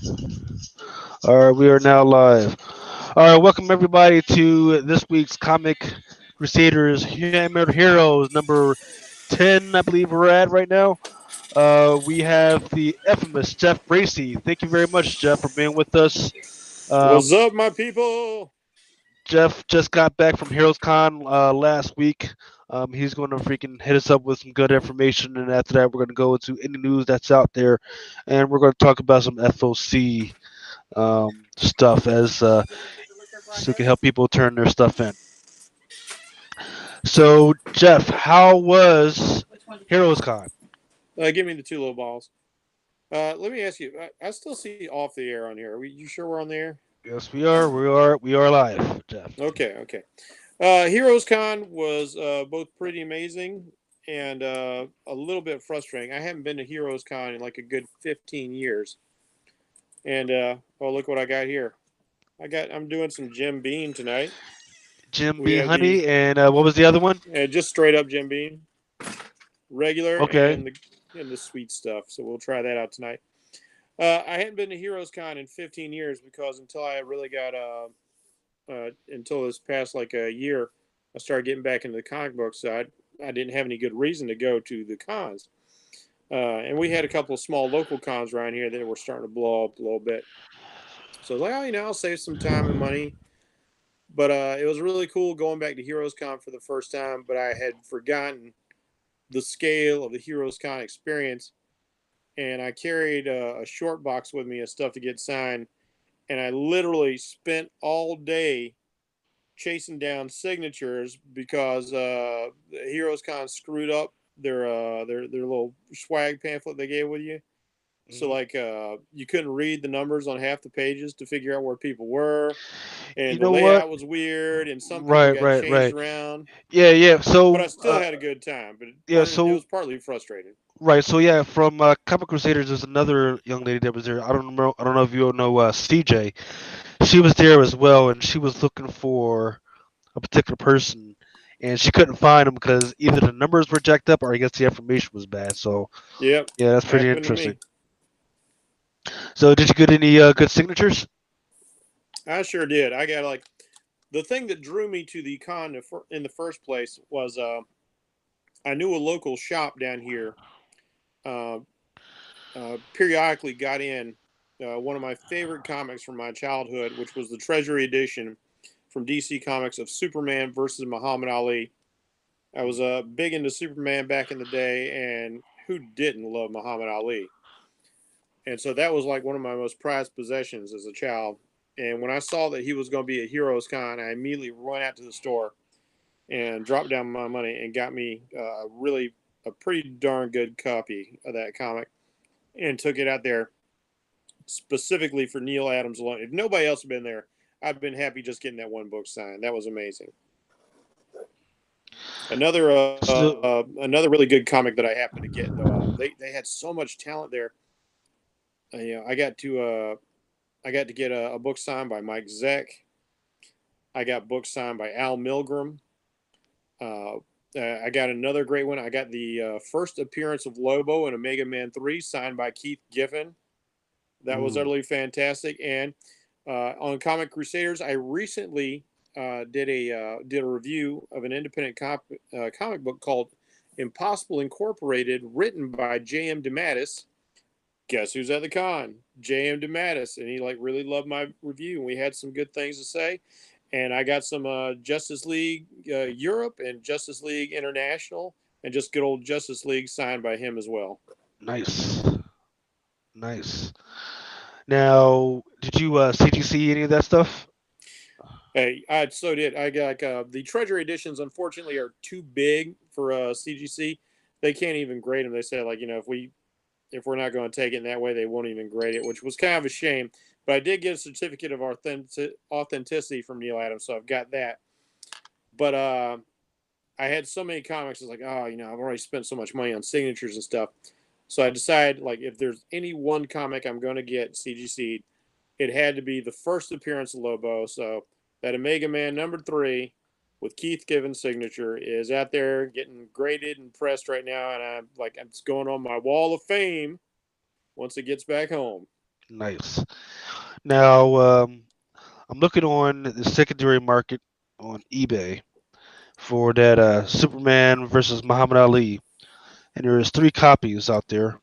All right, we are now live. All right, welcome everybody to this week's Comic Crusaders Hammered Heroes number 10, I believe we're at right now. We have the infamous Jeff Bracey. Thank you very much, Jeff, for being with us. What's Um, up, my people? Jeff just got back from Heroes Con last week. He's going to freaking hit us up with some good information, and after that, we're going to go into any news that's out there, and we're going to talk about some FOC stuff so we can help people turn their stuff in. So, Jeff, how was Heroes Con? Give me the two little balls. Let me ask you. I still see off the air on here. You sure we're on the air? Yes, we are. We are live, Jeff. Okay, okay. Heroes Con was both pretty amazing and a little bit frustrating. I haven't been to Heroes Con in like a good 15 years. And oh, look what I got here. I'm doing some Jim Beam tonight. Jim We B. have the Honey, and what was the other one? just straight up Jim Beam, regular Okay. and the sweet stuff. So we'll try that out tonight. I hadn't been to Heroes Con in 15 years because until I really got until this past like a year, I started getting back into the comic books. So I didn't have any good reason to go to the cons. And we had a couple of small local cons around here that were starting to blow up a little bit. So I was like, oh, I'll save some time and money. But it was really cool going back to Heroes Con for the first time. But I had forgotten the scale of the Heroes Con experience, and I carried a short box with me of stuff to get signed, and I literally spent all day chasing down signatures because Heroes Con screwed up their little swag pamphlet they gave with you. So Hmm. like you couldn't read the numbers on half the pages to figure out where people were, You and the know what? layout was weird, and some people Right, got right, changed right. around. Yeah, yeah. But I So, still had a good time. But yeah, it so was partly frustrating. right, so yeah, from Comic Crusaders, there's another young lady that was there. I don't know if you all know CJ. She was there as well, and she was looking for a particular person, and she couldn't find him because either the numbers were jacked up or I guess the information was bad. So Yep, yeah, that's pretty happened to interesting. me. So did you get any good signatures? I sure did. I got like the thing that drew me to the con in the first place was I knew a local shop down here uh, periodically got in one of my favorite comics from my childhood, which was the Treasury edition from DC Comics of Superman versus Muhammad Ali. I was big into Superman back in the day, and who didn't love Muhammad Ali? And so that was like one of my most prized possessions as a child. And when I saw that he was going to be at Heroes Con, I immediately went out to the store and dropped down my money and got me a pretty darn good copy of that comic and took it out there specifically for Neil Adams alone. If nobody else had been there, I'd been happy just getting that one book signed. That was amazing. So Another really good comic that I happened to get though. They had so much talent there. I got to get a book signed by Mike Zeck. I got books signed by Al Milgram. Uh, I got another great one. I got the first appearance of Lobo in Omega Man 3 signed by Keith Giffen. That was ooh, utterly fantastic. And on Comic Crusaders, I recently did a review of an independent comic book called Impossible Incorporated, written by J.M. DeMatteis. Guess who's at the con? J.M. DeMatteis, and he like really loved my review, and we had some good things to say. And I got some Justice League Europe and Justice League International, and just good old Justice League signed by him as well. nice, nice. Now, did you CGC any of that stuff? Hey, I so did. I got the Treasury editions. Unfortunately, are too big for CGC. They can't even grade them. They said like if we're not going to take it in that way, they won't even grade it, which was kind of a shame. But I did get a certificate of authenticity from Neil Adams, so I've got that. But I had so many comics. I was like, oh, I've already spent so much money on signatures and stuff. So I decided, like, if there's any one comic I'm going to get CGC, it had to be the first appearance of Lobo. So that Omega Man number 3 with Keith Given's signature is out there getting graded and pressed right now, and it's going on my wall of fame once it gets back home. Nice. Now, I'm looking on the secondary market on eBay for that Superman versus Muhammad Ali, and there is three copies out there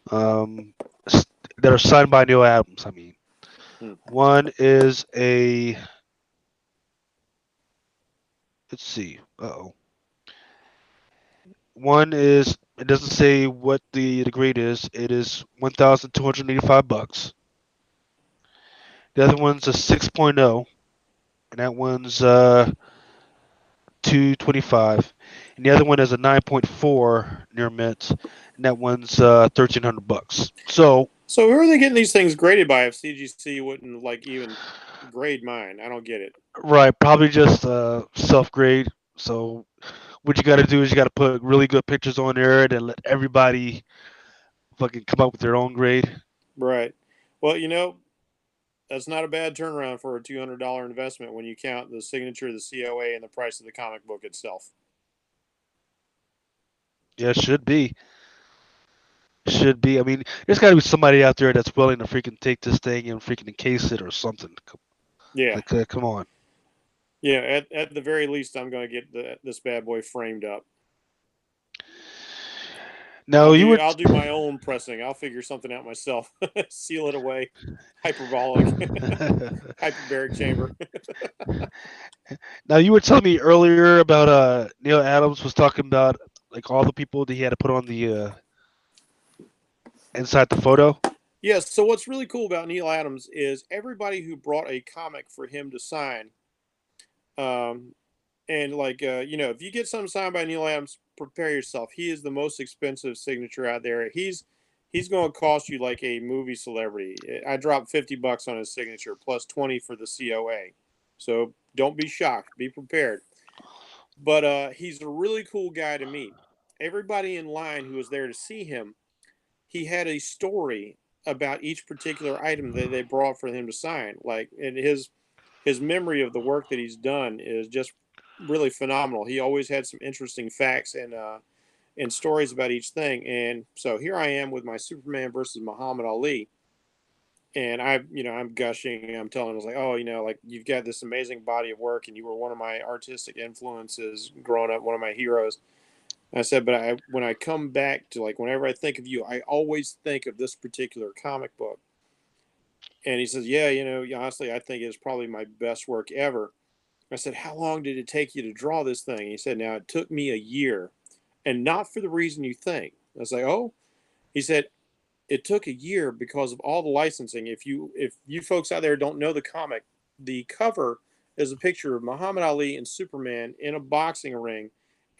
um, s- that are signed by Neil Adams. I mean, Hmm. one is a let's see. Oh, one is it doesn't say what the grade is. It is $1,285. The other one's a 6.0, and that one's 225, and the other one is a 9.4 near mint, and that one's $1,300. So So who are they getting these things graded by if CGC wouldn't like even grade mine? I don't get it. right, probably just self grade. So what you got to do is you got to put really good pictures on there and let everybody fucking come up with their own grade. Right. Well, that's not a bad turnaround for a $200 investment when you count the signature, the COA, and the price of the comic book itself. Yeah, it should be. Should be. I mean, there's got to be somebody out there that's willing to freaking take this thing and freaking encase it or something. Yeah. Like, come on. Yeah. At the very least, I'm going to get this bad boy framed up. Now you were. I'll do my own pressing. I'll figure something out myself. Seal it away. Hyperbolic, hyperbaric chamber. Now you were telling me earlier about Neil Adams was talking about like all the people that he had to put on the inside the photo. Yes. So what's really cool about Neil Adams is everybody who brought a comic for him to sign. Um, and like if you get something signed by Neil Adams, prepare yourself. He is the most expensive signature out there. He's going to cost you like a movie celebrity. I dropped $50 on his signature plus 20 for the COA. So don't be shocked. Be prepared. But he's a really cool guy to meet. Everybody in line who was there to see him, he had a story about each particular item that they brought for him to sign. Like, and his memory of the work that he's done is just really phenomenal. He always had some interesting facts and stories about each thing. And so here I am with my Superman versus Muhammad Ali, and I'm gushing. I'm telling him, I was like, oh, like you've got this amazing body of work, and you were one of my artistic influences growing up, one of my heroes. And I said, but when I come back to like whenever I think of you, I always think of this particular comic book. And he says, yeah, honestly, I think it's probably my best work ever. I said, how long did it take you to draw this thing? He said, now it took me a year, and not for the reason you think. I was like, oh. He said, it took a year because of all the licensing. If you folks out there don't know the comic, the cover is a picture of Muhammad Ali and Superman in a boxing ring,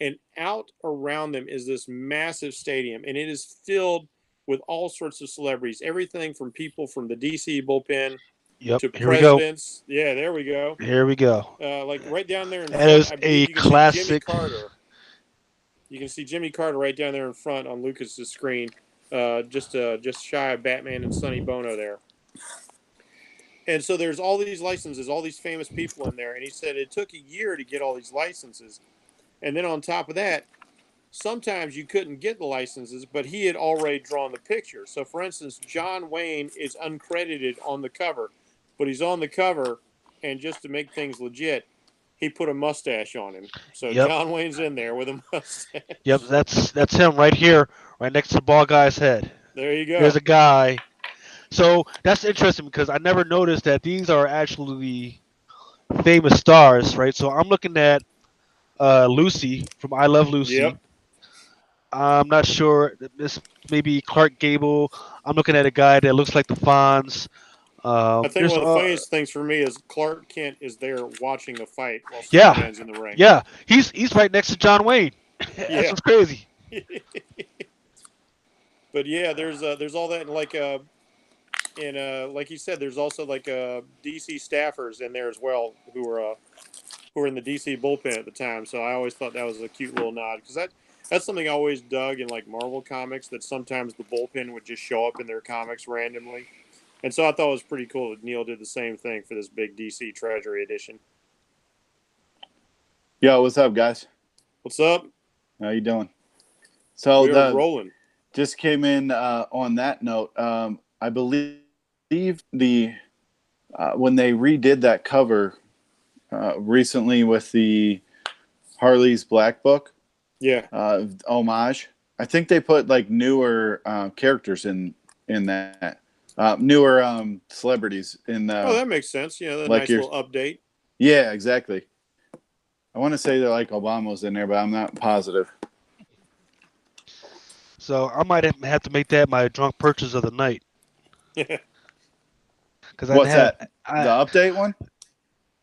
and out around them is this massive stadium, and it is filled with all sorts of celebrities, everything from people from the DC bullpen Yep. to Here we go. presidents. Yeah, there we go. Here we go. Like right down there in That front, is I a believe you can see Jimmy classic. Carter. You can see Jimmy Carter right down there in front on Lucas's screen, just shy of Batman and Sonny Bono there. And so there's all these licenses, all these famous people in there. And he said it took a year to get all these licenses. And then on top of that, sometimes you couldn't get the licenses, but he had already drawn the picture. So for instance, John Wayne is uncredited on the cover, but he's on the cover, and just to make things legit, he put a mustache on him. So Yep. John Wayne's in there with a Yep. mustache. That's him right here, right next to the ball guy's head. There you There's go. a guy. So that's interesting because I never noticed that these are actually famous stars, right? So I'm looking at Lucy from I Love Yep. Lucy. I'm not sure. This maybe Clark Gable. I'm looking at a guy that looks like the Fonz. I think There's one of the funniest things for me is Clark Kent is there watching the fight while yeah, Superman's in the ring. yeah. He's right next to John Wayne. That's Yeah. what's crazy. But yeah, there's all that, and like you said, there's also like DC staffers in there as well who were in the DC bullpen at the time. So I always thought that was a cute little nod because that's something I always dug in like Marvel comics, that sometimes the bullpen would just show up in their comics randomly. And so I thought it was pretty cool that Neil did the same thing for this big DC Treasury edition. Yo, what's up, guys? What's up? How you doing? So We are the rolling. just came in on that note. I believe the when they redid that cover recently with the Harley's Black Book Yeah. homage, I think they put like newer characters in that, newer celebrities in Oh, the that makes sense. The like nice your little update. yeah, exactly. I want to say that like Obama was in there, but I'm not positive. So I might have to make that my drunk purchase of the night because I What's have that? The I update one?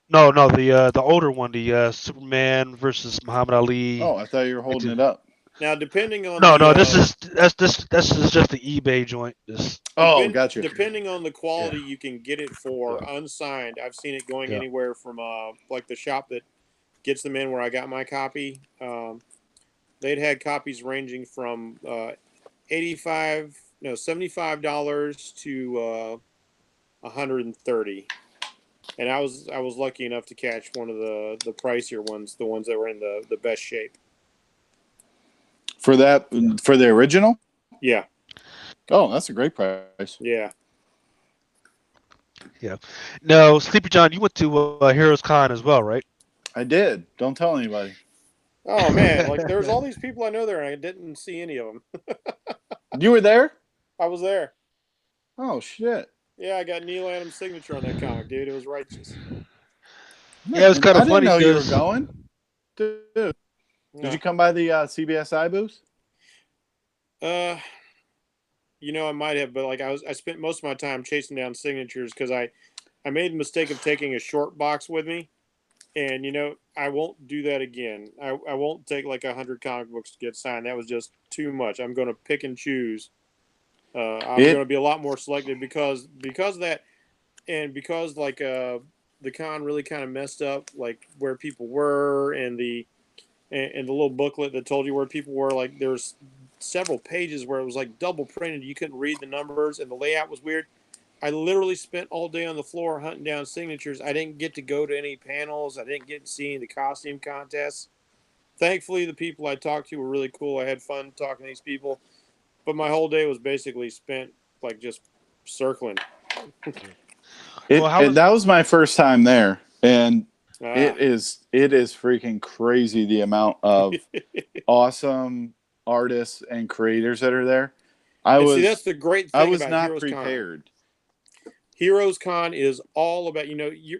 no the older one, the Superman versus Muhammad Ali. Oh, I thought you were holding it up. Now, depending on No, the this is just the eBay joint. This Oh, gotcha. depending on the yeah quality, you can get it for yeah unsigned. I've seen it going yeah. anywhere from like the shop that gets them in where I got my copy. They'd had copies ranging from 85 no $75 to 130, and I was lucky enough to catch one of the pricier ones, the ones that were in the best shape. For that, Yeah. for the original? Yeah. Oh, that's a great price. Yeah. Yeah. No, Sleepy John, you went to Heroes Con as well, right? I did. Don't tell anybody. Oh man, like there's all these people I know there, and I didn't see any of them. You were there? I was there. Oh shit! Yeah, I got Neil Adams' signature on that comic, dude. It was righteous. Yeah, it was Man, kind I of didn't funny know you were because going. Dude, did you No. come by the CBSI booth? Uh, I might have, but like I spent most of my time chasing down signatures because I made the mistake of taking a short box with me, and I won't do that again. I won't take like 100 comic books to get signed. That was just too much. I'm going to pick and choose. I'm going It to be a lot more selective because of that, and because like the con really kind of messed up like where people were, and the little booklet that told you where people were. Like there's several pages where it was like double printed. You couldn't read the numbers, and the layout was weird. I literally spent all day on the floor hunting down signatures. I didn't get to go to any panels. I didn't get to see any of the costume contests. Thankfully, the people I talked to were really cool. I had fun talking to these people, but my whole day was basically spent like just circling. well, how was that was my first time there, and Ah, it is freaking crazy the amount of awesome artists and creators that are there. I and see that's was the great I thing was about not Heroes Con. prepared. Heroes Con is all about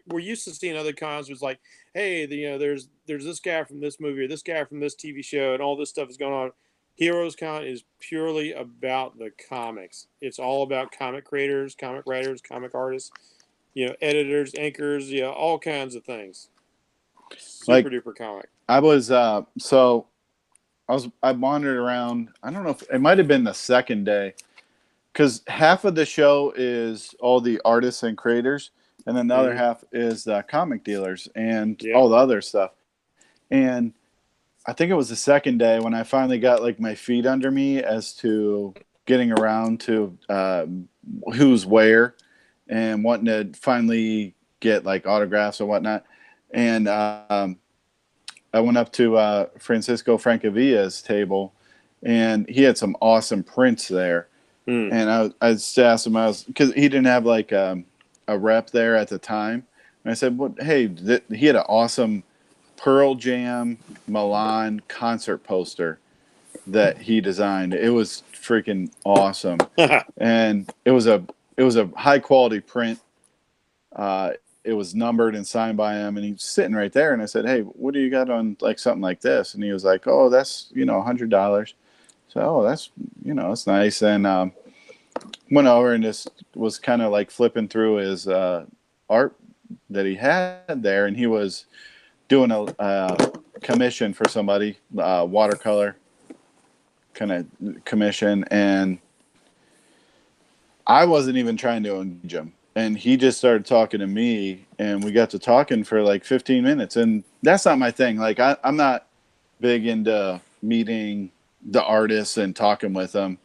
we're used to seeing other cons was like, hey, there's this guy from this movie or this guy from this TV show and all this stuff is going on. Heroes Con is purely about the comics. It's all about comic creators, comic writers, comic artists, editors, anchors, all kinds of things. Super Like duper comic. I was I wandered around. I don't know if it might have been the second day because half of the show is all the artists and creators, and then the other Mm-hmm. half is the comic dealers and Yeah. all the other stuff. And I think it was the second day when I finally got like my feet under me as to getting around to who's where and wanting to finally get like autographs and whatnot. And I went up to Francisco Francavilla's table, and he had some awesome prints there. Mm. And I just asked him, because he didn't have like a rep there at the time. And I said, "Well, hey, he had an awesome Pearl Jam Milan concert poster that he designed. It was freaking awesome, and it was a high quality print. It was numbered and signed by him, and he's sitting right there. And I said, "Hey, what do you got on like something like this?" And he was like, "Oh, that's $100." So, oh, that's that's nice. And went over and just was kind of like flipping through his art that he had there, and he was doing a commission for somebody, watercolor kind of commission, and I wasn't even trying to engage him. And he just started talking to me, and we got to talking for like 15 minutes. And that's not my thing. Like, I'm not big into meeting the artists and talking with them.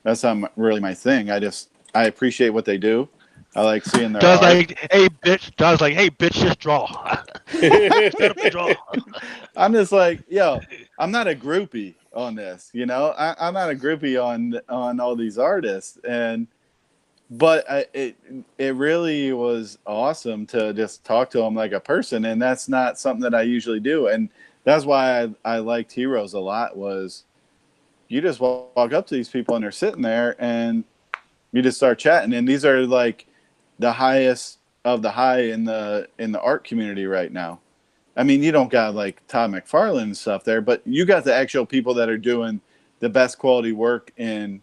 That's not really my thing. I appreciate what they do. I like seeing their John's art. like, hey bitch. John's like, hey bitch, just draw. Set up and draw. I'm just like, yo, I'm not a groupie on this. I'm not a groupie on all these artists. And but it really was awesome to just talk to him like a person, and that's not something that I usually do, and that's why I liked Heroes a lot. Was you just walk up to these people and they're sitting there and you just start chatting, and these are like the highest of the high in the art community right now. I mean, you don't got like Todd McFarlane and stuff there, but you got the actual people that are doing the best quality work in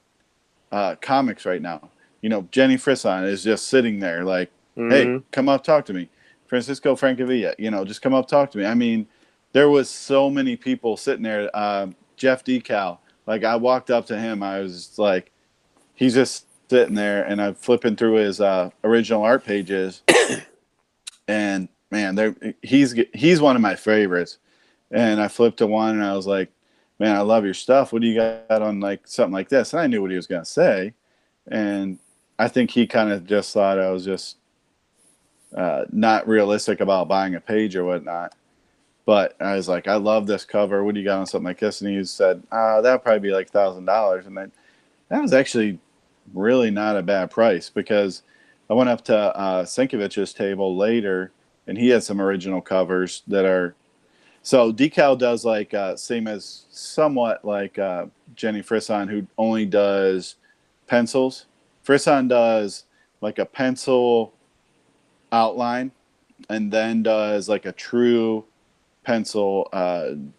comics right now. You know, Jenny Frisson is just sitting there like, hey, Mm-hmm. come up, talk to me. Francisco Francavilla, you know, just come up, talk to me. I mean, there was so many people sitting there. Jeff Decal, like I walked up to him, I was like, he's just sitting there, and I'm flipping through his original art pages, and man, he's one of my favorites. And I flipped to one, and I was like, man, I love your stuff. What do you got on like something like this? And I knew what he was going to say, and I think he kind of just thought I was just not realistic about buying a page or whatnot. But I was like, I love this cover. What do you got on something like this? And he said, that'd probably be like $1,000. And that was actually really not a bad price, because I went up to Sinkovich's table later, and he had some original covers that are. So Decal does like same as somewhat like Jenny Frisson, who only does pencils. Frisson does like a pencil outline, and then does like a true pencil,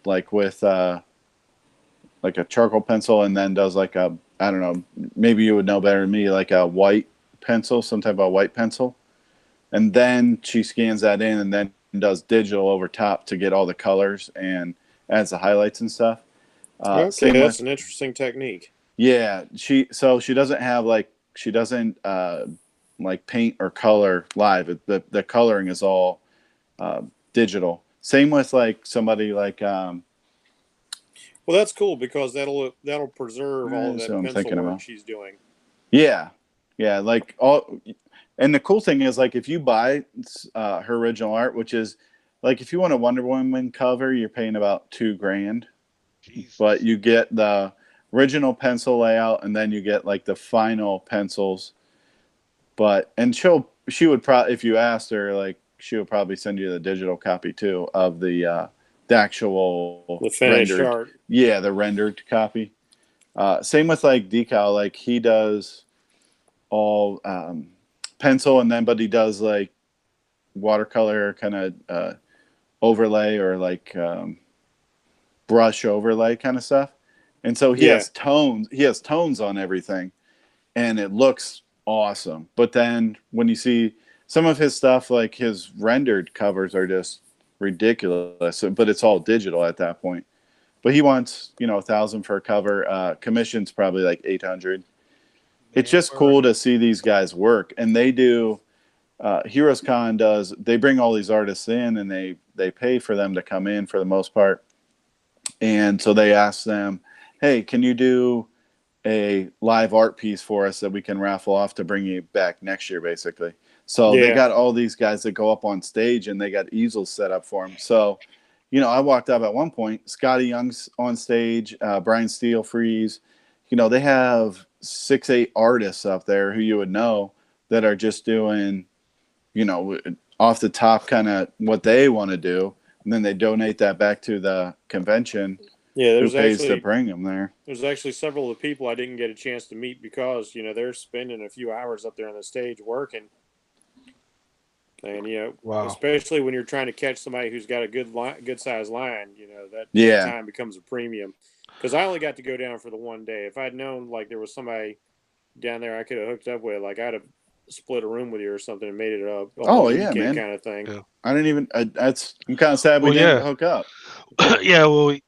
like with like a charcoal pencil, and then does like a, I don't know, maybe you would know better than me, like a white pencil, some type of white pencil, and then she scans that in and then does digital over top to get all the colors and adds the highlights and stuff. Okay, Same that's with, an interesting technique. yeah, she doesn't have like, she doesn't like paint or color live. The coloring is all uh, digital. Same with like somebody like Well, that's cool because that'll preserve all of that's what that I'm pencil thinking work about. she's doing. Yeah, yeah, like all. And the cool thing is, like, if you buy her original art, which is like, if you want a Wonder Woman cover, you're paying about $2,000, but Jesus. you get the original pencil layout, and then you get like the final pencils. But and she would probably, if you asked her, like, she would probably send you the digital copy too of the actual The finished rendered, art. yeah, the rendered copy. Same with like Decal, like he does all pencil, and then but he does like watercolor kind of overlay, or like brush overlay kind of stuff. And so Yeah. he has tones on everything, and it looks awesome. But then when you see some of his stuff, like his rendered covers are just ridiculous, but it's all digital at that point. But he wants, 1,000 for a cover. Commission's probably like 800. It's Man, just word. cool to see these guys work, and they do. Heroes Con does. They bring all these artists in, and they pay for them to come in for the most part. And so they ask them, "Hey, can you do a live art piece for us that we can raffle off to bring you back next year?" Basically, so they Yeah. got all these guys that go up on stage, and they got easels set up for them. So, I walked up at one point. Scotty Young's on stage. Brian Steele, Freeze. They have 6, 8 artists up there who you would know that are just doing, off the top kind of what they want to do, and then they donate that back to the convention. Yeah. Who pays to bring them there? There's actually several of the people I didn't get a chance to meet because they're spending a few hours up there on the stage working, and Wow. especially when you're trying to catch somebody who's got a good sized line, that Yeah. time becomes a premium. Because I only got to go down for the one day. If I'd known like there was somebody down there I could have hooked up with, like I'd have split a room with you or something and made it a Oh whole yeah, weekend man. kind of thing. Yeah. I didn't even. I'm kind of sad we Well, didn't yeah. hook up. Yeah. Well,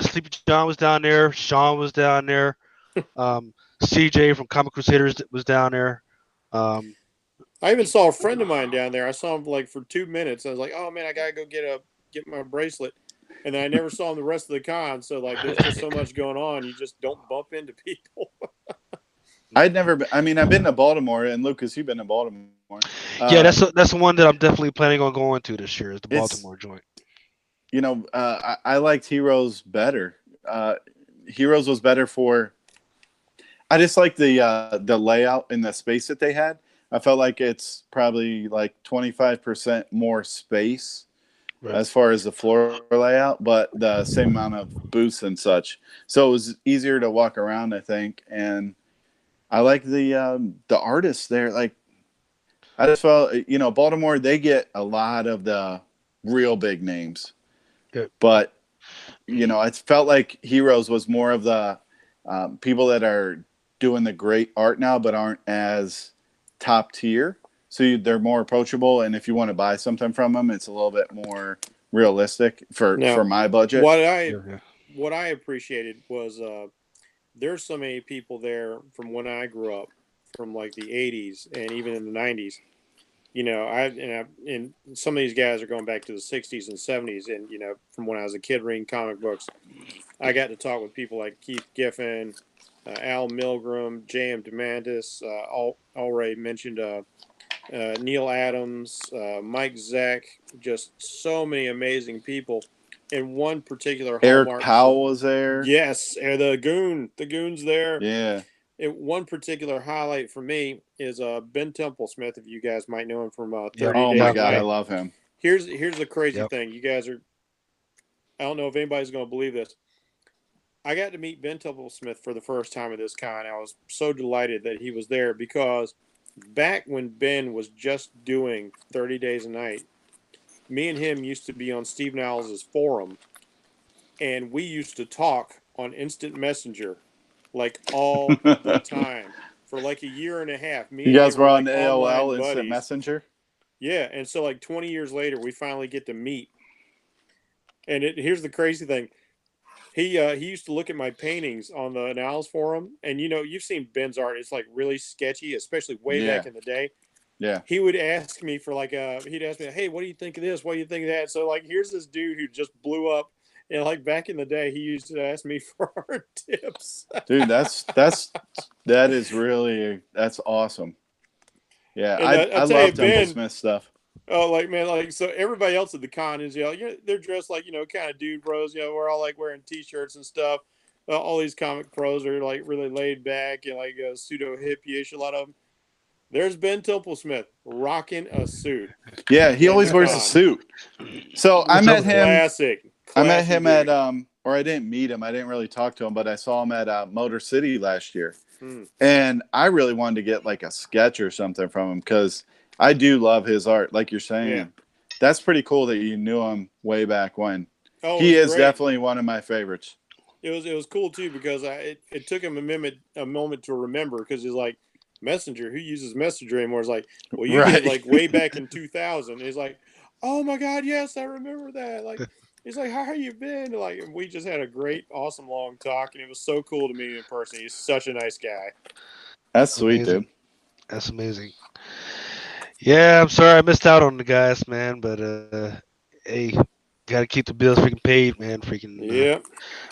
Sleepy John was down there. Sean was down there. Um, CJ from Comic Crusaders was down there. Um, I even saw a friend of mine down there. I saw him like for 2 minutes. I was like, "Oh man, I gotta go get my bracelet," and then I never saw him the rest of the con. So like, there's just so much going on. You just don't bump into people. I'd never. Been, I mean, I've been to Baltimore, and Lucas, you've been to Baltimore. yeah, Uh, that's the one that I'm definitely planning on going to this year. Is the it's Baltimore joint. I liked Heroes better. Heroes was better for. I just like the layout and the space that they had. I felt like it's probably like 25% more space Right. as far as the floor layout, but the same amount of booths and such. So it was easier to walk around, I think. And I like the artists there. Like I just felt, Baltimore, they get a lot of the real big names, Good. but it felt like Heroes was more of the people that are doing the great art now, but aren't as top tier. So they're more approachable, and if you want to buy something from them, it's a little bit more realistic for Now, my budget. what I Yeah. Yeah. what I appreciated was there's so many people there from when I grew up, from like the '80s and even in the '90s. And some of these guys are going back to the '60s and '70s, and from when I was a kid reading comic books, I got to talk with people like Keith Giffen, Al Milgram, J.M. Demandis, already mentioned Neil Adams, Mike Zeck, just so many amazing people. And one particular Eric hallmark for Powell was there. yes, the goon's there. Yeah. And one particular highlight for me is Ben Templesmith. If you guys might know him from Yep. 30 Oh my Days Yep. a God, I Yep. Night. love him. Here's the crazy Yep. thing. You guys are. I don't know if anybody's going to believe this. I got to meet Ben Templesmith for the first time at this con. I was so delighted that he was there because back when Ben was just doing 30 Days a Night, me and him used to be on Steve Niles' forum, and we used to talk on Instant Messenger like all the time for like a year and a half. Me You and guys him were were on like AOL online Instant buddies. Messenger. Yeah, and so like 20 years later, we finally get to meet. And here's the crazy thing: he used to look at my paintings on the Niles forum, and you've seen Ben's art; it's like really sketchy, especially way back Yeah. in the day. Yeah. He would ask me for he'd ask me, hey, what do you think of this? What do you think of that? So like, here's this dude who just blew up. And like back in the day, he used to ask me for art tips. Dude, that's awesome. Yeah, And I I tell you, love Temple Ben, Smith stuff. oh, like man, like so everybody else at the con is they're dressed like kind of dude bros. We're all like wearing t-shirts and stuff. All these comic pros are like really laid back and like pseudo hippie-ish. A lot of them. There's Ben Templesmith rocking a suit Yeah, he at the always wears a con. suit. So I What's up met with that? him. Classic, I met classy him at dude. or I didn't meet him. I didn't really talk to him, but I saw him at Motor City last year, Hmm. and I really wanted to get like a sketch or something from him because I do love his art. Like you're Yeah. saying, that's pretty cool that you knew him way back when. Oh, it He was is great. definitely one of my favorites. It was cool too because it took him a moment to remember because he's like Messenger. Who uses Messenger anymore? It's like, well, you did Right. like way back in 2000. He's like, oh my god, yes, I remember that. Like, he's like, how you been? Like, and we just had a great, awesome long talk, and it was so cool to meet him in person. He's such a nice guy. That's sweet, Amazing. dude. That's amazing. Yeah, I'm sorry I missed out on the guys, man. But hey, gotta keep the bills freaking paid, man. Freaking Yeah,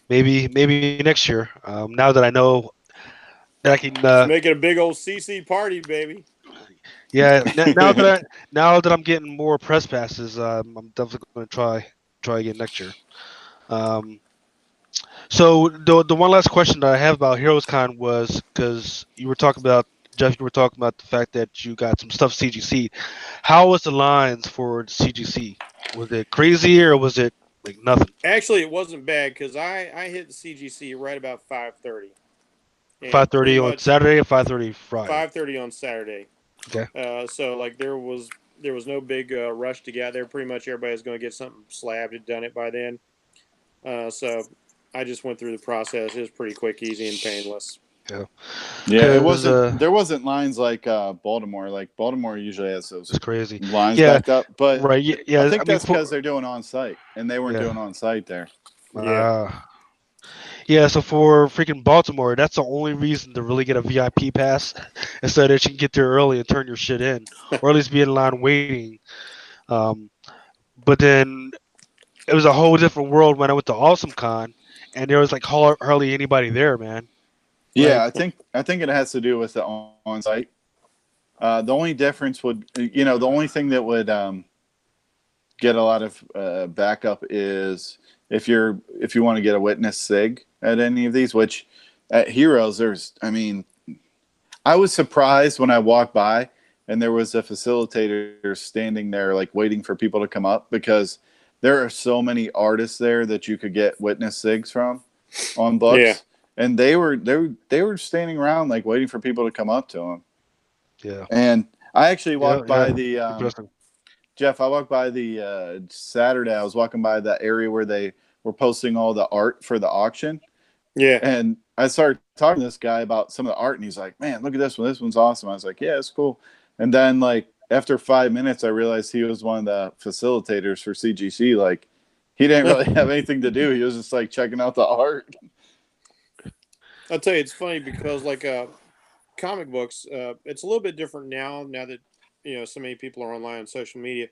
maybe next year. Now that I know that I can, let's make it a big old CC party, baby. yeah. Now that I'm getting more press passes, I'm definitely going to try again next year. Um, so the one last question that I have about Heroes Con was because you were talking about Jeff, you were talking about the fact that you got some stuff CGC. How was the lines for CGC? Was it crazy or was it like nothing? Actually, it wasn't bad because I hit the CGC right about 5:30, Five and pretty thirty on much Saturday or 5:30 Friday? 5:30 on Saturday. Okay. So like there was no big rush to get there. Pretty much everybody was going to get something slabbed and done it by then. So I just went through the process. It was pretty quick, easy, and painless. Yeah. Yeah, it Because wasn't. There wasn't lines like Baltimore. Like Baltimore usually has those it's crazy. lines Yeah. backed up, but Right. Yeah. I Yeah. I think mean, that's for because they're doing on site, and they weren't yeah. doing on site there. Yeah. Uh, yeah. So for freaking Baltimore, that's the only reason to really get a VIP pass, instead that you can get there early and turn your shit in, or at least be in line waiting. Um, but then it was a whole different world when I went to Awesome Con, and there was like hardly anybody there, man. Yeah, Like, I think it has to do with the on site. The only difference the only thing that would get a lot of backup is if you want to get a witness sig at any of these, which at Heroes, I was surprised when I walked by and there was a facilitator standing there, like waiting for people to come up because there are so many artists there that you could get witness sigs from on Yeah. books, and they were standing around like waiting for people to come up to them. Yeah, And I actually yeah, walked yeah. by the Interesting. Jeff. I walked by the Saturday. I was walking by that area where they were posting all the art for the auction, Yeah. and I started talking to this guy about some of the art, and he's like, "Man, look at this one. This one's awesome." I was like, "Yeah, it's cool." And then, like after 5 minutes, I realized he was one of the facilitators for CGC. Like, he didn't really have anything to do. He was just like checking out the art. I'll tell you, it's funny because comic books, it's a little bit different now that so many people are online on social media.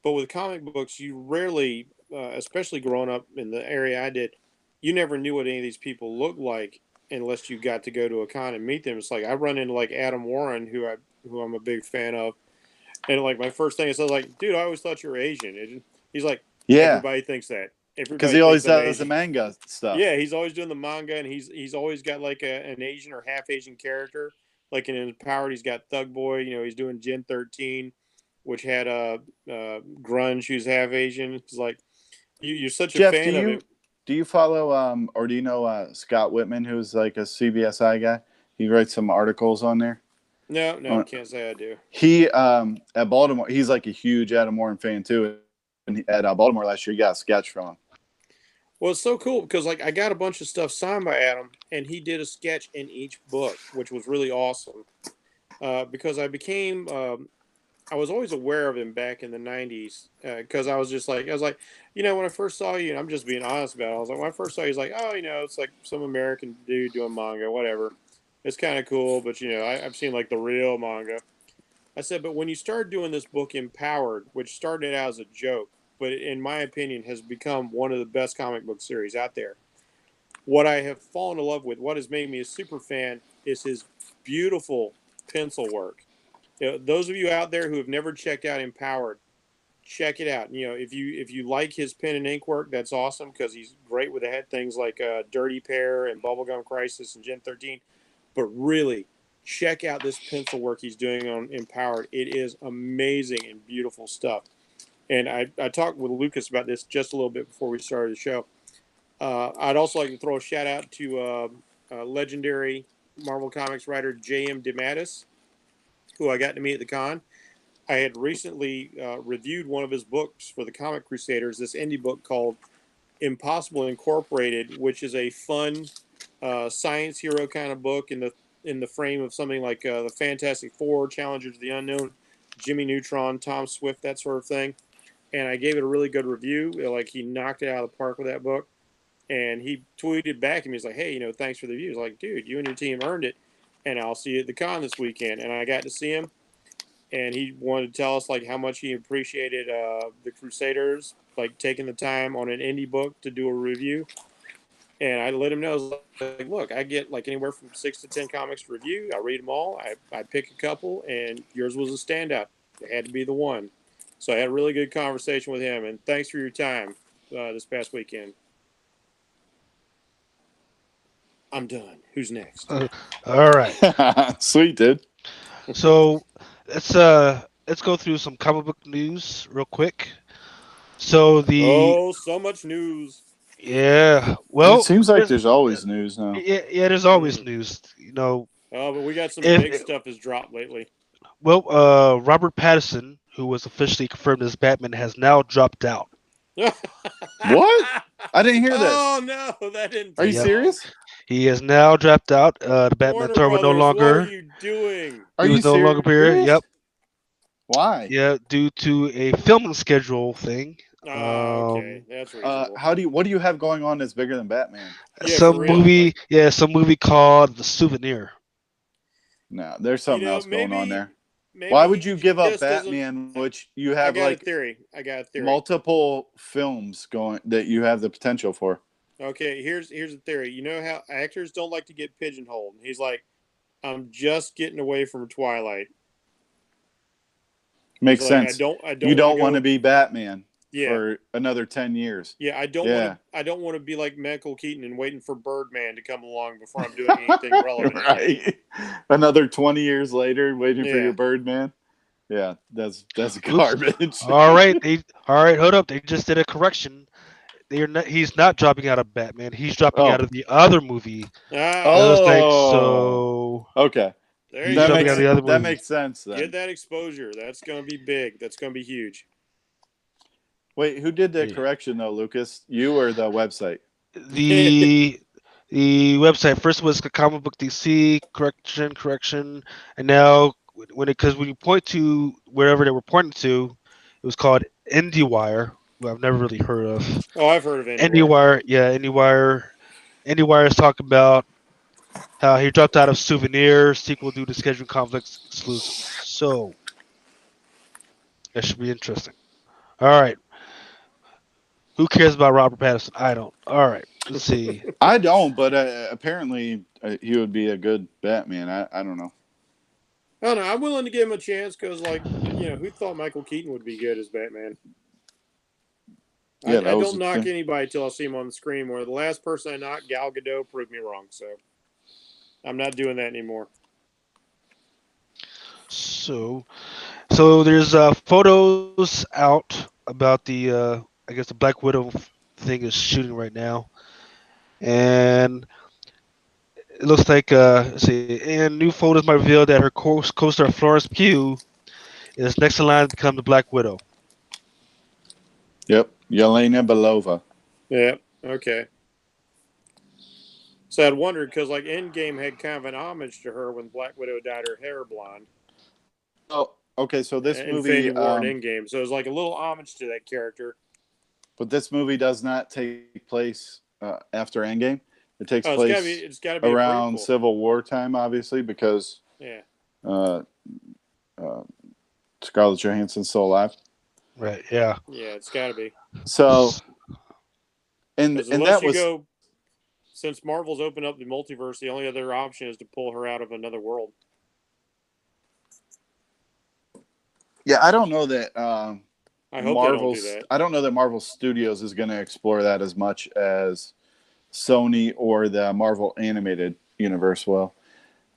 But with comic books, you rarely, especially growing up in the area I did, you never knew what any of these people looked like unless you got to go to a con and meet them. It's like I run into like Adam Warren, who I'm a big fan of, and like my first thing is I was like, dude, I always thought you were Asian. And he's like, Yeah, everybody thinks that. because Everybody he always thinks I'm does the Asian. manga stuff. Yeah, he's always doing the manga, and he's always got like an Asian or half Asian character. Like in Empowered, he's got Thug Boy. He's doing Gen 13, which had grunge who's half Asian. It's like you're such a Jeff, fan of him. do you follow or do you know Scott Whitman, who's like a CBSI guy? He writes some articles on there. No, no, On, can't say I do. he at Baltimore, he's like a huge Adam Warren fan too. And at Baltimore last year, he got a sketch from him. Well, it's so cool because like I got a bunch of stuff signed by Adam, and he did a sketch in each book, which was really awesome. Because I was always aware of him back in the '90s because I was like, when I first saw you, and I'm just being honest about it. I was like, when I first saw you, he's like, oh, it's like some American dude doing manga, whatever. It's kind of cool, but I've seen like the real manga. I said, but when you started doing this book, Empowered, which started out as a joke, but in my opinion has become one of the best comic book series out there. What I have fallen in love with, what has made me a super fan, is his beautiful pencil work. Those of you out there who have never checked out Empowered, check it out. If you like his pen and ink work, that's awesome because he's great with things like Dirty Pair and Bubblegum Crisis and Gen 13. But really, check out this pencil work he's doing on Empowered. It is amazing and beautiful stuff. And I talked with Lucas about this just a little bit before we started the show. I'd also like to throw a shout out to legendary Marvel Comics writer J.M. DeMatteis, who I got to meet at the con. I had recently reviewed one of his books for the Comic Crusaders, this indie book called Impossible Incorporated, which is a fun science hero kind of book in the frame of something like the Fantastic Four, Challengers of the Unknown, Jimmy Neutron, Tom Swift, that sort of thing. And I gave it a really good review. Like he knocked it out of the park with that book. And he tweeted back at me. He's like, "Hey, thanks for the views." Like, dude, you and your team earned it. And I'll see you at the con this weekend. And I got to see him, and he wanted to tell us like how much he appreciated the Crusaders, like taking the time on an indie book to do a review. And I let him know, like, look, I get like anywhere from 6 to 10 comics to review. I read them all. I pick a couple, and yours was a standout. It had to be the one. So I had a really good conversation with him. And thanks for your time this past weekend. I'm done. Who's next? All right. Sweet, dude. So let's go through some comic book news real quick. So the Oh, so much news. yeah, It well, seems like there's always news now. yeah, there's always Mm. news. Oh, but we got some If big stuff has dropped lately. well, Robert Pattinson, who was officially confirmed as Batman, has now dropped out. What? I didn't hear this. Oh no, that didn't Are you take Yep, long. serious? he has now dropped out. The Batman Warner tour will no Brothers, what are longer. you doing? Are He you was no longer appear. serious? Yep. Why? Yeah, due to a filming schedule thing. Ah, okay, that's reasonable. What do you have going on that's bigger than Batman? Yeah, for real. Like, Some movie called The Souvenir. No, there's something else going on maybe there. maybe Why would he you give up just doesn't. Batman, which you I have got a like theory. I got a theory. multiple films going that you have the potential for? Okay, here's the theory. You know how actors don't like to get pigeonholed. He's like, I'm just getting away from Twilight. He's Makes like, sense. I You don't want to don't want to go. be Batman. Yeah. for another 10 years. Yeah, I don't want Yeah. to. I don't want to be like Michael Keaton and waiting for Birdman to come along before I'm doing anything relevant again. Right. Another 20 years later, waiting for Yeah. your Birdman. Yeah, that's Oops. garbage. All right, all right. Hold up. They just did a correction. They're not. He's not dropping out of Batman. He's dropping out Oh. of the other movie. It Ah, was like Oh. so. Okay. there He's you dropping out of go. the other That movie. makes sense Get then. that exposure. That's going to be big. That's going to be huge. Wait, who did the Yeah. correction though, Lucas? You or the website? The the website first was comic book DC correction, and now when you point to wherever they were pointing to, it was called IndieWire, who I've never really heard of. Oh, I've heard of Anywhere. IndieWire, yeah, IndieWire. IndieWire is talking about how he dropped out of Souvenir sequel due to scheduling conflicts exclusives. So that should be interesting. All right, who cares about Robert Pattinson? I don't. All right, let's see. I don't, but apparently he would be a good Batman. I don't know. I don't know. I'm willing to give him a chance because, like, who thought Michael Keaton would be good as Batman? Yeah, I that was don't knock anybody till I see him on the screen. Where the last person I knocked, Gal Gadot, proved me wrong. So I'm not doing that anymore. So there's photos out about the I guess the Black Widow thing is shooting right now, and it looks like let's see, and new photos might reveal that her co-star Florence Pugh is next in line to become the Black Widow. Yep, Yelena Belova. Yeah. Okay. So I'd wondered because like Endgame had kind of an homage to her when Black Widow dyed her hair blonde. Oh, okay. So this Infinity movie, War and Endgame. So it was like a little homage to that character. but this movie does not take place after Endgame. It takes Oh, place it's gotta be a around prequel. Civil War time, obviously, because Yeah. uh, uh, Scarlett Johansson's still alive. Right? Yeah. Yeah, it's gotta be. So, Because and unless that you was go, since Marvel's opened up the multiverse, the only other option is to pull her out of another world. yeah. I don't know that I hope they don't do that. I don't know that Marvel Studios is going to explore that as much as Sony or the Marvel animated universe will.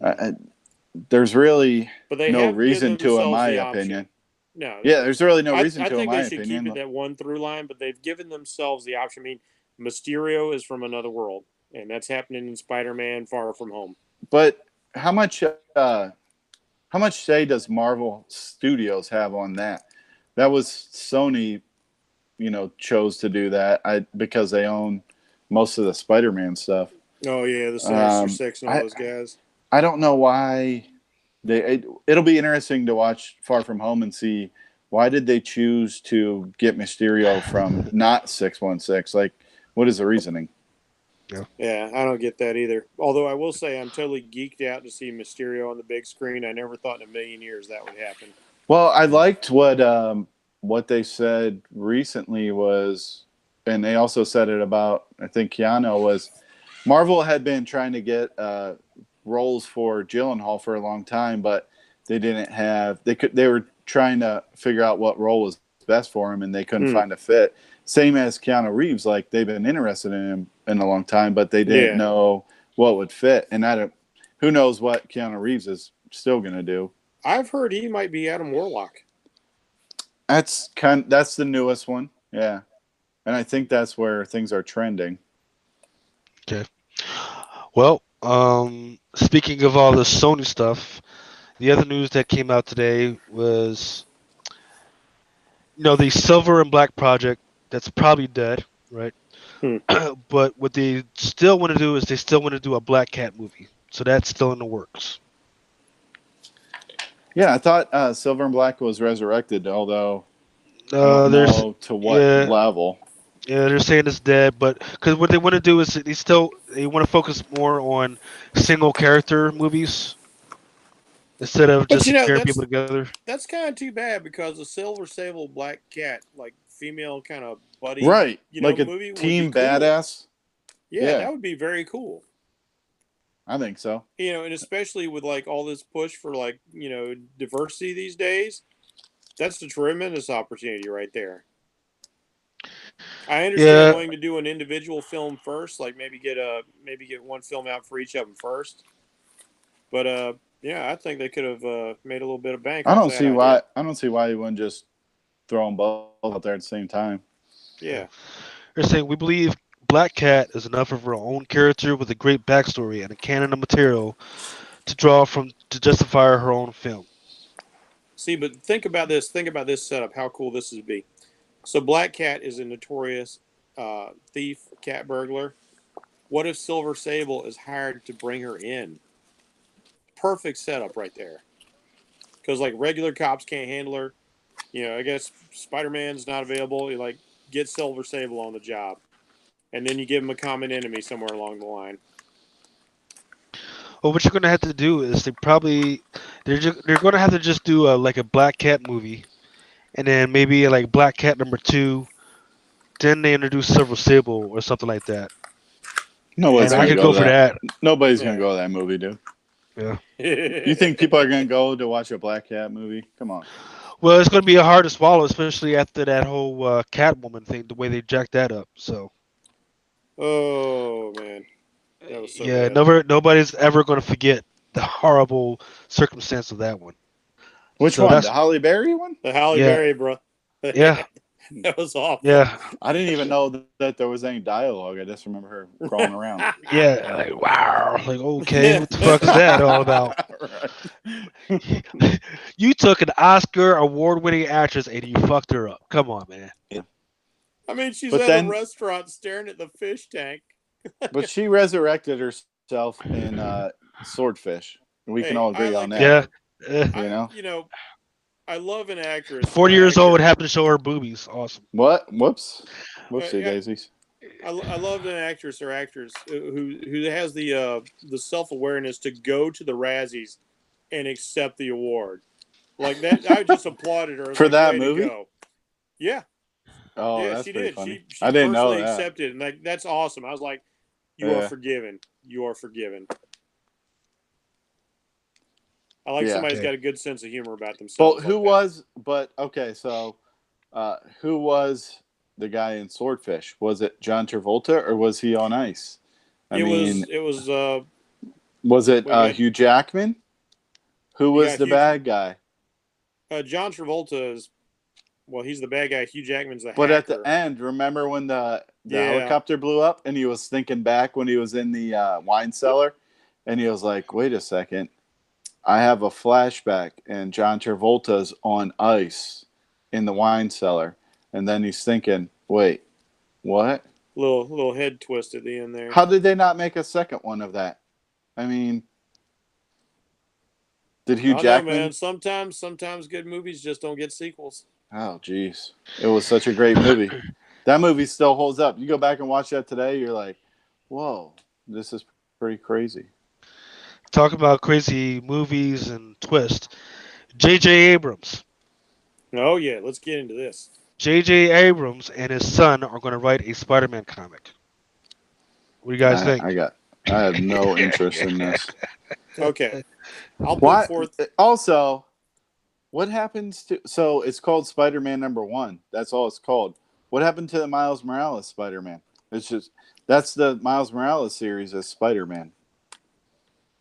Uh, there's really But they no have given reason to, in themselves my the opinion. option. No, Yeah, there's really no reason I to, in think my they should keep opinion. it that one through line, but they've given themselves the option. I mean, Mysterio is from another world, and that's happening in Spider-Man: Far From Home. But how much how much say does Marvel Studios have on that? That was Sony, chose to do that. Because they own most of the Spider-Man stuff. Oh yeah, the Sinister Six and all I those guys. I don't know why it'll be interesting to watch Far From Home and see why did they choose to get Mysterio from not 616. Like, what is the reasoning? Yeah. Yeah, I don't get that either. Although I will say I'm totally geeked out to see Mysterio on the big screen. I never thought in a million years that would happen. Well, I liked what they said recently was, and they also said it about, I think Keanu, was Marvel had been trying to get roles for Gyllenhaal for a long time, but they didn't have they were trying to figure out what role was best for him, and they couldn't find a fit. Same as Keanu Reeves, like they've been interested in him in a long time, but they didn't Yeah. know what would fit. And who knows what Keanu Reeves is still gonna do. I've heard he might be Adam Warlock. That's the newest one, yeah, and I think that's where things are trending. Okay. Well, speaking of all the Sony stuff, the other news that came out today was, the Silver and Black project that's probably dead, right? Hmm. But what they still want to do is they still want to do a Black Cat movie, so that's still in the works. Yeah, I thought Silver and Black was resurrected, although I don't There's know to what yeah, level. yeah, they're saying it's dead, but because what they want to do is they want to focus more on single character movies instead of But just pairing people together. that's kind of too bad because the Silver Sable Black Cat, like female kind of buddy, Right, like a movie would be team cool. badass. Yeah, Yeah, that would be very cool. I think so. And especially with like all this push for like diversity these days, that's a tremendous opportunity right there. I understand Yeah, wanting to do an individual film first, like maybe get one film out for each of them first. But yeah, I think they could have made a little bit of bank I off don't that see idea. why. I don't see why you wouldn't just throw them both out there at the same time. yeah. Yeah. They're saying we believe Black Cat is enough of her own character with a great backstory and a canon of material to draw from to justify her own film. See, but think about this. Think about this setup. How cool this would be. So Black Cat is a notorious thief, cat burglar. What if Silver Sable is hired to bring her in? Perfect setup right there. Because like regular cops can't handle her. I guess Spider Man's not available. You like get Silver Sable on the job, and then you give him a common enemy somewhere along the line. Well, what you're gonna have to do is they're gonna have to just do like a Black Cat movie, and then maybe like Black Cat number two. Then they introduce Silver Sable or something like that, Nobody's and I gonna could go go to for that. that. Nobody's gonna Yeah. go to that movie, dude. Yeah. You think people are gonna go to watch a Black Cat movie? Come on. Well, it's gonna be hard to swallow, especially after that whole Catwoman thing, the way they jacked that up. So Oh man, that was so yeah, bad. nobody's ever gonna forget the horrible circumstance of that one. Which So one? The that's Holly Berry one? The Halle yeah, Berry, bro. yeah, That was awful. yeah, I didn't even know that there was any dialogue. I just remember her crawling around. yeah. Like wow, like okay, what the fuck is that all about? Right. You took an Oscar award-winning actress and you fucked her up. Come on, man. I mean, she's But at a then, restaurant staring at the fish tank. but she resurrected herself in Swordfish. We can all Hey, agree I on like that. Yeah. that. You I, know I love an actress or 40 an years old, actor. happened to show her boobies. Awesome. what? Whoops. Whoopsie Yeah, daisies. I love an actress or actress who has the self awareness to go to the Razzies and accept the award. Like that, I just applauded her. I was For like, that "Way to movie? go!" Yeah, Oh, yeah, that's she pretty did. funny. She I didn't know personally that. accepted, and that's awesome. I was like, "You are Yeah. forgiven. You are forgiven." I like Yeah. somebody's Okay. got a good sense of humor about But themselves who like that. was? But okay, so who was the guy in Swordfish? Was it John Travolta or was he on ice? I mean, It was was it we got Hugh Jackman? Who you was got the huge bad guy? John Travolta is well, he's the bad guy. Hugh Jackman's the But at the hacker. end, remember when the Yeah. helicopter blew up and he was thinking back when he was in the wine cellar, and he was like, "Wait a second, I have a flashback, and John Travolta's on ice in the wine cellar," and then he's thinking, "Wait, what? Little head twist at the end there. How did they not make a second one of that? I mean, did I Hugh don't know, man. Jackman? Sometimes good movies just don't get sequels. Oh, jeez, it was such a great movie. That movie still holds up. You go back and watch that today, you're like, whoa, this is pretty crazy. Talk about crazy movies and twist. J.J. Abrams. Oh yeah, let's get into this. J.J. Abrams and his son are going to write a Spider-Man comic. What do you guys I, think? I got, I have no interest in this. Okay, I'll put Why? forth. Also, what happens to? So it's called Spider-Man #1. That's all it's called. What happened to the Miles Morales Spider-Man? It's just that's the Miles Morales series as Spider-Man.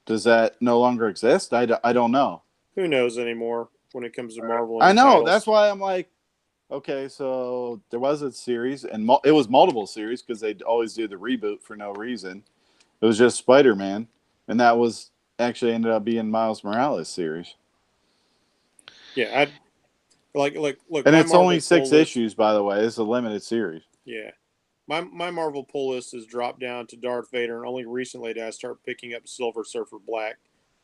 Does that no longer exist? I don't know. Who knows anymore when it comes to Marvel I and know. That's titles. why I'm like, okay, so there was a series, and it was multiple series because they always do the reboot for no reason. It was just Spider-Man, and that was actually ended up being Miles Morales series. Yeah, I like look And my it's only Marvel pull six list. issues, by the way. It's a limited series. Yeah, my Marvel pull list has dropped down to Darth Vader, and only recently did I start picking up Silver Surfer Black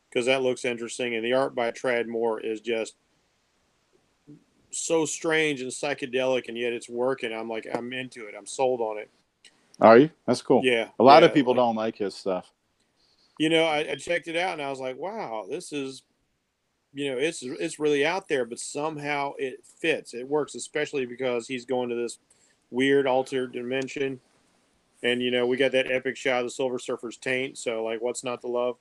because that looks interesting, and the art by Trad Moore is just so strange and psychedelic, and yet it's working. I'm like, I'm into it. I'm sold on it. Are you? That's cool. Yeah, A lot of yeah. people Like, don't like his stuff. I checked it out and I was like, wow, this is, it's really out there, but somehow it fits. It works, especially because he's going to this weird altered dimension, and we got that epic shot of the Silver Surfer's taint. So like, what's not to love?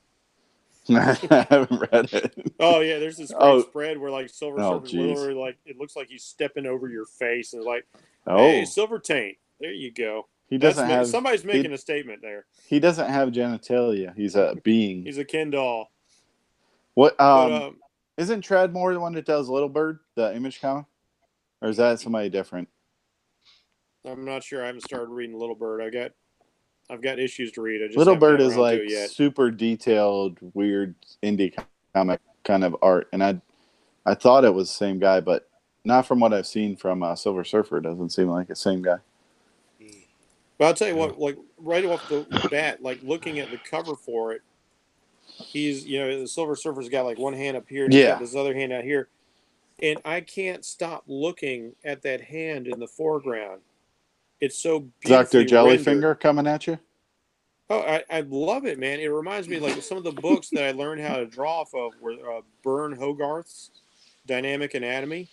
I haven't read it. Oh yeah, there's this great Oh, spread where like Silver oh, Surfer's jeez. literally like it looks like he's stepping over your face, and it's like, hey, Oh, Silver Taint. There you go. He doesn't have. Somebody's making a statement there. He doesn't have genitalia. He's a being. He's a Ken doll. What? But Isn't Treadmore the one that does Little Bird, the Image comic, or is that somebody different? I'm not sure. I haven't started reading Little Bird. I've got issues to read. I just Little haven't Bird gotten is around to like it yet. super detailed, weird indie comic kind of art, and I thought it was the same guy, but not from what I've seen from Silver Surfer. It doesn't seem like the same guy. But I'll tell you what, like right off the bat, like looking at the cover for it, he's the Silver Surfer's got like one hand up here and he's got this other hand out here, and I can't stop looking at that hand in the foreground. It's so beautifully Dr. Jellyfinger rendered. coming at you. Oh, I love it, man. It reminds me like some of the books that I learned how to draw off of were Byrne Hogarth's Dynamic Anatomy.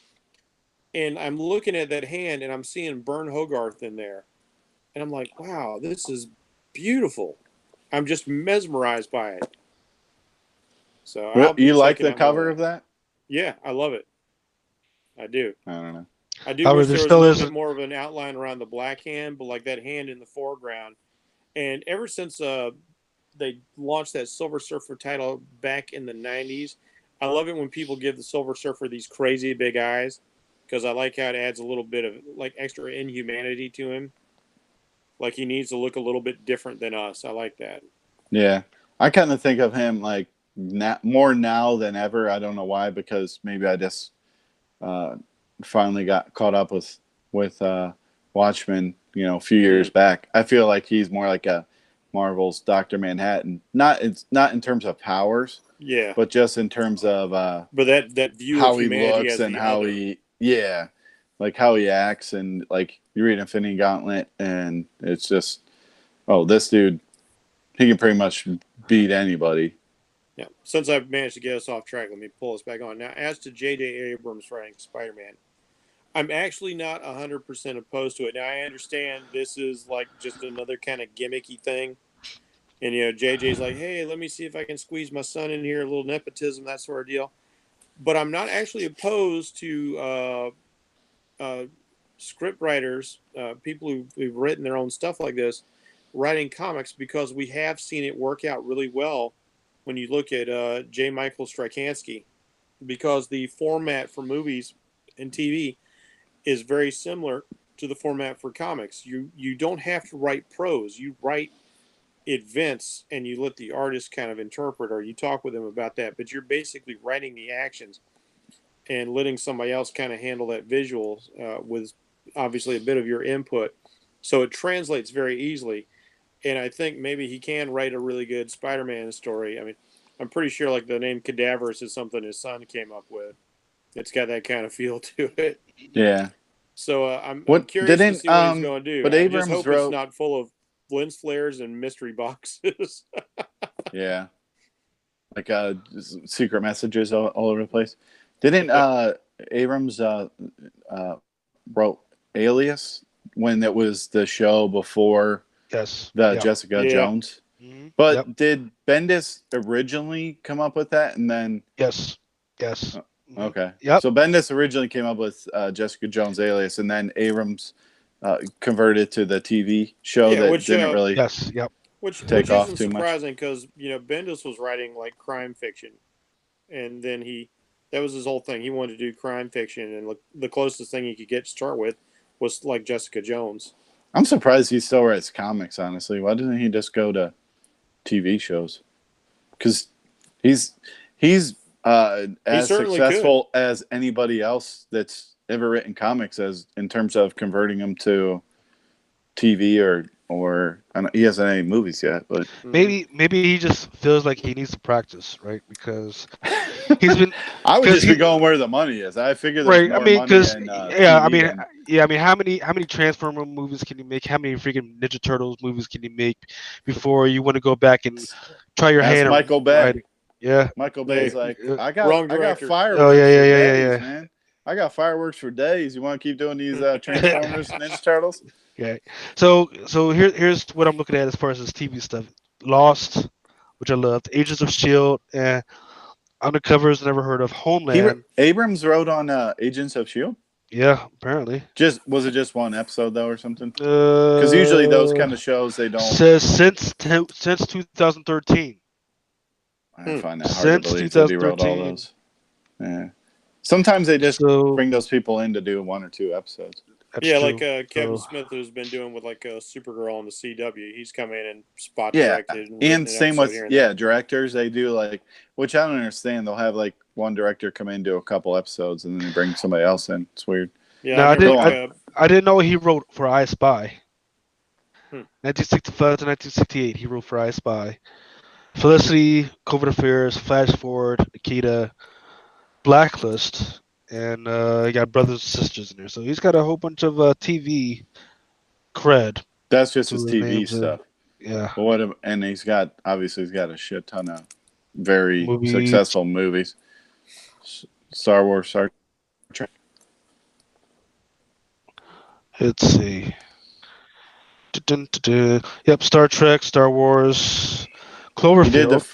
And I'm looking at that hand and I'm seeing Byrne Hogarth in there. And I'm like, wow, this is beautiful. I'm just mesmerized by it. So You like the cover of that? Yeah, I love it. I do. I don't know. I do wish there was a little bit more of an outline around the black hand, but like that hand in the foreground. And ever since they launched that Silver Surfer title back in the 90s, I love it when people give the Silver Surfer these crazy big eyes, because I like how it adds a little bit of like extra inhumanity to him. Like he needs to look a little bit different than us. I like that. Yeah. I kind of think of him like more now than ever. I don't know why, because maybe I just finally got caught up with Watchmen, a few years back. I feel like he's more like a Marvel's Dr. Manhattan. It's not in terms of powers, yeah, but just in terms of but that view how of he humanity looks as and the how other. like how he acts, and like you read Infinity Gauntlet and it's just, oh, this dude, he can pretty much beat anybody. Yeah. Since I've managed to get us off track, let me pull us back on. Now, as to J.J. Abrams writing Spider-Man, I'm actually not 100% opposed to it. Now, I understand this is like just another kind of gimmicky thing. And, JJ's like, hey, let me see if I can squeeze my son in here, a little nepotism, that sort of deal. But I'm not actually opposed to script writers, people who've written their own stuff like this, writing comics, because we have seen it work out really well when you look at J. Michael Straczynski, because the format for movies and TV is very similar to the format for comics. You don't have to write prose. You write events and you let the artist kind of interpret, or you talk with them about that. But you're basically writing the actions and letting somebody else kind of handle that visual with obviously a bit of your input. So it translates very easily. And I think maybe he can write a really good Spider-Man story. I mean, I'm pretty sure like the name Cadaverous is something his son came up with. It's got that kind of feel to it. Yeah. So I'm curious to see what he's going to do. But I Abrams just hope wrote, it's not full of lens flares and mystery boxes. yeah, like secret messages all over the place. Didn't Abrams wrote Alias when it was the show before the Jessica Jones? Mm-hmm. But did Bendis originally come up with that, and then yes. Okay. Yep. So Bendis originally came up with Jessica Jones Alias, and then Abrams converted to the TV show that didn't really which take off isn't too much. Surprising, because Bendis was writing like crime fiction, and then that was his whole thing. He wanted to do crime fiction, and the closest thing he could get to start with was like Jessica Jones. I'm surprised he still writes comics, honestly. Why doesn't he just go to TV shows? Because he's as successful as anybody else that's ever written comics, as in terms of converting them to TV or I don't, he hasn't any movies yet, but maybe he just feels like he needs to practice, right? Because he's been. I would just be going where the money is. I figure there's more money in I mean, how many Transformer movies can you make? How many freaking Ninja Turtles movies can you make before you want to go back and try your hand? Michael Bay. Yeah, Michael Bay's like, I got fireworks for days, man. I got fireworks for days. You want to keep doing these Transformers, Ninja Turtles? Okay. So here's what I'm looking at as far as this TV stuff. Lost, which I loved. Agents of S.H.I.E.L.D. Undercovers, never heard of. Homeland. Abrams wrote on Agents of S.H.I.E.L.D.? Yeah, apparently. Just was it just one episode though, or something? Because usually those Uh, kind of shows they don't. says since 2013. I Hmm. find that hard to Since believe that he wrote all 2013. those. Yeah. Sometimes they just So bring those people in to do one or two episodes. that's Yeah, like true. Kevin So Smith has been doing with like Supergirl on the CW. He's come in and spot Yeah, directed and written and an same episode with here and there. directors. They do like, which I don't understand. They'll have like one director come in do a couple episodes, and then they bring somebody else in. It's weird. Yeah, I now I remember Go didn't like I, on. I didn't know he wrote for I Spy. hmm. 1965 to 1968, he wrote for I Spy. Felicity, Covert Affairs, Flash Forward, Nikita, Blacklist, and he got Brothers and Sisters in there. So he's got a whole bunch of TV cred That's just his to his TV name. To stuff. yeah, But and he's got a shit ton of very movies. successful movies. Star Wars, Star Trek. Let's see. Dun. Yep, Star Trek, Star Wars, He did Cloverfield.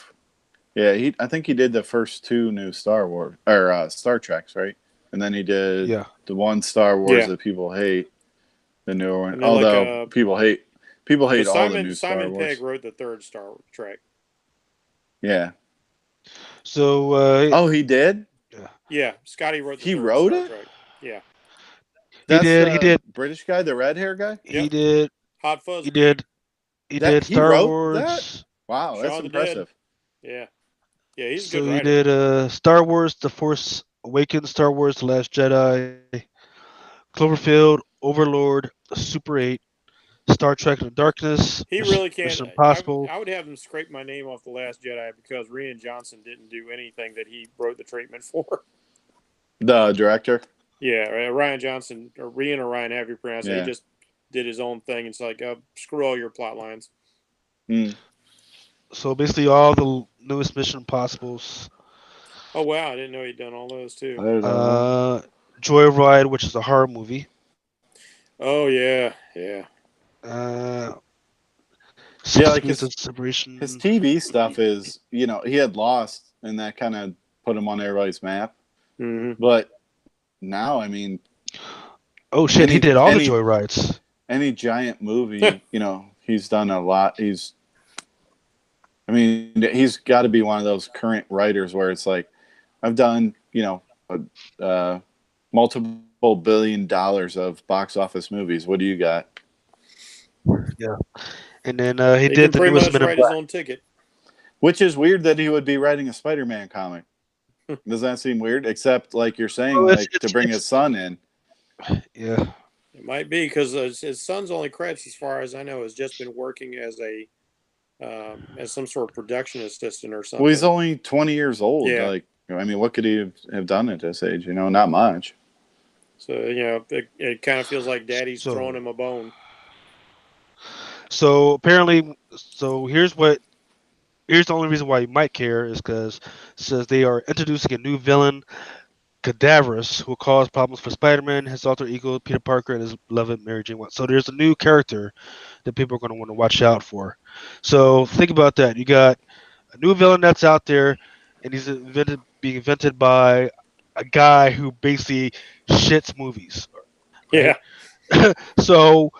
yeah. I think he did the first two new Star Wars or Star Treks, right? And then he did Yeah, the one Star Wars Yeah, that people hate, the newer one. and then like Although people hate but all the Simon new Star Simon Pegg Wars. wrote the third Star Trek. Yeah. so Oh, he did. yeah, Yeah, Scotty wrote the He third wrote Star it. Trek. Yeah. he That's did. He the did. British guy, the red hair guy. He Yep. did. Hot Fuzz He Dude. did. He That did he Star wrote that. Wars. Wow, that's Shaun the Dead. impressive. Yeah. Yeah, he's a good So he writer. did Star Wars: The Force Awakens, Star Wars: The Last Jedi, Cloverfield, Overlord, Super 8, Star Trek in the Darkness, He really can. Mission Impossible. I would have him scrape my name off the Last Jedi because Rian Johnson didn't do anything that he wrote the treatment for. The director. Yeah, Ryan Johnson or Rian or Ryan, however you pronounce it. He Yeah. just did his own thing. It's like screw all your plot lines. Mm. So basically, all the newest Mission Impossibles. Oh wow, I didn't know he'd done all those too. Uh, Joyride, which is a horror movie. Oh yeah, yeah. Uh, Yeah, Six like Degrees of his Separation. TV stuff is, he had Lost, and that kind of put him on everybody's map. Mm-hmm. But now, I mean, Oh shit, he any did all the any Joyrides. any giant movie, he's done a lot. I mean, he's got to be one of those current writers where it's like, I've done, multiple $1 billion of box office movies. What do you got? Yeah, and then he He did can the pretty newest much Men in write his Black. own ticket. Which is weird that he would be writing a Spider-Man comic. Does that seem weird? Except, like you're saying, Well, like to bring his son in. yeah. It might be because his son's only credits, as far as I know, has just been working as as some sort of production assistant or Well, he's something. only 20 years old. Yeah. Like, I mean, what could he have done at this age? Not much. So it kind of feels like Daddy's throwing So him a bone. apparently, here's the only reason why you might care is because it says they are introducing a new villain, Cadaverous, who will cause problems for Spider-Man, his alter ego Peter Parker, and his beloved Mary Jane Watson. So there's a new character that people are going to want to watch out for. So think about that. You got a new villain that's out there, and being invented by a guy who basically shits movies, right? Yeah. So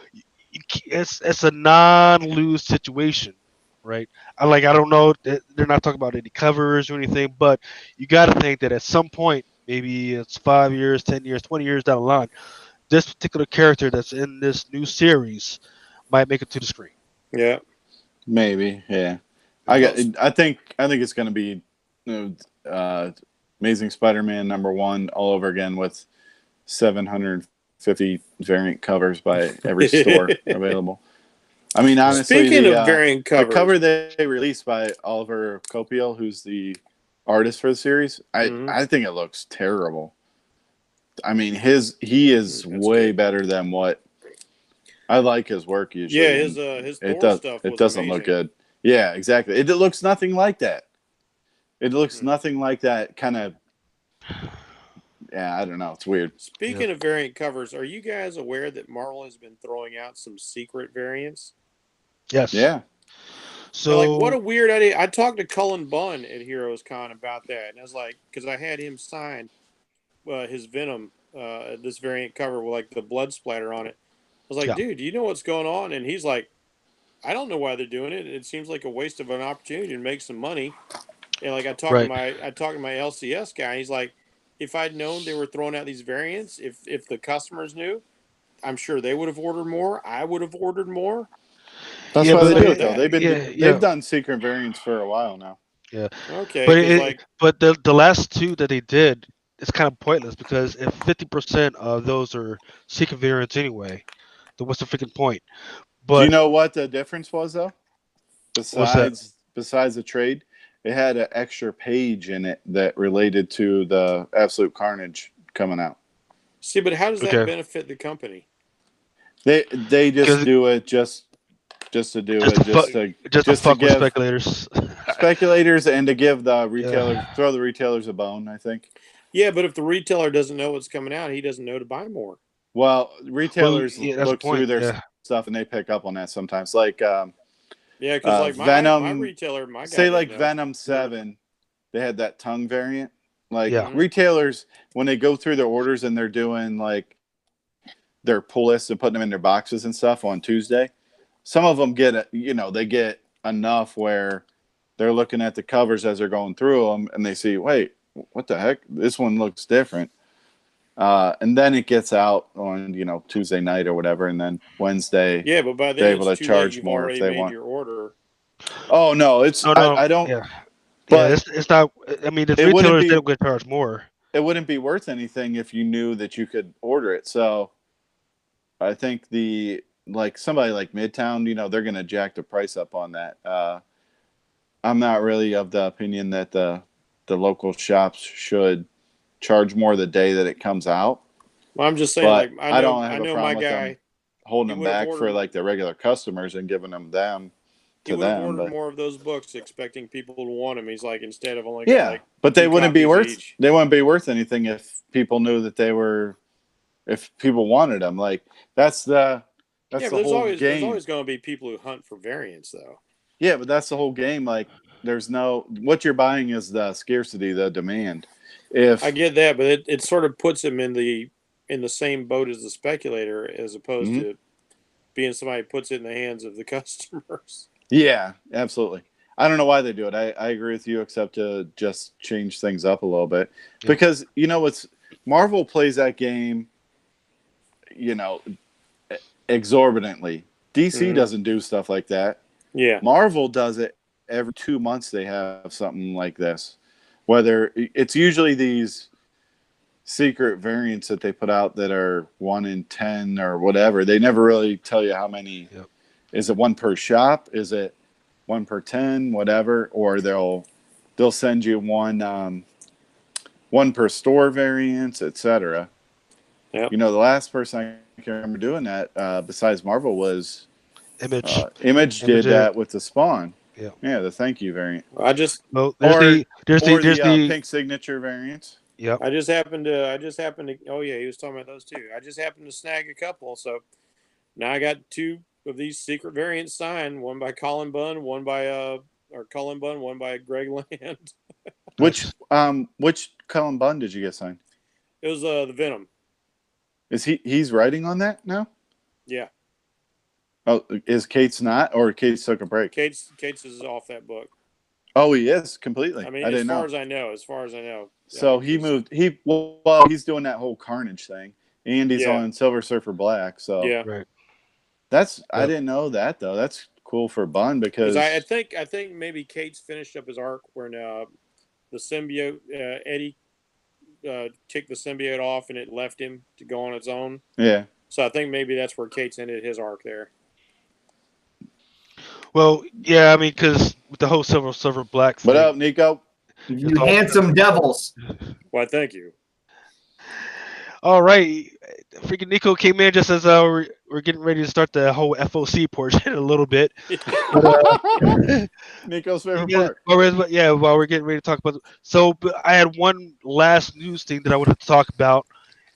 it's a non-lose situation, right? I don't know. They're not talking about any covers or anything, but you got to think that at some point, maybe it's 5 years, 10 years, 20 years down the line, this particular character that's in this new series might make it to the screen. Yeah. Maybe, yeah. Well, I think it's going to be, Amazing Spider-Man #1 all over again with 750 variant covers by every store available. I mean, honestly, speaking of variant the covers, cover they released by Oliver Copiel, who's the artist for the series, Mhm. I think it looks terrible. I mean, he is That's way good. better than what I like his work Yeah, usually, and his Thor stuff it was doesn't look amazing. good. Yeah, exactly. It looks nothing like that. It looks Mhm. nothing like that kind of. Yeah, I don't know. It's weird. Yeah. Speaking of variant covers, are you guys aware that Marvel has been throwing out some secret variants? Yes. Yeah, And like, what a So weird idea! I talked to Cullen Bunn at Heroes Con about that, and I was like, because I had him sign his Venom this variant cover with like the blood splatter on it. I was like, Yeah. dude, do you know what's going on? And he's like, I don't know why they're doing it. It seems like a waste of an opportunity to make some money. And like Right. I talked to my LCS guy. He's like, if I'd known they were throwing out these variants, if the customers knew, I'm sure they would have ordered more. I would have ordered more. That's Yeah, why they Stuff do like it though. that. yeah, They've yeah, done secret variants for a while now. yeah. Okay, But because like the last two that they did, it's kind of pointless because if 50% of those are secret variants anyway, then what's the freaking point? Do you But know what the difference was though? what's that? Besides the trade, it had an extra page in it that related to the Absolute Carnage coming out. see, but how does that Okay, benefit the company? They just because do it just to do it just to just to fuck with give speculators. speculators and to give the Yeah. retailers throw the retailers a bone. I think. Yeah, but if the retailer doesn't know what's coming out, he doesn't know to buy more. Well, Well, retailers yeah, that's the look through point. their Yeah. stuff and they pick up on that sometimes. Like Yeah, because like my Venom, retailer, my guy say didn't like know. Venom 7, they had that tongue variant. Like Yeah. Mm-hmm. retailers, when they go through their orders and they're doing like their pull lists and putting them in their boxes and stuff on Tuesday, some of them get, they get enough where they're looking at the covers as they're going through them and they see, wait, what the heck? This one looks different. And then it gets out on, Tuesday night or whatever. And then Wednesday, Yeah, but by they're then able it's to too late. charge You've more if already they made want. your order. Oh, no, No, no. I don't, Yeah. Yeah. but It's not. I mean, the it wouldn't retailers be, didn't get charged more. it wouldn't be worth anything if you knew that you could order it. So I think like somebody like Midtown, they're going to jack the price up on that. I'm not really of the opinion that the local shops should charge more the day that it comes out, Well, I'm just saying, like but I don't have I a know problem my with them guy. holding He them would have back for ordered. like the regular customers and giving them He to would have them. ordered But more of those books, expecting people to want them. He's like, instead of only got yeah, like but two copies each. they wouldn't be worth anything if people knew that they were if people wanted them. Like that's the Yeah, that's but the whole there's game. always going to be people who hunt for variants, though. Yeah, but that's the whole game. Like there's no what you're buying is the scarcity, the demand. I If get that, but it sort of puts him in the same boat as the speculator, as opposed mhm. to being somebody who puts it in the hands of the customers. Yeah, absolutely. I don't know why they do it. I agree with you, except to just change things up a little bit. Yeah. Because, what's Marvel plays that game, you know, exorbitantly. DC Mm-hmm. doesn't do stuff like that. Yeah, Marvel does it every 2 months, they have something like this. Whether it's usually these secret variants that they put out that are 1 in 10 or whatever. They never really tell you how many. Yep. Is it one per shop? Is it 1 per 10? Whatever. Or they'll send you one per store variants, etc. yep. The last person I can remember doing that besides Marvel was Image. Image Image. did that with the Spawn. Yeah. Yeah, the thank you variant. I just Well, Or there's the the. pink signature variants. Yep. I just happened to. Oh yeah, he was talking about those too. I just happened to snag a couple, so now I got two of these secret variants signed. One by Colin Bunn, one by Greg Land. Which Nice. which Cullen Bunn did you get signed? It was the Venom. Is he's writing on that now? Yeah, Oh, is Kate's not, or Kate's took a break? Kate's is off that book. Oh, he is completely. I mean, I didn't know. as far as I know. So he 'Cause- moved. He's doing that whole Carnage thing, and he's yeah, on Silver Surfer Black. So yeah. Right. I Yep. didn't know that though. That's cool for Bunn Because because I think maybe Kate's finished up his arc when the symbiote Eddie kicked the symbiote off and it left him to go on its own. yeah. So I think maybe that's where Kate's ended his arc there. Well, yeah. I mean, because with the whole Silver Black What thing, up, Nico? it's You all. handsome devils. Why, thank you. All right. Freaking Nico came in just as we're getting ready to start the whole FOC portion a little bit. But Nico's favorite yeah, part. yeah, while we're getting ready to talk about, so but I had one last news thing that I wanted to talk about,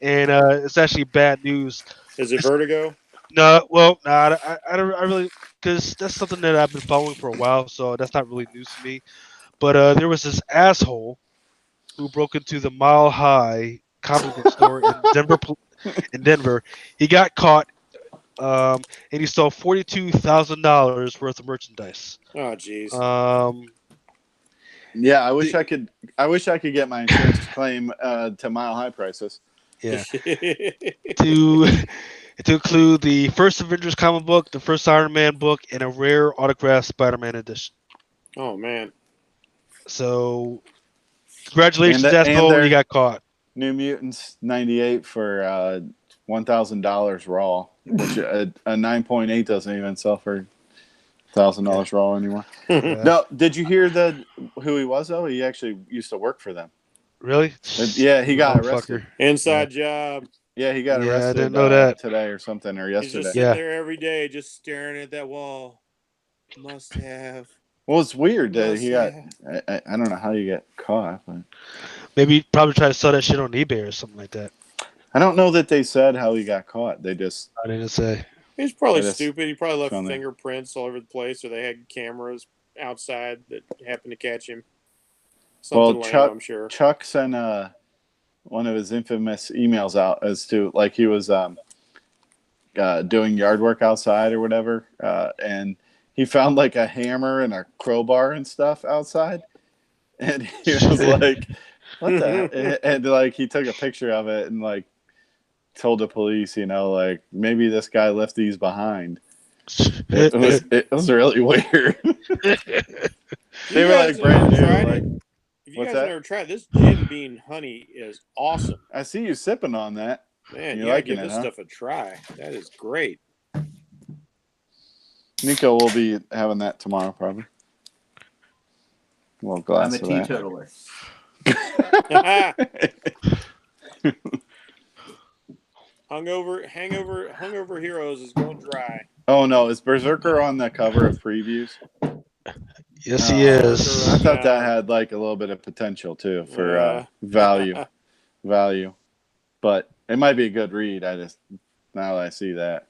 and it's actually bad news. Is it Vertigo? No, well, no, I don't, I really, because that's something that I've been following for a while, so that's not really news to me. But there was this asshole who broke into the Mile High comic book store in Denver. In Denver, he got caught, and he stole $42,000 worth of merchandise. Oh, jeez. Yeah, I wish The- I could. I wish I could get my insurance claim to mile high prices. yeah, to to include the first Avengers comic book, the first Iron Man book, and a rare autographed Spider-Man edition. Oh man. So, And congratulations, and asshole! You their got caught. New Mutants '98 for $1,000 raw, which a 9.8 doesn't even sell for $1,000 raw anymore. Yeah, No, did you hear who he was though? He actually used to work for them. really? Yeah, he got arrested. Motherfucker. Yeah, Inside job. Yeah, he got yeah, I arrested didn't know that. today or something or He's just yesterday. sitting Yeah, there every day, just staring at that wall. Must have. Well, it's weird that Must he got. have. I don't know how you get caught, but maybe probably try to sell that shit on eBay or something like that. I don't know that they said how he got caught. They just I didn't say. He's probably I just stupid. He probably left found that. fingerprints all over the place, or they had cameras outside that happened to catch him. Well, Something lame, I'm sure. Chuck sent one of his infamous emails out as to like he was doing yard work outside or whatever, and he found like a hammer and a crowbar and stuff outside, and he was like, "What the?" And like he took a picture of it and like told the police, like maybe this guy left these behind. It was really weird. They were like brand new. Like, if you what's guys that? have never tried this, Jim Bean honey is awesome. I see you sipping on that. Man, You're you gotta liking give it, this huh? stuff a try. That is great. Nico will be having that tomorrow, probably. Well, glass I'm a of that. teetotaler. Hungover Heroes is going dry. Oh no, is Berserker on the cover of previews? Yes, he is. I thought that had like a little bit of potential too for value, but it might be a good read. I just now that I see that.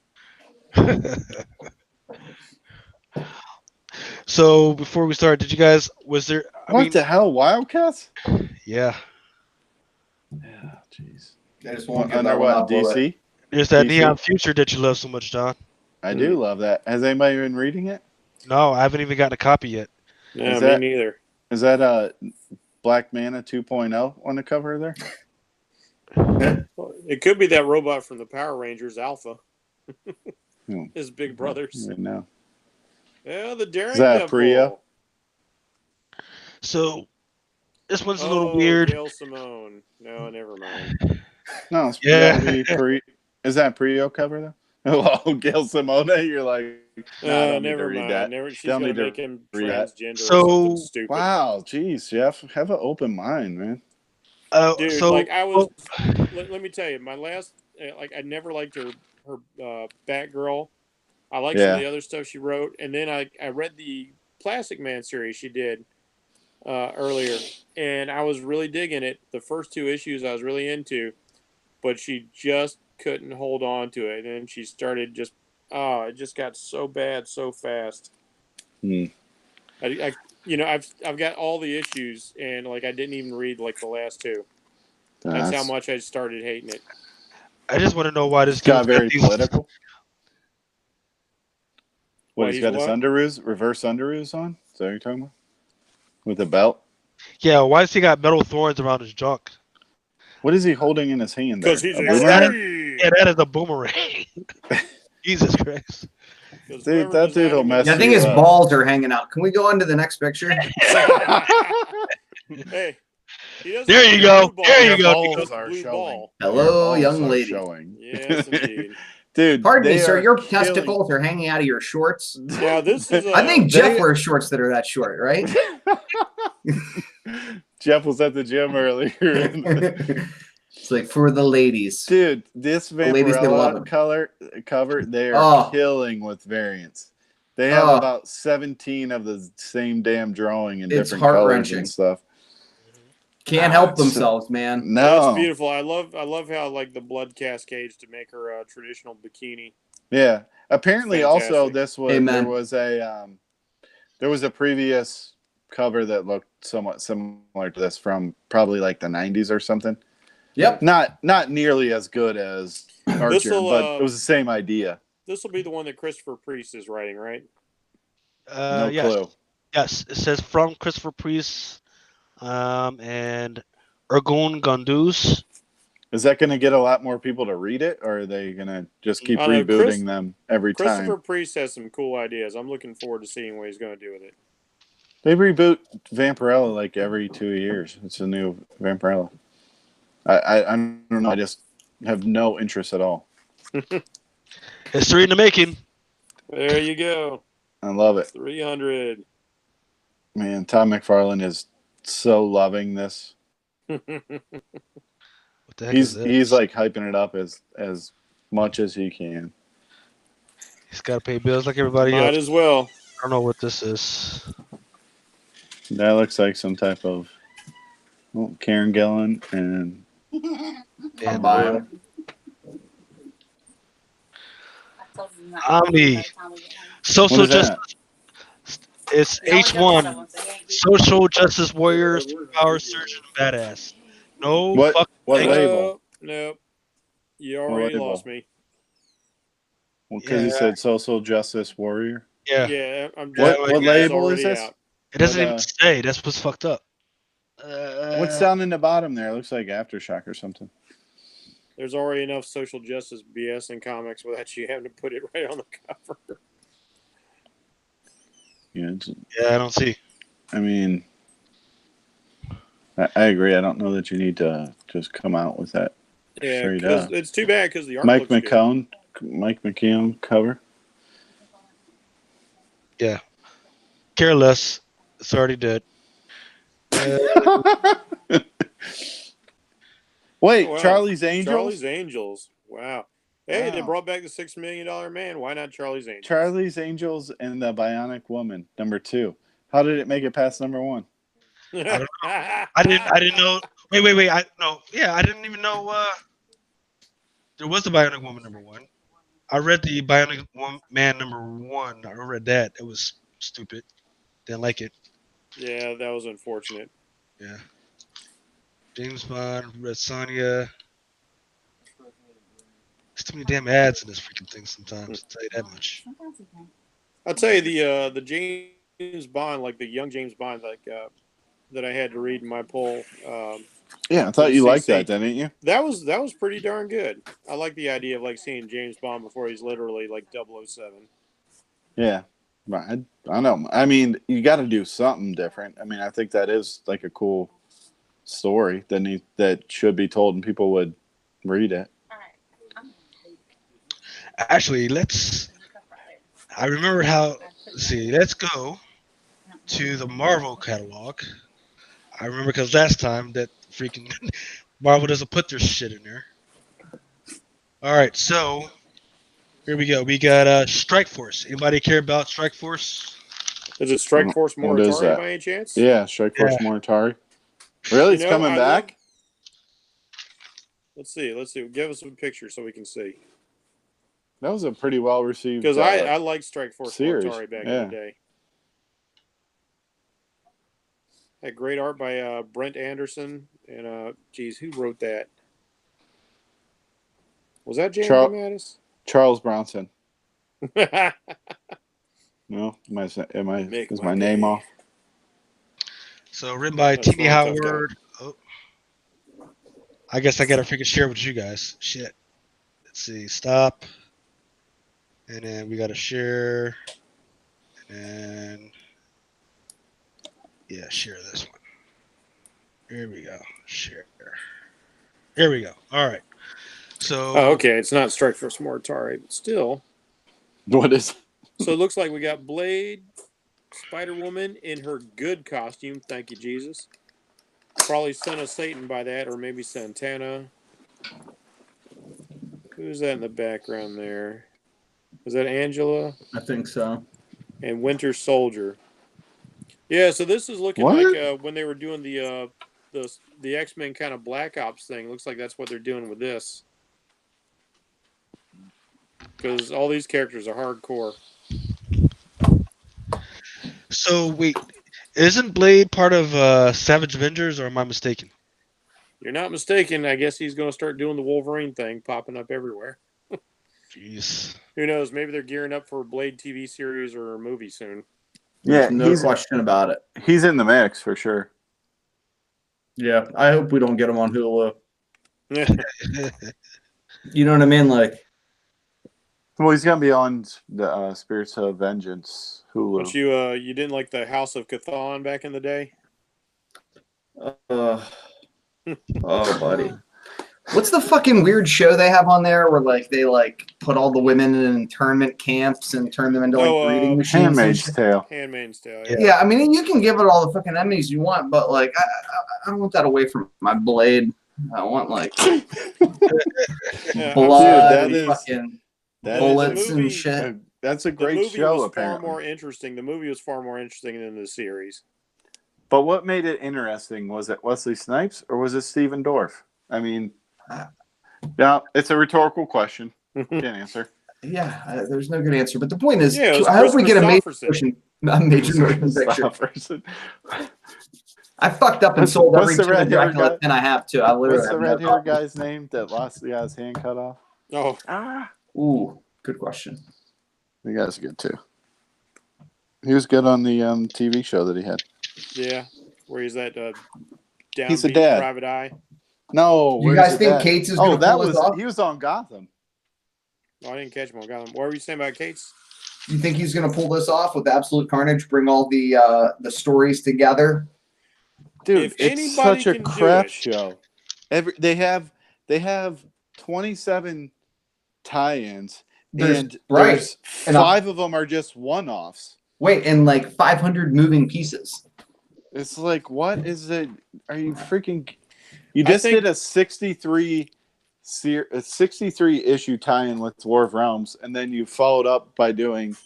So before we start, did you guys? Was there? What the hell, Wildcats? Yeah. Yeah, jeez. I just won't give Under that one what? up, will it? DC? There's that DC? Neon Future that you love so much, John. I do love that. Has anybody been reading it? No, I haven't even gotten a copy yet. Yeah, Is me that- neither. Is that Black Mana 2.0 on the cover there? It could be that robot from the Power Rangers, Alpha. Hmm. His big brothers. No. Yeah, the Daring Is that a Devil. Priya? So this one's a little weird. Gail Simone. No, never mind. No, it's Yeah. gotta be Is that Prio cover though? Oh, Gail Simone, you're like, nah, I don't need to Never read mind. that. She's Don't going need to to make him read that. transgender So- or something stupid. Wow, geez, Jeff, have an open mind, man. Dude, So like I was, let me tell you, my last, I never liked her Batgirl. I liked some of Yeah. the other stuff she wrote, and then I read the Plastic Man series she did earlier, and I was really digging it. The first two issues I was really into, but she just couldn't hold on to it, and she started just, it just got so bad so fast. I've got all the issues, and like I didn't even read like the last two. That's how much I started hating it. I just want to know why this It's got dude's very these- political. Why What, he's he's got his what? underoos, reverse underoos on? Is that what you're talking about? With a belt? Yeah, why does he got metal thorns around his junk? What is he holding in his hand there? Because he's A a boomerang? Yeah, that is a boomerang. Jesus Christ. Dude, that dude will mess Yeah, I think you his up. balls are hanging out. Can we go on to the next picture? Hey, he doesn't There have you a go. blue There ball, you he go. has Balls a are blue showing. ball. Hello, Your balls young are lady. showing. Yes, indeed. Dude, Pardon me, they sir. are Your killing- testicles are hanging out of your shorts. Now this is. I think Jeff They- wears shorts that are that short, right? Jeff was at the gym earlier. It's like for the ladies. Dude, this ladies, they love Vampirella them. cover, they are Oh. killing with variants. They have Oh. about 17 of the same damn drawing in It's different colors heart-wrenching. and stuff. Can't help themselves, man. That's No. beautiful. I love how like the blood cascades to make her a traditional bikini. Yeah. Apparently also Fantastic. this was Amen. there was a previous cover that looked somewhat similar to this from probably like the 90s or something. Yep. Not nearly as good as Archer, This'll, but it was the same idea. This will be the one that Christopher Priest is writing, right? No Yes. clue. Yes. It says from Christopher Priest and Ergun Gunduz. Is that going to get a lot more people to read it, or are they going to just keep I don't know, rebooting them every Christopher time? Priest has some cool ideas. I'm looking forward to seeing what he's going to do with it. They reboot Vampirella like every 2 years. It's a new Vampirella. I don't know. I just have no interest at all. History in the making. There you go. I love it. 300. Man, Todd McFarlane is so loving this. What the heck is this? He's like hyping it up as much as he can. He's got to pay bills like everybody Might else. as well. I don't know what this is. That looks like some type of Karen Gillan and And buy 'em. Omni. Social what is justice. that? It's H1. Social justice warrior, superpower surgeon, badass. No What fucking thing. label? Nope. You already label? lost me. Well, because he Yeah. said social justice warrior. Yeah. Yeah, I'm What- just, what it's label is already this? out. It doesn't What, even say. That's what's fucked up. What's down in the bottom there? It looks like Aftershock or something. There's already enough social justice BS in comics without you having to put it right on the cover. Yeah, Yeah, I don't see. I mean, I agree. I don't know that you need to just come out with that Yeah, straight because up. it's too bad because the art Mike looks McKeown cover. Yeah. Care less. It's already dead. Wait, Oh, wow. Charlie's Angels? Charlie's Angels. Wow. Hey, they Wow. brought back the $6 Million Man. Why not Charlie's Angels? Charlie's Angels and the Bionic Woman, #2. How did it make it past #1? I didn't know. Wait. I didn't even know there was the Bionic Woman #1. I read the Bionic Man #1. I read that. It was stupid. Didn't like it. Yeah, that was unfortunate. Yeah. James Bond, Red Sonja. There's too many damn ads in this freaking thing sometimes. I'll tell you that much. I'll tell you the James Bond, like the young James Bond, like that I had to read in my poll. Yeah, I thought you liked CC. that, didn't you? That was pretty darn good. I like the idea of like seeing James Bond before he's literally like 007. Yeah. I know. I mean, you got to do something different. I mean, I think that is like a cool story that should be told and people would read it. Actually, I remember how. Let's see. Let's go to the Marvel catalog. I remember because last time that freaking Marvel doesn't put their shit in there. All right, so here we go. We got Strike Force. Anybody care about Strike Force? Is it Strike Force What is Moritari that? by any chance? Yeah, Strike Force Moritari. Really? It's coming back? Let's see. Give us a picture so we can see. That was a pretty well received. Because I liked Strike Force series. Moritari back in the day. That great art by Brent Anderson and geez, who wrote that? Was that James Mattis? Charles Bronson. No, is my name off? So written by T.D. Howard. Oh, I guess I gotta freaking share with you guys. Shit. Let's see. Stop. And then we gotta share. And yeah, share this one. Here we go. Share. Here we go. All right. So. Oh, okay. It's not Strike Force Moritari, but still. What is? So it looks like we got Blade, Spider-Woman in her good costume. Thank you, Jesus. Probably Son of Satan by that, or maybe Santana. Who's that in the background there? Is that Angela? I think so. And Winter Soldier. Yeah, so this is looking like when they were doing the X-Men kind of Black Ops thing. Looks like that's what they're doing with this. Because all these characters are hardcore. So wait, isn't Blade part of Savage Avengers, or am I mistaken? You're not mistaken. I guess he's going to start doing the Wolverine thing, popping up everywhere. Jeez. Who knows? Maybe they're gearing up for a Blade TV series or a movie soon. There's no question about it. He's in the mix for sure. Yeah, I hope we don't get him on Hulu. You know what I mean? Like, Well, he's gonna be on the Spirits of Vengeance Hulu. But you didn't like the House of Chthon back in the day? oh, buddy. What's the fucking weird show they have on there where like they like put all the women in internment camps and turn them into like breeding machines? Handmaid's Tale. Handmaid's Tale. Yeah, I mean you can give it all the fucking Emmys you want, but like I don't want that away from my Blade. I want like blood, Dude, fucking bullets and shit. That's a great movie show. Was apparently, far more interesting. The movie was far more interesting than the series. But what made it interesting was it Wesley Snipes or was it Steven Dorff? I mean, yeah, it's a rhetorical question. Can't answer. Yeah, there's no good answer. But the point is, Yeah, I hope we get a major Christopherson. motion picture. I fucked up and sold every Dracula pen I have too. I literally. What's the red-haired guy's name that lost the guy's hand cut off? Oh, Ooh, good question. The guy's good too. He was good on the TV show that he had. yeah, where he's that He's a dad. Private Eye. No, you guys think Cates is going to pull this off? He was on Gotham. Oh, I didn't catch him on Gotham. What were you saying about Cates? You think he's going to pull this off with Absolute Carnage? Bring all the stories together? Dude, it's such a crap show. They have 27 tie-ins, and there's 5 of them are just one-offs. Wait, and like 500 moving pieces. It's like, what is it? Are you freaking? You just did a 63 issue tie-in with War of Realms, and then you followed up by doing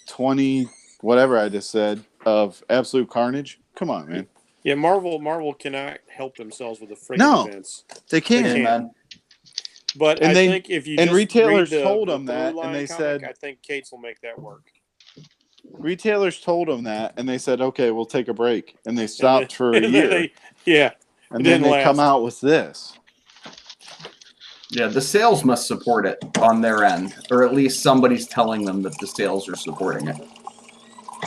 20 whatever I just said of Absolute Carnage. Come on, man. Yeah, Marvel cannot help themselves with the freaking events. They can't. They can. But I think if you and just retailers read told them that, and they said, I think Cates will make that work. Retailers told them that, and they said, "Okay, we'll take a break," and they stopped for a year. And then they come out with this. Yeah, the sales must support it on their end, or at least somebody's telling them that the sales are supporting it.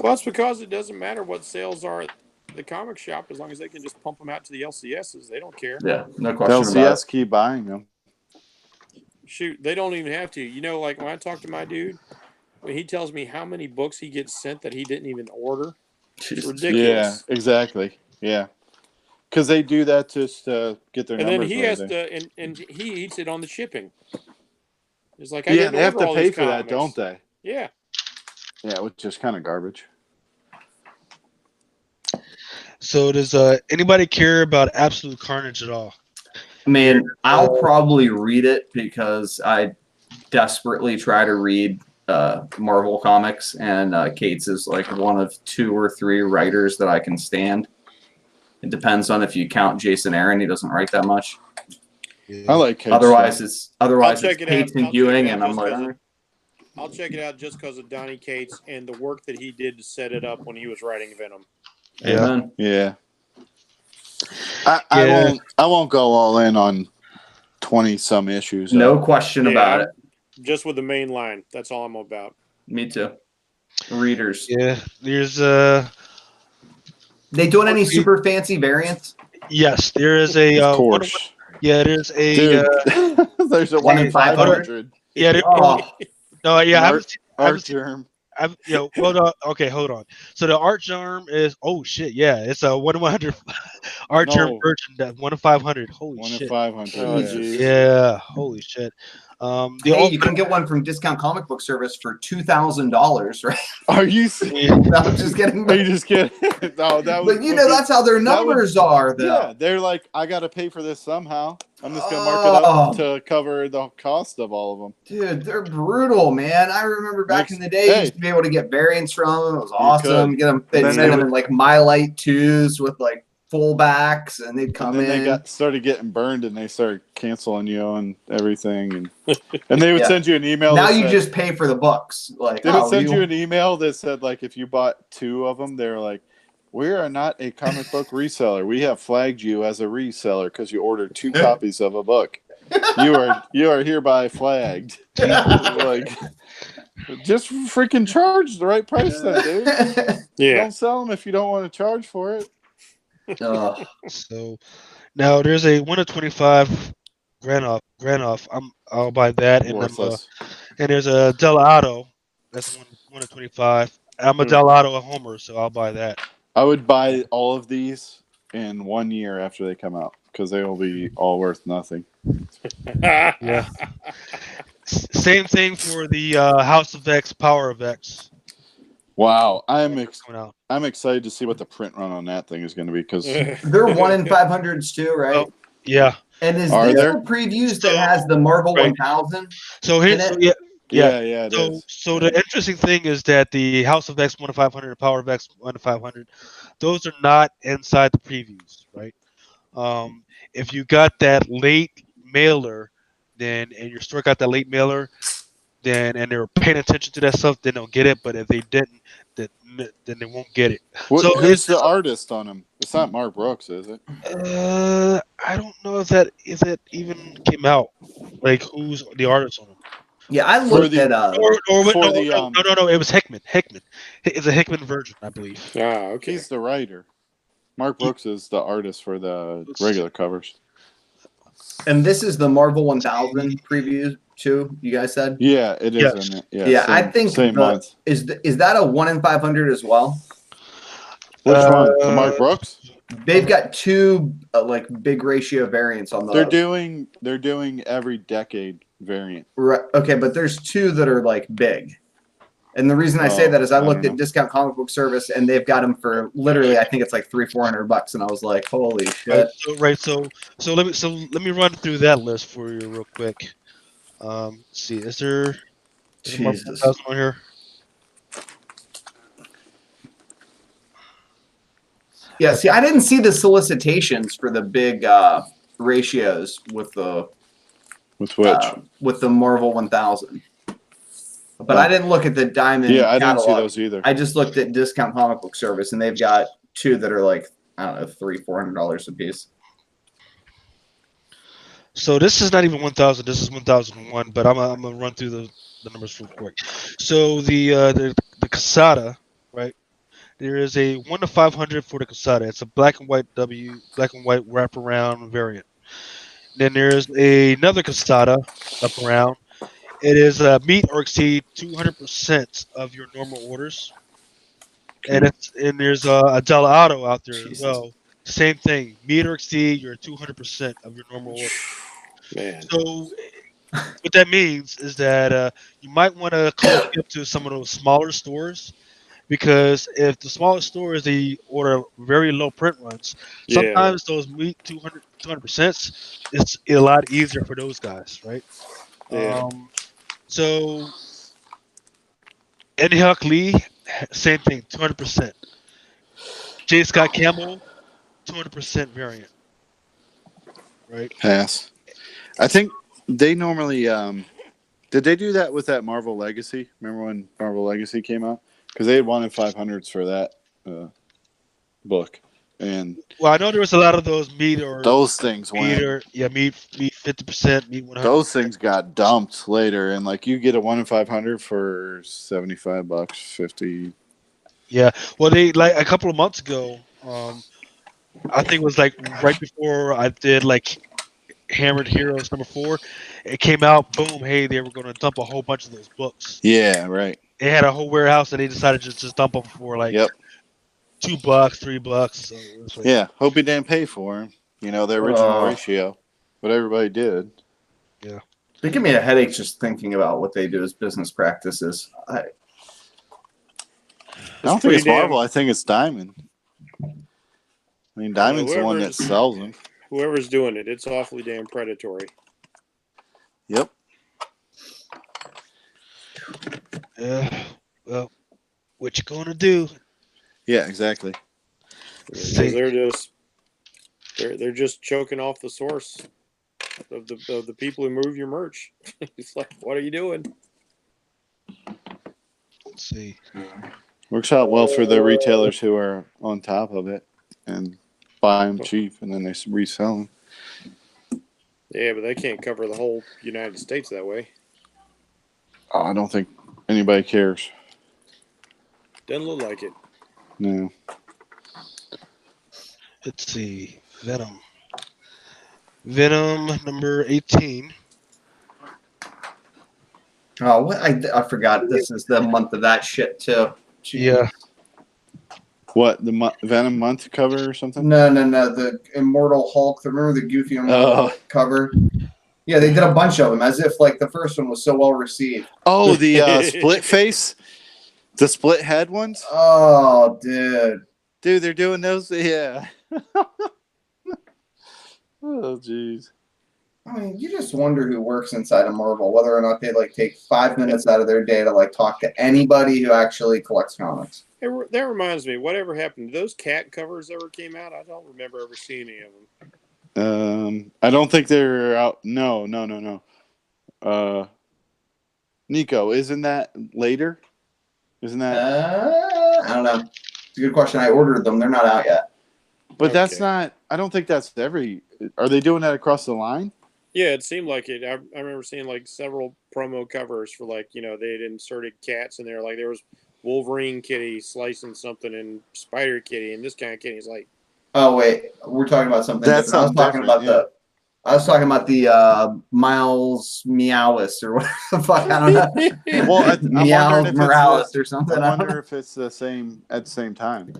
Well, it's because it doesn't matter what sales are at the comic shop as long as they can just pump them out to the LCSs. They don't care. Yeah, no question LCS about it. keep buying them. Shoot, they don't even have to. You know, like when I talk to my dude, when he tells me how many books he gets sent that he didn't even order, it's ridiculous. Yeah, exactly. Yeah. Because they do that just to get their numbers. And then he has to, and he eats it on the shipping. It's like, they have to pay for that, don't they? Yeah. Yeah, which is kind of garbage. So does anybody care about Absolute Carnage at all? Man, I'll probably read it because I desperately try to read Marvel comics, and Cates is like one of 2 or 3 writers that I can stand. It depends on if you count Jason Aaron. He doesn't write that much. I like Cates. Otherwise, it's Cates and Ewing, and I'm like, I'll check it out just because of Donny Cates and the work that he did to set it up when he was writing Venom. Yeah. I won't go all in on 20 some issues. No question about it. Just with the main line. That's all I'm about. Me too. Readers. Yeah. There's They doing any super fancy variants? Yes, there is a of course. there's a Dude, there's a 1 in 500. Yeah, no, yeah, Art germ. Hold on. Okay, hold on. So the art germ is it's a 1 in 100 art germ version. That 1 in 500. Holy 1 shit. in 500. Oh, geez. Yeah, holy shit. You can get one from Discount Comic Book Service for $2,000, right? Are you serious? No, I'm just kidding. Are you just kidding? No, that was. But that's how their numbers are, though. Yeah, they're like, I got to pay for this somehow. I'm just gonna mark it up to cover the cost of all of them. Dude, they're brutal, man. I remember back in the day, you used to be able to get variants from them. It was awesome. Get them. They'd send them in like My Light 2s with like fullbacks, and they'd come in. They started getting burned, and they started canceling you and everything, and they would send you an email. Now you just pay for the books. Like they would send you an email that said like if you bought 2 of them, they're like, We are not a comic book reseller. We have flagged you as a reseller because you ordered 2 copies of a book. You are hereby flagged. Like, just freaking charge the right price, then, dude. Yeah. Don't sell them if you don't want to charge for it. So now there's a 1 of 25 Granoff. I'll buy that, and Worthless. and there's a Delato. That's 1 of 25. I'm a Delato a homer, so I'll buy that. I would buy all of these in 1 year after they come out because they will be all worth nothing. Yeah. Same thing for the House of X, Power of X. Wow, coming out. I'm excited to see what the print run on that thing is going to be because They're 1 in 500s too, right? Oh, yeah. And is Are this there? the previews that has the Marvel Right. 1000? So here, In so it? yeah. Yeah, it is. So the interesting thing is that the House of X 1 of 500 and Power of X 1 of 500, those are not inside the previews, right? If you got that late mailer, then and your store got that late mailer, then and they were paying attention to that stuff, then they'll get it. But if they didn't, then they won't get it. So Who's the artist on them? It's not Mark Brooks, is it? I don't know if that even came out. Like who's the artist on them? Yeah, I For looked the at for No, the no. It was Hickman. It's a Hickman version, I believe. Okay. he's the writer. Mark Brooks is the artist for the regular covers. and this is the Marvel 1000 preview too, you guys said? Yeah, it is Yes. in it. Yeah, I think same month. is that a 1 in 500 as well? Which one? The Mark Brooks? They've got 2 like big ratio variants on the. They're doing every decade variant. Right, okay, but there's 2 that are like big. And the reason I say that is I looked at Discount Comic Book Service and they've got them for literally I think it's like $300-400 and I was like, holy shit. So let me run through that list for you real quick. Let's see, is there Jesus. on here? Yeah, see, I didn't see the solicitations for the big ratios with the With the Marvel 1000. But I didn't look at the Diamond Yeah, I didn't catalog. see those either. I just looked at Discount Comic Book Service, and they've got 2 that are like, I don't know, $300-400 a piece. So this is not even 1,000. This is 1,001. But I'm gonna run through the numbers real quick. So the Casada, right? There is a 1 of 500 for the Casada. It's a black and white wraparound variant. Then there's another Casada up around. It is meet or exceed 200% of your normal orders, and there's a Gelato out there as well. Same thing, meet or exceed your 200% of your normal order. Man. So what that means is that you might want to close up to some of those smaller stores because if the smaller stores they order very low print runs, sometimes those meet 200%. It's a lot easier for those guys, right? Yeah. So Eddie Huck Lee, same thing, 200%. J. Scott Campbell, 200% variant, right? Pass. I think they normally did they do that with that Marvel Legacy? Remember when Marvel Legacy came out? Because they had 1 in 500s for that book, and Well, I know there was a lot of those those things went. meet 50%, meet 100. Those things got dumped later, and like you get a 1 in 500 for $75, 50. Yeah, well, they like a couple of months ago. I think it was like right before I did like Hammered Heroes #4. It came out, boom, hey, they were going to dump a whole bunch of those books. Yeah, right. They had a whole warehouse, and they decided to just dump them for like $2, $3. So it was like, Yeah, hope he didn't pay for them. You know, the original ratio, but everybody did. Yeah. They give me a headache just thinking about what they do as business practices. I don't think it's Marvel. I think it's Diamond. I mean, Diamond's the one that sells them. Whoever's doing it, it's awfully damn predatory. Yep. Well, what you gonna do? Yeah, exactly. They're just choking off the source of the people who move your merch. It's like, what are you doing? Let's see. Works out well for the retailers who are on top of it and buy them cheap, and then they resell them. Yeah, but they can't cover the whole United States that way. Oh, I don't think anybody cares. Doesn't look like it. No. Let's see. Venom. Venom number 18. Oh, what? I forgot. This is the month of that shit too. Jeez. Yeah. What, the Venom month cover or something? No. The Immortal Hulk. Remember the Goofy Immortal Hulk cover? Yeah, they did a bunch of them, as if like the first one was so well received. Oh, the split face, the split head ones. Oh, dude. Dude, they're doing those. Yeah. Oh, jeez. I mean, you just wonder who works inside of Marvel, whether or not they like take 5 minutes out of their day to like talk to anybody who actually collects comics. That reminds me, whatever happened to those cat covers ever came out? I don't remember ever seeing any of them. I don't think they're out. No. Nico, isn't that later? Isn't that? I don't know. It's a good question. I ordered them. They're not out yet. But that's not. I don't think that's every. Are they doing that across the line? Yeah, it seemed like it. I remember seeing like several promo covers for like, they had inserted cats in there. Like there was Wolverine kitty slicing something and Spider kitty and this kind of kitty is like. Oh wait, we're talking about something. That's different. I was talking about the Miles Meowis or whatever the fuck. I don't know. Well, Miles Morales or something. I wonder if it's the same at the same time.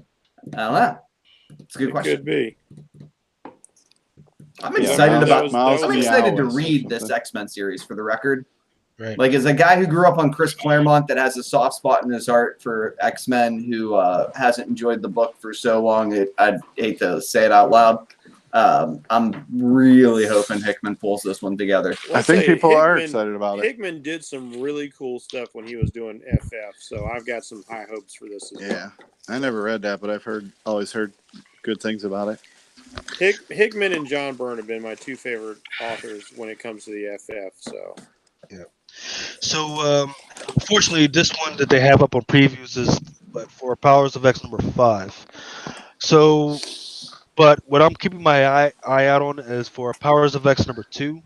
I don't know. It's a good question. Could be. I'm excited I'm excited to read this X-Men series for the record. Right. Like, as a guy who grew up on Chris Claremont that has a soft spot in his heart for X-Men, who hasn't enjoyed the book for so long, I'd hate to say it out loud. I'm really hoping Hickman pulls this one together. I think people are excited about it. Hickman did some really cool stuff when he was doing FF, so I've got some high hopes for this as well. Yeah, I never read that, but I've always heard good things about it. Hickman and John Byrne have been my two favorite authors when it comes to the FF. So yeah. So unfortunately, this one that they have up on previews is for Powers of X number 5. So, but what I'm keeping my eye out on is for Powers of X number 2,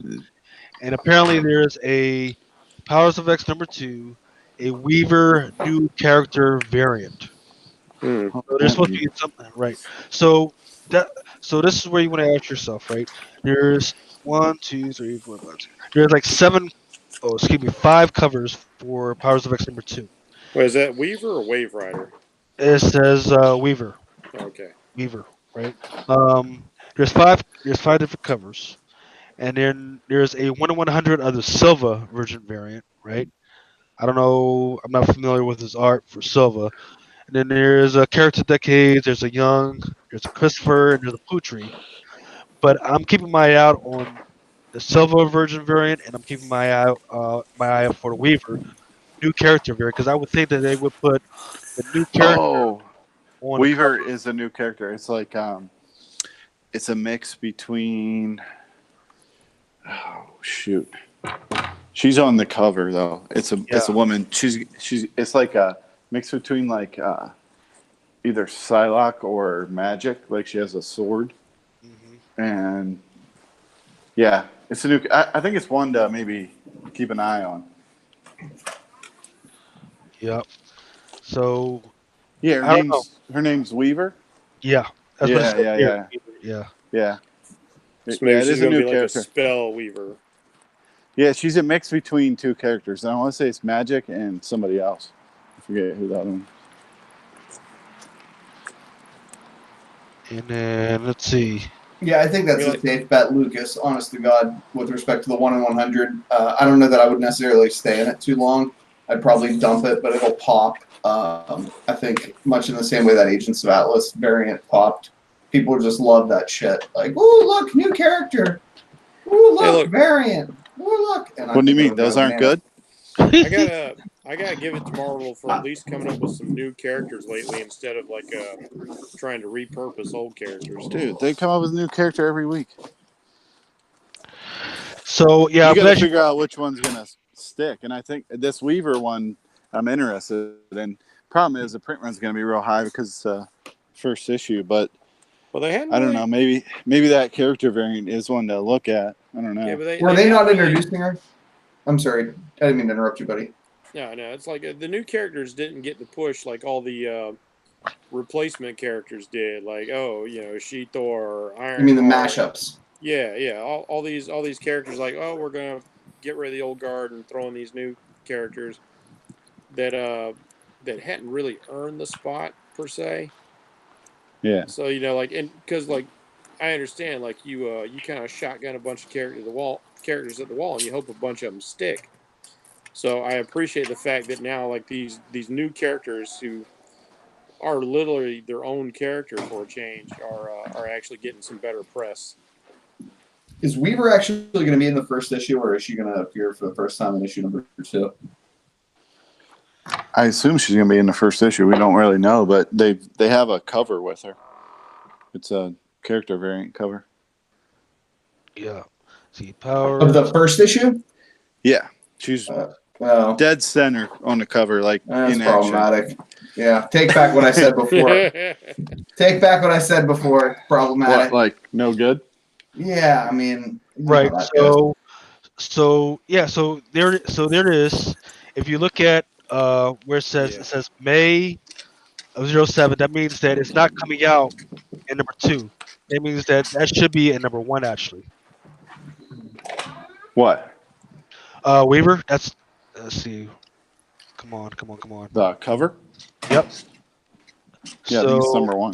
and apparently there's a Powers of X number 2, a Weaver new character variant. So there's supposed to be something, right? So this is where you want to ask yourself, right? There's 1, 2, 3, 4, 5, 6. There's like 5 covers for Powers of X number 2. Wait, is that Weaver or Wave Rider? It says Weaver. Okay. Weaver, right? There's five different covers, and then there's a 1 in 100 of the Silva version variant, right? I don't know. I'm not familiar with his art for Silva. And then there's a Character Decades, there's a Young, there's a Christopher, and there's a Putri. But I'm keeping my eye out on the Silva version variant, and I'm keeping my eye out for the Weaver new character variant, because I would think that they would put the new character on Weaver is a new character. It's like it's a mix between. Oh shoot! She's on the cover though. It's a woman. She's it's like a mix between like either Psylocke or magic. Like she has a sword, and yeah, it's a new. I think it's one to maybe keep an eye on. Yep. So. Yeah, her name's Weaver. Yeah. That's what it says here. Yeah. So maybe she's going to be like a spell weaver. Yeah, she's a mix between two characters. And I want to say it's Magic and somebody else. I forget who that one. And then let's see. Yeah, I think that's a safe bet, Lucas. Honest to God, with respect to the 1 in 100, I don't know that I would necessarily stay in it too long. I'd probably dump it, but it'll pop. I think much in the same way that Agents of Atlas variant popped. People just love that shit. Like, ooh, look, new character. Ooh, look, variant. Ooh, look. And what do you mean? Those aren't good? I gotta give it to Marvel for at least coming up with some new characters lately instead of like trying to repurpose old characters. Dude, they come up with a new character every week. So yeah, you gotta figure out which one's gonna stick. And I think this Weaver one I'm interested in, Problem is the print run's going to be real high because it's first issue. But Well, they hadn't I don't really. know. Maybe that character variant is one to look at. I don't know. Yeah, but Were they not hadn't really- introducing her? I'm sorry. I didn't mean to interrupt you, buddy. No, it's like the new characters didn't get the push like all the replacement characters did. Like, oh, She Thor or Iron. You mean the Heart. mashups? Yeah. All these characters like, oh, we're gonna get rid of the old guard and throw in these new characters that hadn't really earned the spot per se. Yeah. So like, and because like I understand, like you kind of shotgun a bunch of characters at the wall, and you hope a bunch of them stick. So I appreciate the fact that now like these new characters who are literally their own character for a change are actually getting some better press. Is Weaver actually going to be in the first issue, or is she going to appear for the first time in issue number 2? I assume she's going to be in the first issue. We don't really know, but they have a cover with her. It's a character variant cover. Yeah. See, power. Of the first issue? Yeah. She's Well, dead center on the cover, like that's in action. problematic. Yeah, take back what I said before. Take back what I said before. Problematic. What, like no good? Yeah, I mean, Right. So there it is. If you look at where it says May of 07, that means that it's not coming out in number 2. It means that should be in number 1 actually. What? Weaver. Let's see. Come on. The cover? Yep. Yeah, I think it's number 1.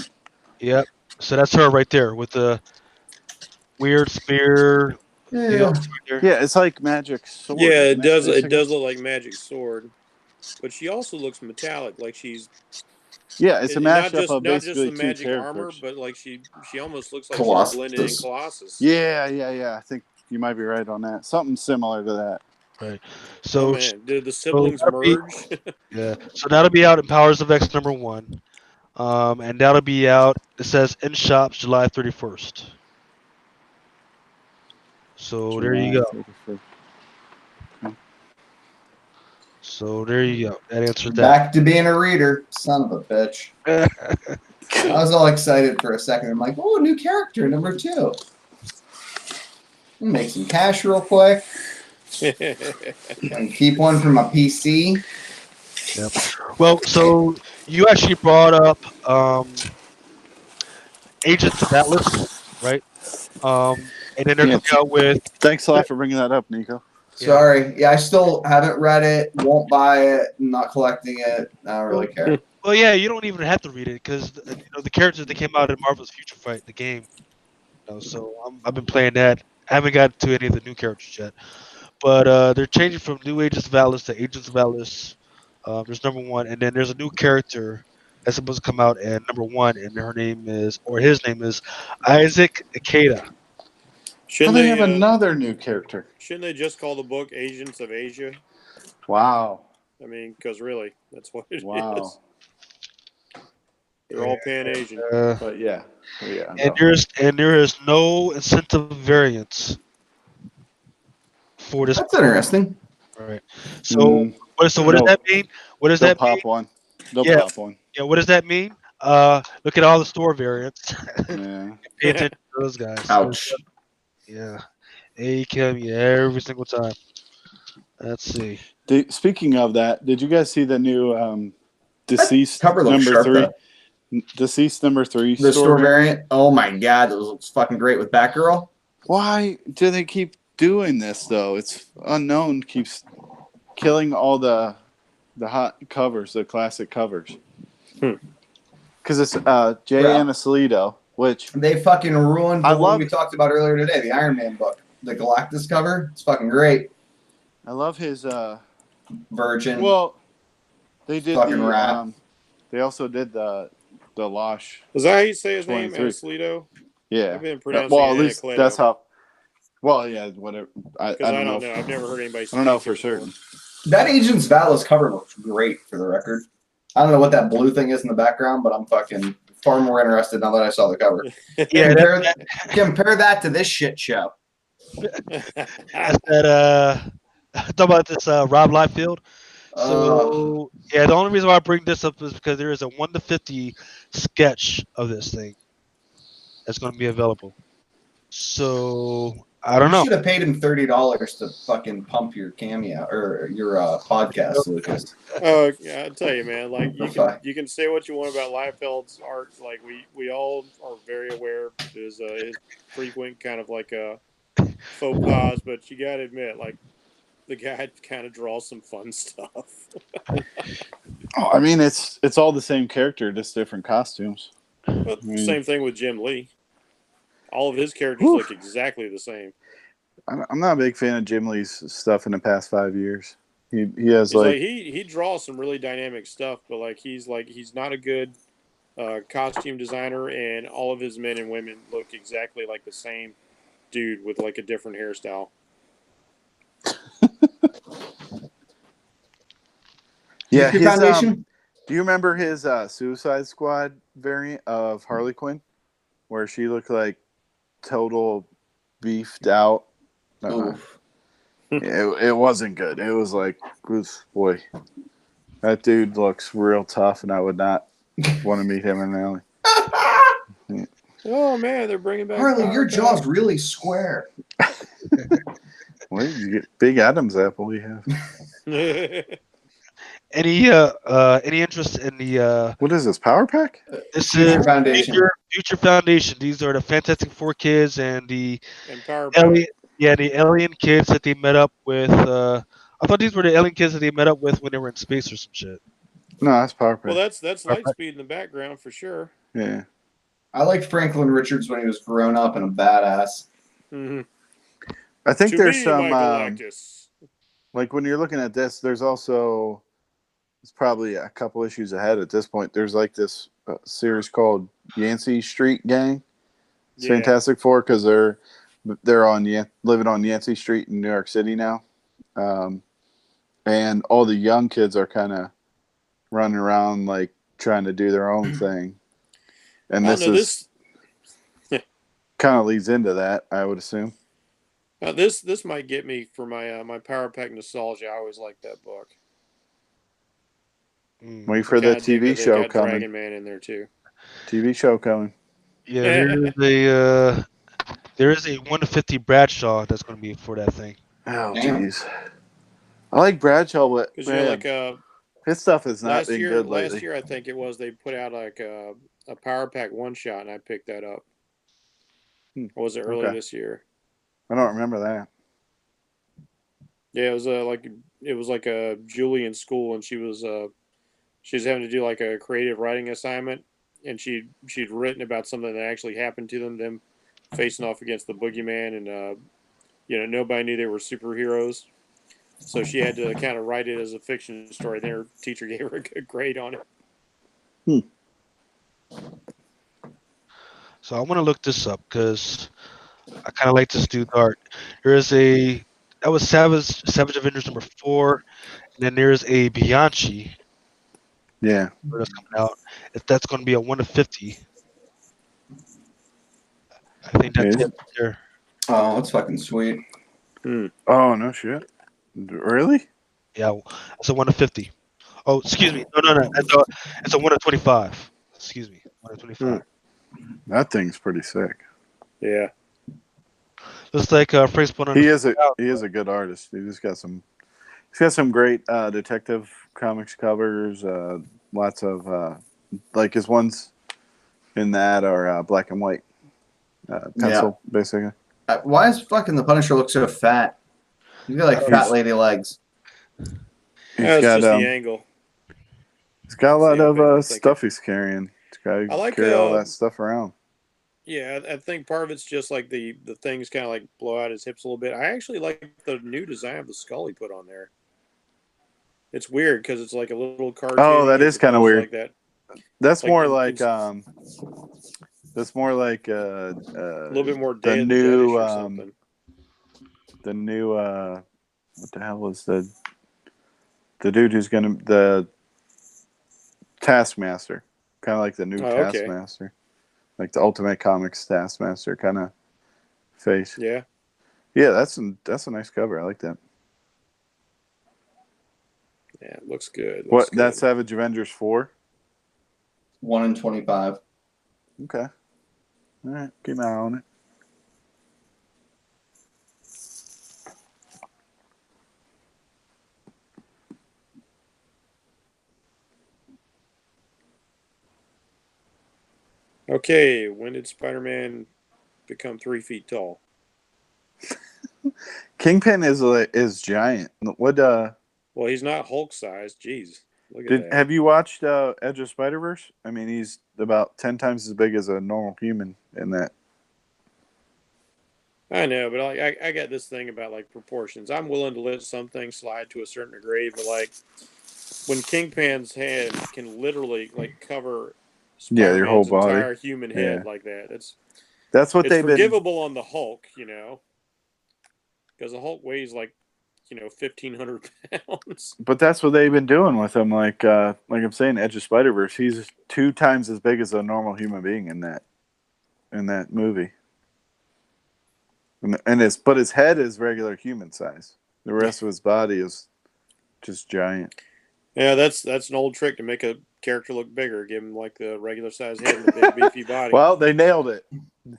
Yep. So that's her right there with the weird spear. Yeah. Yeah, it's like magic sword. Yeah, isn't it does. It basically? does look like Magic Sword, but she also looks metallic, like she's Yeah, it's a not mashup of not just basically the two magic armor, characters. but like she almost looks like Colossus. she's blended in Colossus. Yeah. I think you might be right on that. Something similar to that. Right. Oh So man, did the siblings that'll be- merge? yeah. So that'll be out in Powers of X number 1. And that'll be out. It says in shops July 31st. So there you go. So there you go. That answered that. Back to being a reader. Son of a bitch. I was all excited for a second. I'm like, oh, new character, number 2. Make some cash real quick. And keep one from a PC. Yep. Well, so you actually brought up Agents of Atlas, right? And then they're coming out with. Thanks a lot for bringing that up, Nico. Sorry. Yeah, I still haven't read it. Won't buy it. I'm not collecting it. I don't really care. Well, yeah, you don't even have to read it because the characters that came out in Marvel's Future Fight, the game. So I've been playing that. I haven't got to any of the new characters yet, but they're changing from New Agents of Atlas to Agents of Atlas. There's number 1, and then there's a new character that's supposed to come out at number 1, and his name is Isaac Ikeda. Shouldn't they have another new character? Shouldn't they just call the book Agents of Asia? Wow. I mean, because really, that's what it is. Wow. They're all Pan-Asian. But yeah. And there is no incentive variance for this. That's interesting. All right. So what does that mean? What does that mean? They'll pop one. Yeah. What does that mean? Look at all the store variants. Yeah. Pay attention to those guys. Ouch. Yeah. They kill me every single time. Let's see. Speaking of that, did you guys see the new Deceased Cover looks number sharp, 3? though. Deceased number 3. The store variant. Oh my god, that looks fucking great with Batgirl. Why do they keep doing this though? It's unknown. Keeps killing all the hot covers, the classic covers. Because it's Jay Anisolito, which they fucking ruined the one we love. talked about earlier today, the Iron Man book, the Galactus cover. It's fucking great. I love his Virgin. Well, they did Fucking the rat. they also did the Losh. Is that how you say his name, 23. Anisolito? Yeah. I've been pronouncing Well, at it least Anacleto. that's how. Well, yeah, whatever. I Because don't know. I've never heard anybody say I don't know it for before. certain. That Agents of Atlas cover looks great, for the record. I don't know what that blue thing is in the background, but I'm fucking far more interested now that I saw the cover. Yeah. Compare that to this shit show. That's that. Talk about this Rob Liefeld. So yeah, the only reason why I bring this up is because there is a 1 to 50 sketch of this thing that's going to be available. So I don't You know. should have paid him $30 to fucking pump your cameo or your podcast, Lucas. Oh, yeah, I tell you, man. Like The fuck? you can say what you want about Liefeld's art. Like we all are very aware of his frequent kind of like faux pas, but you got to admit, like the guy kind of draws some fun stuff. Oh, I mean, it's all the same character, just different costumes. But I mean, same thing with Jim Lee. All of his characters whew. look exactly the same. I'm not a big fan of Jim Lee's stuff in the past 5 years. He has He's like like he draws some really dynamic stuff, but he's not a good costume designer, and all of his men and women look exactly like the same dude with like a different hairstyle. yeah Future his Foundation? Do you remember his Suicide Squad variant of Harley Quinn, where she looked like total beefed out? Oof. It wasn't good. It was like, boy, that dude looks real tough, and I would not want to meet him in an alley. Oh man, they're bringing back Harley, your Power jaw's Pack. really square. Well, you get big Adam's apple. You have Any interest in the what is this Power Pack? this is Future Foundation. Future Foundation. These are the Fantastic Four kids and the and Power Pack. alien, yeah, the alien kids that they met up with. I thought these were the alien kids that they met up with when they were in space or some shit. No, that's Power Pack. Well, that's Lightspeed in the background for sure. Yeah, I liked Franklin Richards when he was grown up and a badass. Mm-hmm. I think To there's be some my Galactus. like when you're looking at this, there's also it's probably a couple issues ahead at this point. There's like this series called Yancey Street Gang. It's Yeah. Fantastic Four because they're on living on Yancey Street in New York City now, and all the young kids are kind of running around like trying to do their own thing, and this kind of leads into that, I would assume. This might get me for my my Power Pack nostalgia. I always liked that book. Wait for the TV show coming. Dragon Man in there too. TV show coming. Yeah, there is a 1 to 50 Bradshaw that's going to be for that thing. Oh, Damn. jeez. I like Bradshaw, but Because you know, like his stuff has not last been year, good lately. last year I think it was they put out like a Power Pack one shot, and I picked that up. Or was it early this year? I don't remember that. Yeah, it was like a Julie in school, and she was having to do like a creative writing assignment, and she'd written about something that actually happened to them facing off against the boogeyman, and nobody knew they were superheroes, so she had to kind of write it as a fiction story. And her teacher gave her a good grade on it. So I want to look this up because I kind of like this dude's art. That was Savage Avengers #4, and then there's a Bianchi Yeah. that's coming out. If that's going to be a 1 to 50, I think that's it there. Oh, that's fucking sweet. Oh, no shit. Really? Yeah, it's a 1 to 50. Oh, excuse me. No. It's a 1 to 25. Excuse me, 1 to 25. That thing's pretty sick. Yeah. Looks like Frank's put on. He is a good artist. He's got some great detective comics covers. Lots of like his ones in that are black and white pencil, basically. Why does fucking the Punisher look so fat? He's got like fat lady legs. That's just the angle. He's got a lot of stuff he's carrying. He's got to carry all that stuff around. Yeah, I think part of it's just like the things kind of like blow out his hips a little bit. I actually like the new design of the skull he put on there. It's weird because it's like a little cartoon. Oh, that is kind of weird. Like that. That's more like that's more like a little bit more the new or something. The new what the hell is the dude who's gonna the Taskmaster, kind of like the new Taskmaster, like the Ultimate Comics Taskmaster kind of face. Yeah, that's a nice cover. I like that. Yeah, it looks good. What? Looks good. That's Savage Avengers 4? 1 in 25. Okay. All right. Keep an eye on it. Okay, when did Spider-Man become 3 feet tall? Kingpin is giant. What Well, he's not Hulk size. Jeez, look at that. have you watched Edge of Spider-Verse? I mean, he's about 10 times as big as a normal human in that. I know, but like I got this thing about like proportions. I'm willing to let some things slide to a certain degree, but like when Kingpin's head can literally like cover Yeah, your whole Spider-Man's body. entire human Yeah. head like that, That's what it's they've been. forgivable on the Hulk, because the Hulk weighs like 1,500 pounds. But that's what they've been doing with him. Like I'm saying, Edge of Spider-Verse, he's 2 times as big as a normal human being in that movie. And his head is regular human size. The rest of his body is just giant. Yeah, that's an old trick to make a character look bigger. Give him like the regular size head and the big beefy body. Well, they nailed it.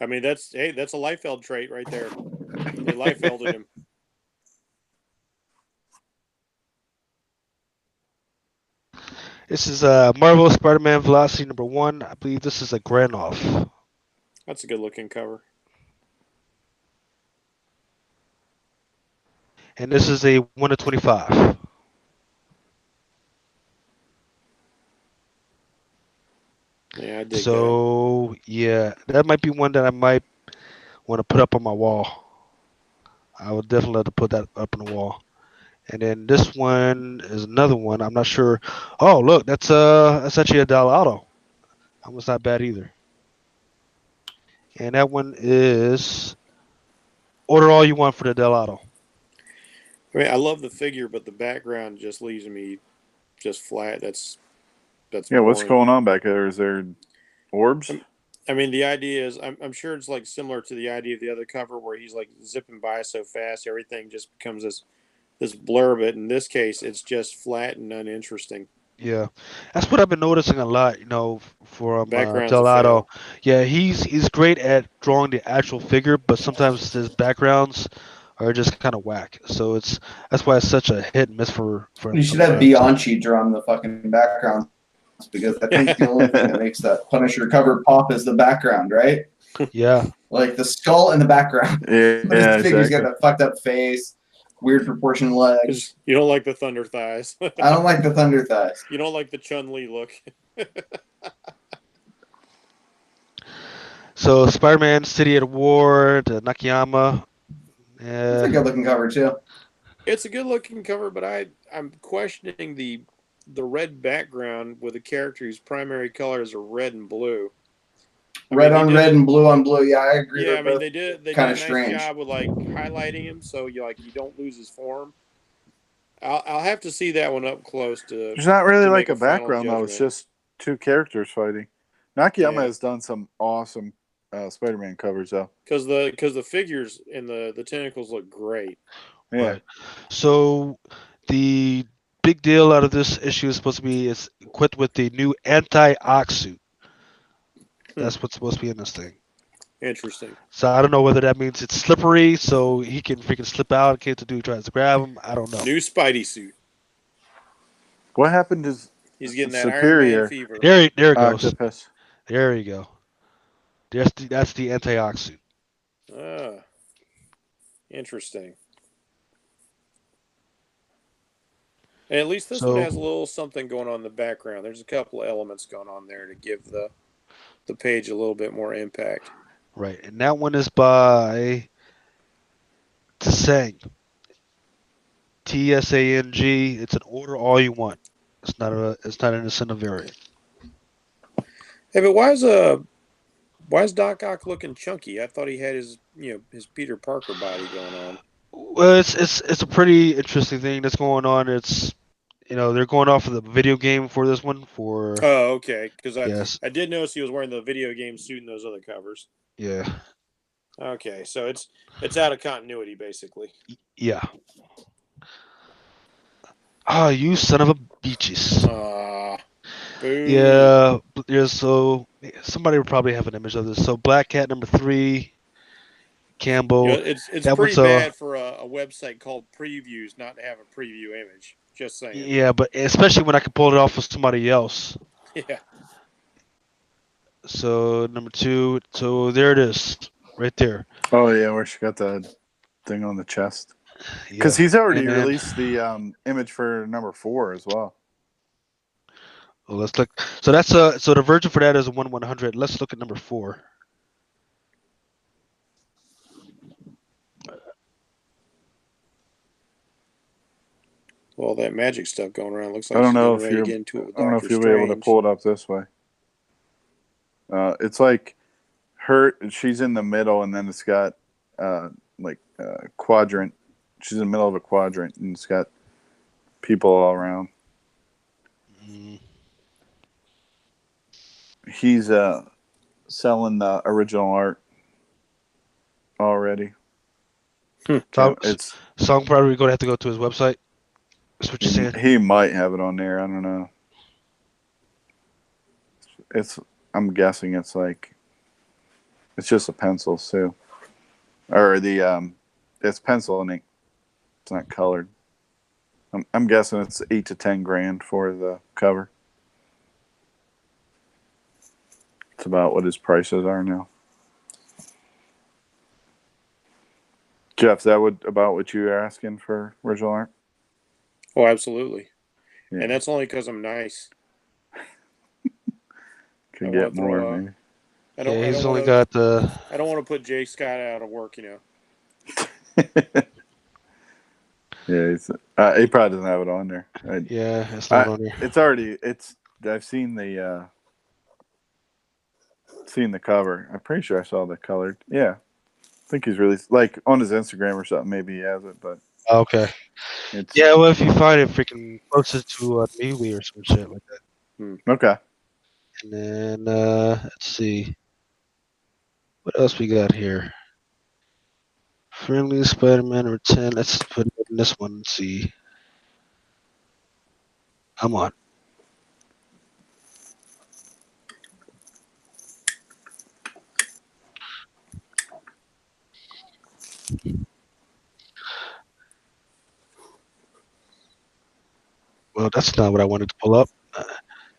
I mean, that's a Liefeld trait right there. They Liefelded him. This is Marvel Spider-Man Velocity #1. I believe this is a Granoff. That's a good looking cover. And this is a 1 to 25. Yeah, I dig that. So, yeah, that might be one that I might want to put up on my wall. I would definitely have to put that up on the wall. And then this one is another one. I'm not sure. Oh, look, that's actually a Dalato. That one's not bad either. And that one is order all you want for the Dalato. I mean, I love the figure, but the background just leaves me just flat. That's Yeah, what's boring. going on back there? Is there orbs? I mean, the idea is, I'm sure it's like similar to the idea of the other cover where he's like zipping by so fast, everything just becomes this blur. But in this case, it's just flat and uninteresting. Yeah, that's what I've been noticing a lot. From Background's a Delato. fail. Yeah, he's great at drawing the actual figure, but sometimes his backgrounds are just kind of whack. So that's why it's such a hit and miss for him You should have sometimes. Bianchi draw the fucking background because I think the only thing that makes that Punisher cover pop is the background, right? Yeah, Like the skull in the background. Yeah, But his figure's exactly. got a fucked up face, weird proportioned legs. Because you don't like the Thunder thighs. I don't like the thunder thighs. You don't like the Chun-Li look. so Spider-Man City at War, the Nakayama. It's a good looking cover too. It's a good looking cover, but I'm questioning the red background with a character whose primary colors are red and blue. Red on red and blue on blue. Yeah, I agree. Yeah, I mean they did a nice strange job with like highlighting him, so you don't lose his form. I'll have to see that one up close to. There's not really to like make a final background though. It's judgment. just two characters fighting. Nakayama Yeah. has done some awesome Spider-Man covers though. Because the figures and the tentacles look great. Yeah. Right. So the big deal out of this issue is supposed to be it's equipped with the new anti-ox suit. That's what's supposed to be in this thing. Interesting. So I don't know whether that means it's slippery, so he can freaking slip out in case the dude tries to grab him. I don't know. New Spidey suit. What happened to He's getting that Superior Iron Man fever. There it goes. Octopus? There you go. That's the anti-ox suit. Ah, interesting. And at least this one has a little something going on in the background. There's a couple of elements going on there to give the page a little bit more impact. Right, and that one is by Tsang. Tsang. It's an order all you want. It's not an incentive variant. Hey, but why is Doc Ock looking chunky? I thought he had his his Peter Parker body going on. Well, it's a pretty interesting thing that's going on. It's they're going off of the video game for this one for. Oh, okay. Because yes. I did notice he was wearing the video game suit in those other covers. Yeah. Okay, so it's out of continuity basically. Yeah. Oh, you son of a beaches. Boo. Yeah, yeah. So somebody would probably have an image of this. So Black Cat number 3, You know, Campbell. it's That pretty was bad for a website called Previews not to have a preview image. Just saying. yeah, but especially when I could pull it off with somebody else. Yeah. So number 2. So there it is, right there. Oh yeah, where she got the thing on the chest. Because Yeah, he's already and then released the image for number 4 as well. well, let's look. So that's so the version for that is a 1/100. Let's look at number 4. Well, that magic stuff going around looks I like don't she's know getting if ready to you're. get into it with I don't know if Doctor you'll be able to Strange. pull it up this way. It's like her. She's in the middle, and then it's got like quadrant. She's in the middle of a quadrant, and it's got people all around. Mm. He's selling the original art already. So, It's so I'm probably gonna have to go to his website. That's what you're saying. he might have it on there. I don't know. It's I'm guessing it's like it's just a pencil too, or the it's pencil and ink. It's not colored. I'm guessing it's 8 to 10 grand for the cover. It's about what his prices are now. Jeff, is that about what you were asking for original art? Oh, absolutely. Yeah. And that's only because I'm nice. I Could want get to more, throw. maybe. I Yeah, don't. I he's don't only want to. got the. I don't want to put Jay Scott out of work. You know. Yeah, he probably doesn't have it on there. Yeah, it's not on there. It's already. I've seen the cover. I'm pretty sure I saw the colored. Yeah, I think he's really like on his Instagram or something. Maybe he has it, but Okay. it's Yeah, well, if you find it freaking closest to a MeWe or some shit like that, okay. and then let's see what else we got here. Friendly Spider-Man or 10. Let's put it in this one and see. Come on. Well, that's not what I wanted to pull up.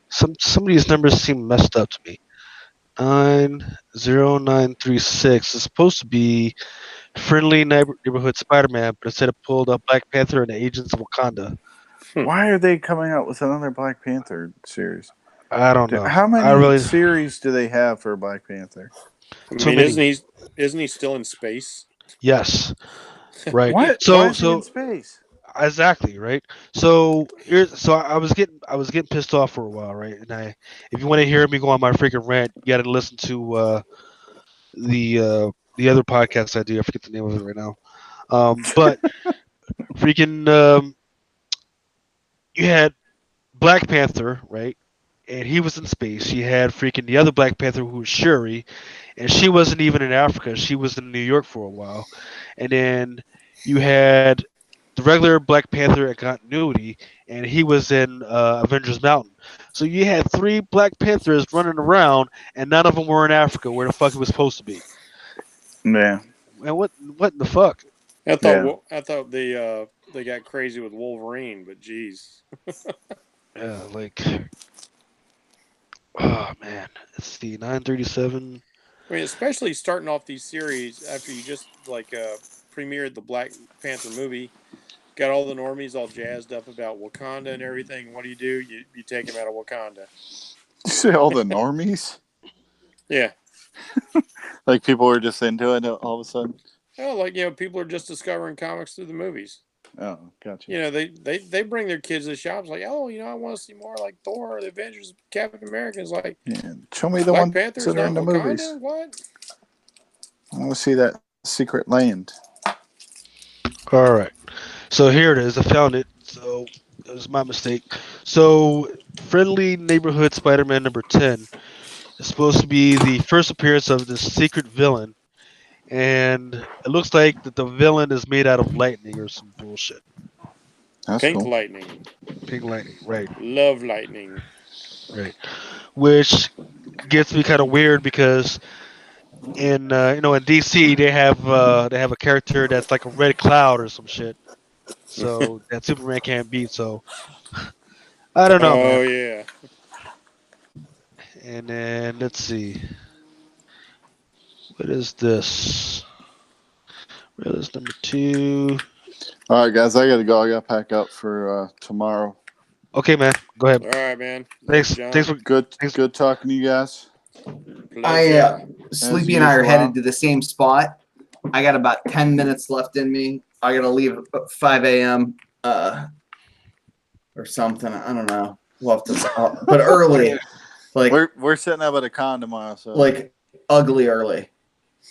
Some of these numbers seem messed up to me. 90936 is supposed to be Friendly Neighborhood Spider-Man, but instead it pulled up Black Panther and the Agents of Wakanda. Why are they coming out with another Black Panther series? I don't know. How I many really series do they have for Black Panther? I too mean, many. isn't he still in space? Yes, right. What? Why So is he in so space? exactly right. So here's so I was getting pissed off for a while, right? And if you want to hear me go on my freaking rant, you got to listen to the other podcast I do. I forget the name of it right now. But freaking you had Black Panther, right? And he was in space. You had freaking the other Black Panther who was Shuri, and she wasn't even in Africa. She was in New York for a while. And then you had the regular Black Panther at continuity, and he was in Avengers Mountain. So you had 3 Black Panthers running around, and none of them were in Africa, where the fuck it was supposed to be. Yeah, And what in the fuck? yeah. I thought they got crazy with Wolverine, but geez. Yeah, like, oh man, let's see, 937. I mean, especially starting off these series after you just premiered the Black Panther movie, got all the normies all jazzed up about Wakanda and everything. What do? You take him out of Wakanda. You say all the normies? Yeah. Like people were just into it all of a sudden? Oh, people are just discovering comics through the movies. Oh, gotcha. They bring their kids to the shops like, oh, I want to see more like Thor, the Avengers, Captain America. It's like, Yeah. Show me the Black ones Panther's that are not in the movies. Wakanda? What? I want to see that secret land. All right. So here it is. I found it. So it was my mistake. So Friendly Neighborhood Spider-Man number 10 is supposed to be the first appearance of this secret villain, and it looks like that the villain is made out of lightning or some bullshit. That's Pink cool. Lightning. King Lightning, right, Love lightning. right. Which gets me kind of weird because in in DC they have a character that's like a red cloud or some shit. So that Superman can't beat. So I don't know, man. Oh yeah. And then let's see, what is this? Realist number two. All right, guys, I gotta go. I gotta pack up for tomorrow. Okay, man. Go ahead. All right, man. Later, Thanks. John. Good, Thanks. good talking to you guys Pleasure. Sleepy and I are usual. headed to the same spot. I got about 10 minutes left in me. I gotta leave at 5 a.m. Or something. I don't know. We'll have to, but early, like We're setting up at a con tomorrow, so like ugly early.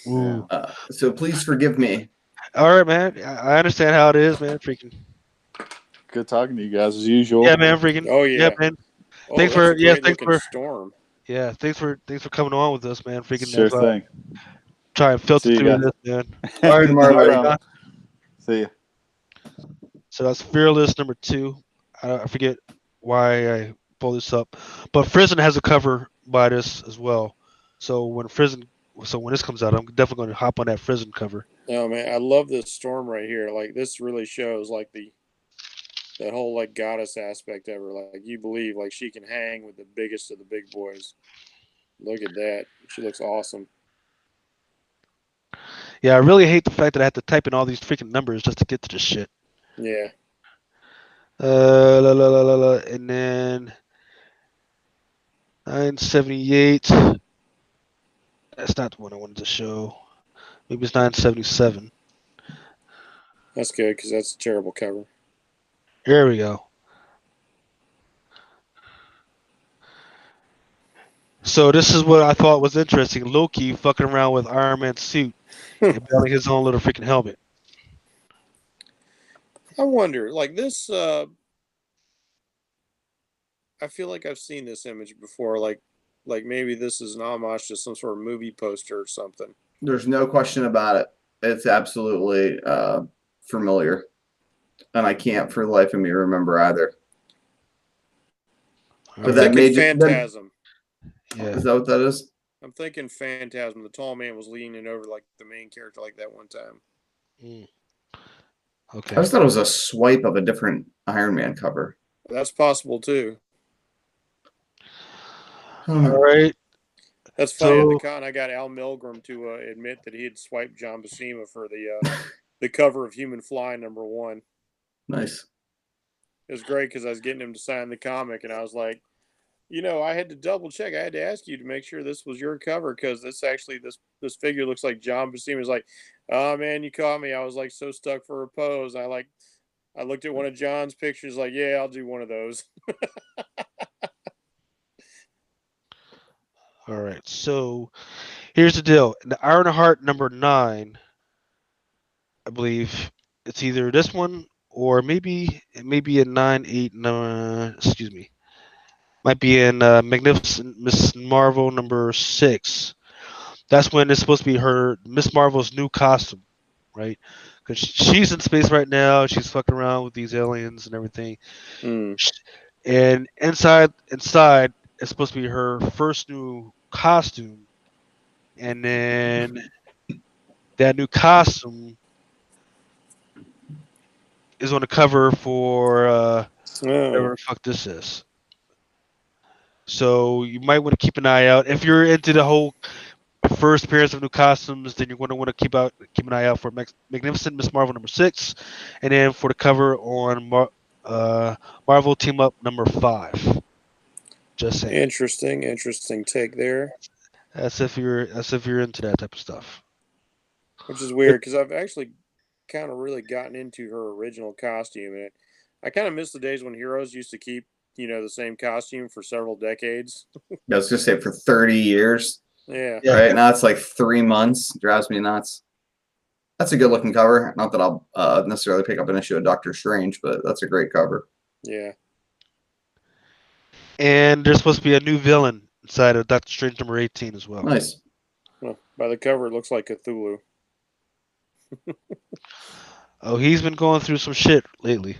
Ooh. So please forgive me. All right, man. I understand how it is, man. Freaking. good talking to you guys as usual. Yeah, man. Freaking. Oh Yeah, yeah. man. Oh, Thanks that's for a great looking storm. thanks for coming on with us, man. Freaking Sure as I thing. try and filter See you through guys. this, man. All right, tomorrow, No buddy. problem. See you. So that's Fearless number two. I forget why I pulled this up, but Frizen has a cover by this as well. So when this comes out, I'm definitely going to hop on that Frizen cover. Oh man, I love this storm right here. Like this really shows like that whole like goddess aspect of her. Like you believe like she can hang with the biggest of the big boys. Look at that. She looks awesome. Yeah, I really hate the fact that I have to type in all these freaking numbers just to get to this shit. Yeah. And then 978. That's not the one I wanted to show. Maybe it's 977. That's good because that's a terrible cover. Here we go. So this is what I thought was interesting. Loki fucking around with Iron Man's suit and building his own little freaking helmet. I wonder, like this I feel like I've seen this image before, like maybe this is an homage to some sort of movie poster or something. There's no question about it. It's absolutely familiar, and I can't for the life of me remember either. All But I'm that right. thinking made Phantasm. Yeah. is that what that is? I'm thinking Phantasm. The tall man was leaning over like the main character like that one time. Mm. I Okay. just thought it was a swipe of a different Iron Man cover. That's possible too. All right. That's funny. At the So con, I got Al Milgrom to admit that he had swiped John Buscema for the cover of Human Fly #1. Nice. It was great because I was getting him to sign the comic, and I was like, I had to double check. I had to ask you to make sure this was your cover because this figure looks like John Buscema. Is like, oh man, you caught me. I was like so stuck for a pose. I looked at one of John's pictures, like, yeah, I'll do one of those. all right. So here's the deal. The Ironheart number 9, I believe it's either this one or maybe it may be a 9-8. Excuse me. Might be in Magnificent Miss Marvel number 6. That's when it's supposed to be her Miss Marvel's new costume, right? Because she's in space right now. She's fucking around with these aliens and everything. Mm. And inside, it's supposed to be her first new costume, and then that new costume is on the cover for whatever the fuck this is. So you might want to keep an eye out if you're into the whole first appearance of new costumes. Then you're going to want to keep an eye out for Magnificent Miss Marvel number 6, and then for the cover on Marvel Team Up number 5. Just saying. Interesting take there. That's if you're into that type of stuff. Which is weird because I've actually kind of really gotten into her original costume, and I kind of miss the days when heroes used to keep the same costume for several decades. I was gonna say for 30 years. Yeah. Right now it's like 3 months. Drives me nuts. That's a good looking cover. Not that I'll necessarily pick up an issue of Doctor Strange, but that's a great cover. Yeah. And there's supposed to be a new villain inside of Doctor Strange number 18 as well. Nice. Well, by the cover, it looks like Cthulhu. Oh, he's been going through some shit lately.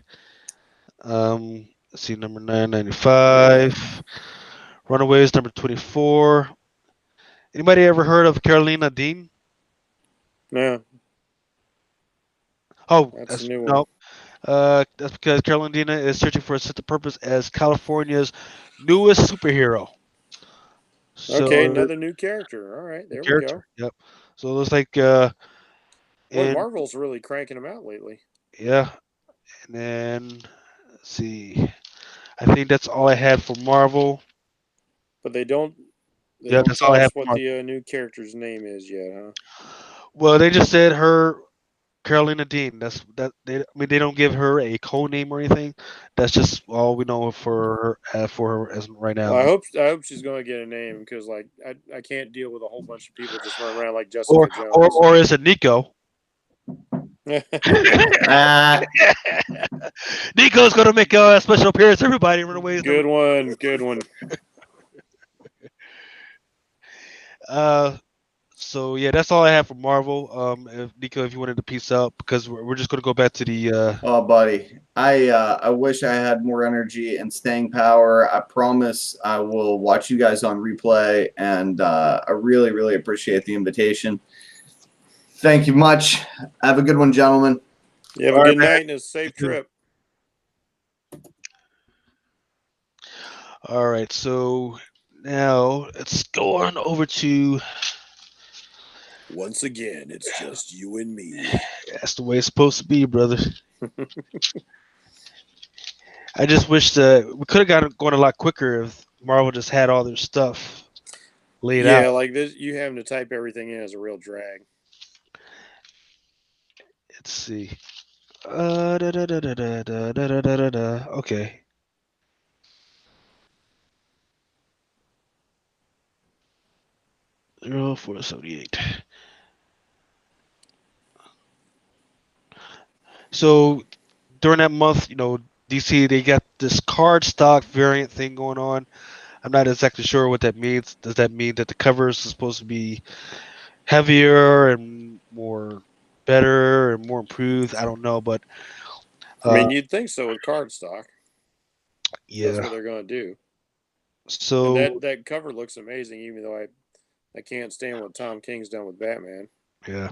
Let's see, number 995. Runaways, number 24. Anybody ever heard of Carolina Dean? No, Oh, that's a that's new one. no. That's because Carolina Dean is searching for a sense of purpose as California's newest superhero. Okay, So another new character. All right, the there we character, go. yep. So it looks like, Boy, and Marvel's really cranking them out lately, yeah, and then let's see. I think that's all I had for Marvel. but they Yeah, don't that's all tell I have us for what Marvel. the new character's name is yet, huh? Well, they just said her Carolina Dean. That's that. They, I mean, they don't give her a code name or anything. That's just all we know for her as right Well, now. I hope she's going to get a name because like I can't deal with a whole bunch of people just running around like Or Jessica or Jones. or is it Nico? Ah, Nico's gonna make a special appearance. Everybody, Runaways number. Good one, good one. Uh, so yeah, that's all I have for Marvel. If, Nico, if you wanted to piece out, because we're just gonna go back to the. oh, buddy, I wish I had more energy and staying power. I promise I will watch you guys on replay, and I really appreciate the invitation. Thank you much. Have a good one, gentlemen. You have a All right, good man. night and a You safe too. trip. All right, so now let's go on over to. Once again, it's just you and me. That's the way it's supposed to be, brother. I just wish we could have gotten going a lot quicker if Marvel just had all their stuff laid Yeah, out. like this, you having to type everything in is a real drag. Let's see. Da. Okay. 0478. So during that month, DC they got this card stock variant thing going on. I'm not exactly sure what that means. Does that mean that the covers are supposed to be heavier and more better and more improved? I don't know, but I uh, mean, you'd think so with cardstock. That's yeah. what they're going to do. And So that cover looks amazing, even though I can't stand what Tom King's done with Batman. yeah.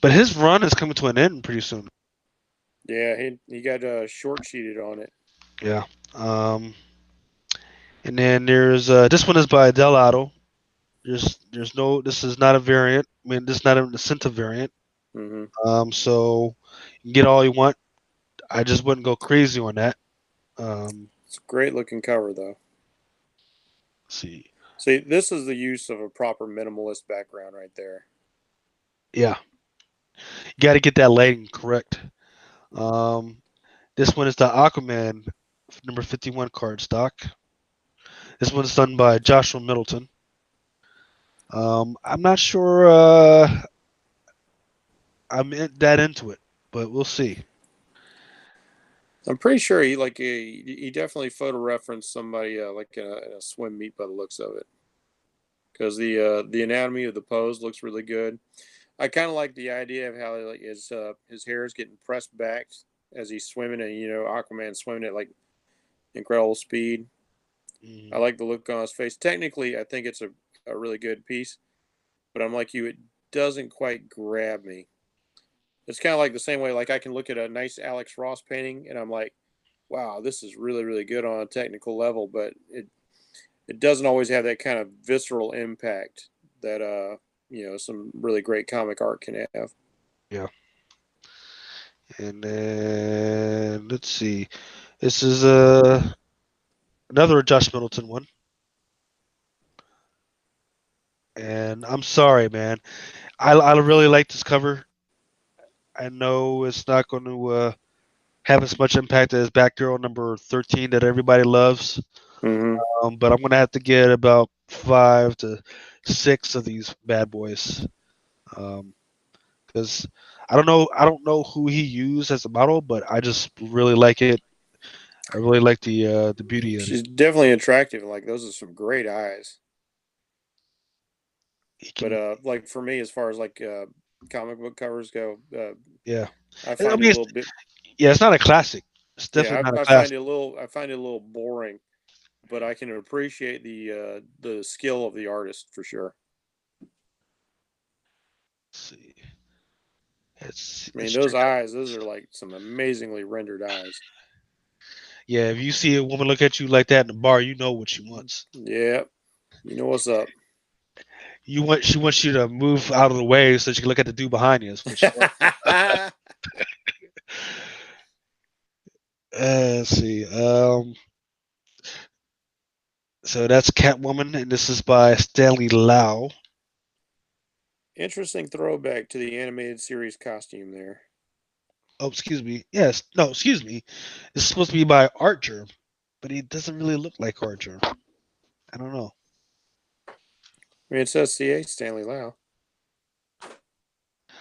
But his run is coming to an end pretty soon. Yeah, he got short sheeted on it. Yeah. Um, and then there's this one is by Delato. There's no this is not a variant. I mean, this is not an incentive variant. Hmm. So you can get all you want. I just wouldn't go crazy on that. Um, It's a great looking cover though. let's see. See, this is the use of a proper minimalist background right there. Yeah, you got to get that lighting correct. Um, this one is the Aquaman number 51 card stock. This one's done by Joshua Middleton. I'm not sure that into it, but we'll see. I'm pretty sure he definitely photo referenced somebody like in a swim meet by the looks of it because the anatomy of the pose looks really good. I kind of like the idea of how like his hair is getting pressed back as he's swimming, and Aquaman swimming at like incredible speed. I Mm, like the look on his face. Technically, I think it's a really good piece, but I'm like you, it doesn't quite grab me. It's kind of like the same way like I can look at a nice Alex Ross painting and I'm like, wow, this is really good on a technical level, but it doesn't always have that kind of visceral impact that some really great comic art can have. yeah. And then let's see. This is another Josh Middleton one. And I'm sorry, man. I really like this cover. I know it's not going to have as much impact as Batgirl number 13 that everybody loves. Mm-hmm. But I'm going to have to get about 5 to 6 of these bad boys. Because I don't know who he used as a model, but I just really like it. I really like the beauty of it. She's definitely attractive. Like those are some great eyes. He But can, like for me, as far as like comic book covers go, yeah. I I find it mean, a it's, little bit. yeah, it's not a classic. It's Yeah, definitely not a I classic. find it a little boring, but I can appreciate the skill of the artist for sure. Let's see. I mean, Let's those check out. eyes, those are like some amazingly rendered eyes. Yeah, if you see a woman look at you like that in the bar, you know what she wants. Yeah, you know what's up. She wants you to move out of the way so she can look at the dude behind you. That's what she wants. Let's see. So that's Catwoman, and this is by Stanley Lau. Interesting throwback to the animated series costume there. Oh, excuse me. Yes, no, excuse me. It's supposed to be by Archer, but he doesn't really look like Archer. I don't know. I mean, it says CA Stanley Lau.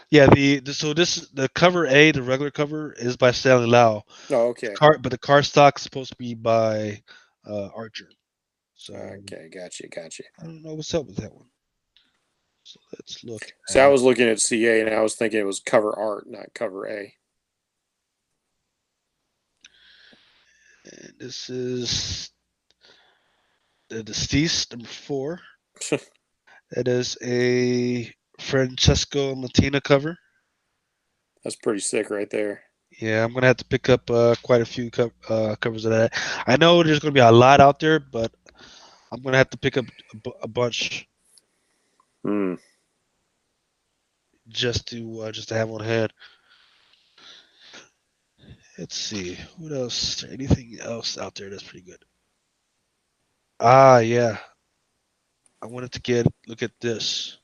Yeah, so the cover A, the regular cover, is by Stanley Lau. Oh, The okay. but the card stock is supposed to be by Archer. So Okay, gotcha. I don't know what's up with that one. So let's look So I at. was looking at CA and I was thinking it was cover art, not cover A. And this is the Deceased #4. It is a Francesco Latina cover. That's pretty sick right there. Yeah, I'm gonna have to pick up quite a few covers of that. I know there's gonna be a lot out there, but I'm gonna have to pick up a bunch Hmm. just to have on hand. Let's see what else. Anything else out there that's pretty good? Ah, yeah. I wanted to get look at this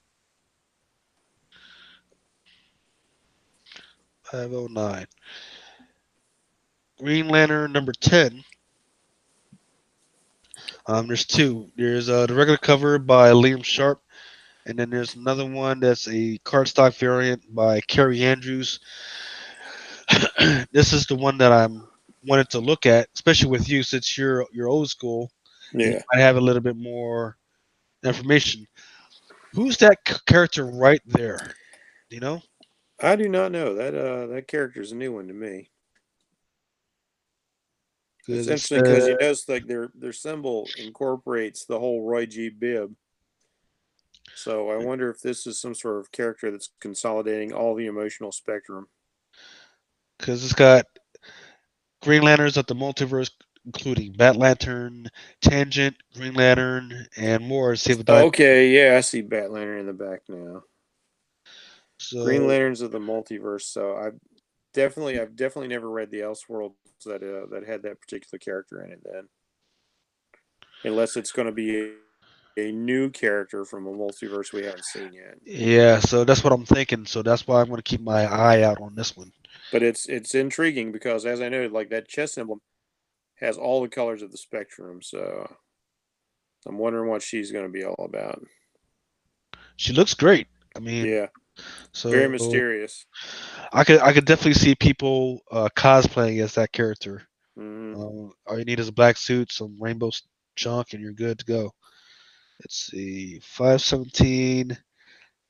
509 Green Lantern #10. There's two. There's the regular cover by Liam Sharp, and then there's another one that's a cardstock variant by Kerry Andrews. This is the one that I'm wanted to look at, especially with you since you're old school and you Yeah. might have a little bit more information. Who's that character right there? Do you know? I do not know. That character's a new one to me. It's Because it interesting because says you notice like their symbol incorporates the whole Roy G. Bibb. So I wonder if this is some sort of character that's consolidating all the emotional spectrum. because it's got Green Lanterns of the multiverse, including Bat Lantern, Tangent, Green Lantern, and more. Save a Dime. Okay, yeah, I see Bat Lantern in the back now. Green So, Lanterns of the multiverse. So I've definitely never read the Elseworlds that had that particular character in it. Then, unless it's going to be a new character from a multiverse we haven't seen yet. yeah, so that's what I'm thinking. So that's why I'm going to keep my eye out on this one. But it's intriguing because as I noted, like that chest emblem has all the colors of the spectrum. So I'm wondering what she's going to be all about. She looks great. I mean, Yeah, very so mysterious. I could definitely see people cosplaying as that character. Mm-hmm. All you need is a black suit, some rainbow junk, and you're good to go. Let's see, 517,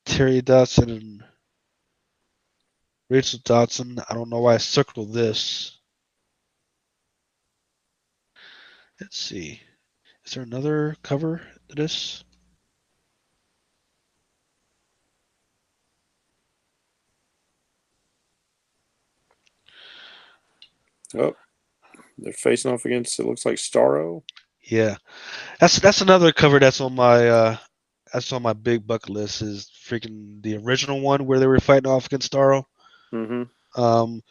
Terry Dodson and Rachel Dodson. I don't know why I circled this. Let's see. Is there another cover to this? Oh, they're facing off against. It looks like Starro. Yeah, that's another cover that's on my big bucket list. Is freaking the original one where they were fighting off against Starro. Mm-hmm. Um,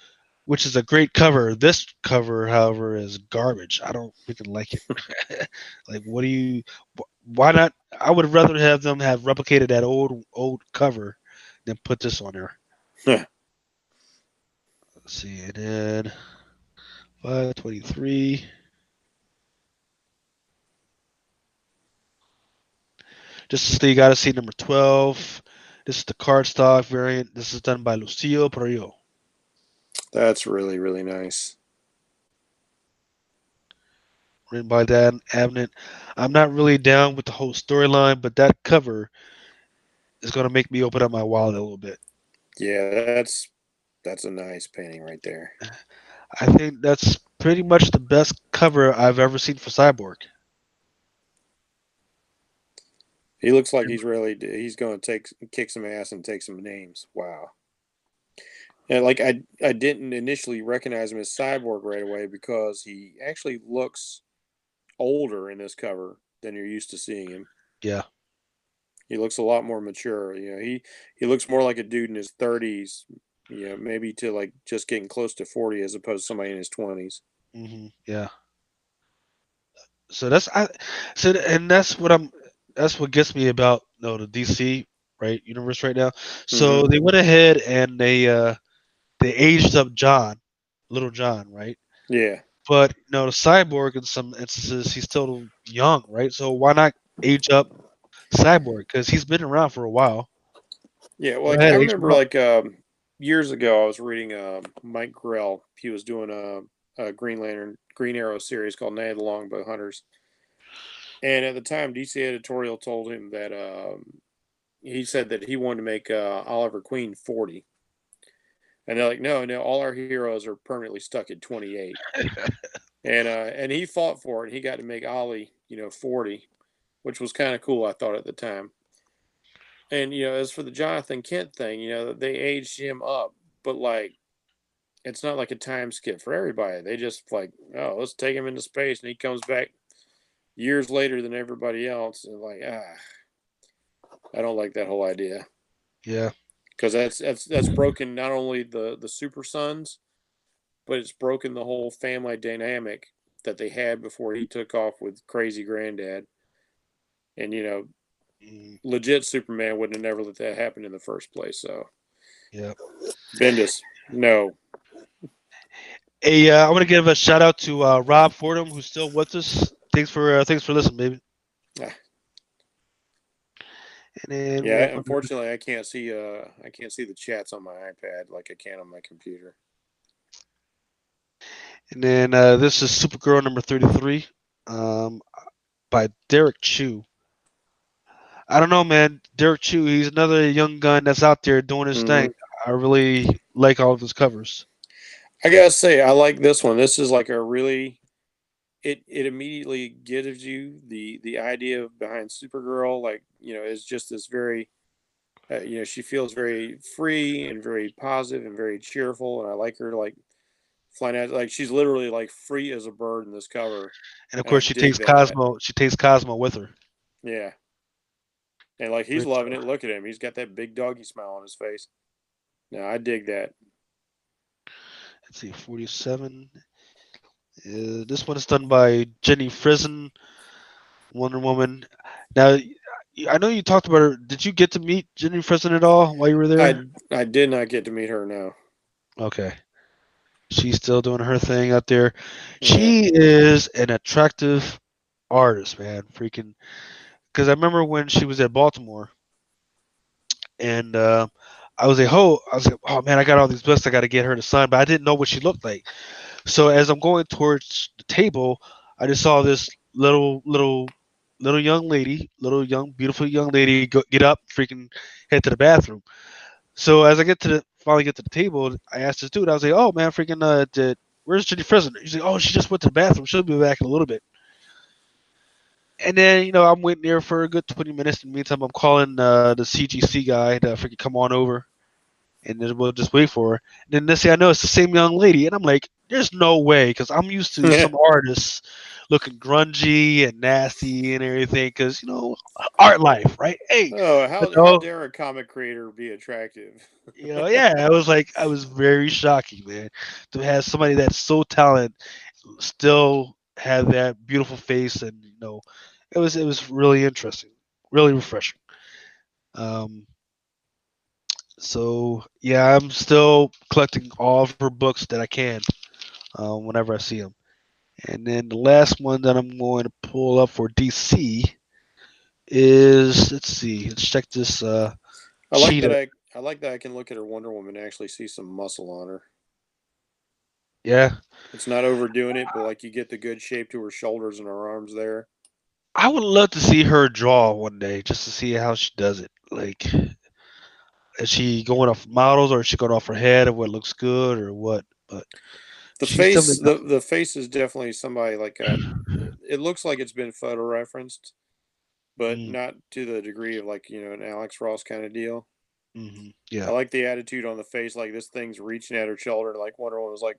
which is a great cover. This cover, however, is garbage. I don't freaking like it. Like, what do you? Why not? I would rather have them have replicated that old cover than put this on there. Let's see, and then 523. Just so you got to see #12. This is the cardstock variant. This is done by Lucio Perillo, That's really really nice. written by Dan Abnett. I'm not really down with the whole storyline, but that cover is going to make me open up my wallet a little bit. Yeah, that's a nice painting right there. I think that's pretty much the best cover I've ever seen for Cyborg. He looks like he's going to take kick some ass and take some names. Wow. And like I didn't initially recognize him as Cyborg right away because he actually looks older in this cover than you're used to seeing him. Yeah. He looks a lot more mature. He looks more like a dude in his 30s. Maybe to like just getting close to 40 as opposed to somebody in his 20s. Yeah. So that's I. So and That's what gets me about the DC right universe right now. Mm-hmm. So they went ahead and they aged up John, Little John, right? Yeah. But the Cyborg in some instances he's still young, right? So why not age up Cyborg? Because he's been around for a while. Yeah. Well, Go like I ahead, age him remember up. like years ago I was reading Mike Grell. He was doing a Green Lantern, Green Arrow series called Night of the Longbow Hunters. And at the time, DC editorial told him that he said that he wanted to make Oliver Queen 40. And they're like, no, no, all our heroes are permanently stuck at 28. And he fought for it. He got to make Ollie, 40, which was kind of cool, I thought at the time. And as for the Jonathan Kent thing, they aged him up, but like it's not like a time skip for everybody. They just like, oh, let's take him into space, and he comes back years later than everybody else, and like, I don't like that whole idea Yeah. because that's broken not only the Super Sons, but it's broken the whole family dynamic that they had before he took off with Crazy Granddad. And Mm, legit Superman wouldn't have never let that happen in the first place. So yeah. Bendis, no. Hey, I want to give a shout out to Rob Fordham, who's still with us. Thanks for listening, baby. Ah, And then yeah, we'll unfortunately, I can't see the chats on my iPad like I can on my computer. and then this is Supergirl number 33, um, by Derek Chu. I don't know, man. Derek Chu, he's another young gun that's out there doing his Hmm. thing. I really like all of his covers. I gotta say, I like this one. This is like a really it immediately gives you the idea behind Supergirl. Like is just this very she feels very free and very positive and very cheerful, and I like her like flying out like she's literally like free as a bird in this cover, And of and I course, she dig takes that. Cosmo. She takes Cosmo with her. Yeah, and like he's Great loving stuff. it. Look at him; he's got that big doggy smile on his face. No, I dig that. Let's see, 47. This one is done by Jenny Frison, Wonder Woman. Now, I know you talked about her. Did you get to meet Jenny Frison at all while you were there? I did not get to meet her. No. Okay. She's still doing her thing out there. Yeah. She is an attractive artist, man. Freaking. Because I remember when she was at Baltimore, and I was like, oh man, I got all these books. I got to get her to sign, but I didn't know what she looked like. So as I'm going towards the table, I just saw this little young lady, little young beautiful young lady get up, freaking head to the bathroom. So as I finally get to the table, I asked this dude. I was like, "Oh man, freaking where's Jenny Frison?" He's like, "Oh, she just went to the bathroom. She'll be back in a little bit." And then I'm waiting there for a good 20 minutes. In the meantime, I'm calling the CGC guy to freaking come on over, and then we'll just wait for her. And then next thing I know, it's the same young lady, and I'm like, "There's no way," because I'm used to Yeah. some artists looking grungy and nasty and everything, because art life, right? Hey, Oh, you how know, dare a comic creator be attractive? yeah, I was very shocking, man, to have somebody that's so talented still have that beautiful face, and it was really interesting, really refreshing. Um, so yeah, I'm still collecting all of her books that I can, whenever I see them. And then the last one that I'm going to pull up for DC is, let's see, let's check this I like that Cheetah. I like that I can look at her Wonder Woman and actually see some muscle on her. Yeah, It's not overdoing it, but like you get the good shape to her shoulders and her arms there. I would love to see her draw one day just to see how she does it. Like, is she going off models or is she going off her head of what looks good or what? But The She's face, definitely got. the face is definitely somebody like it looks like it's been photo referenced, but Mm, not to the degree of like an Alex Ross kind of deal. I yeah. like the attitude on the face, like this thing's reaching at her shoulder, like Wonder Woman was like,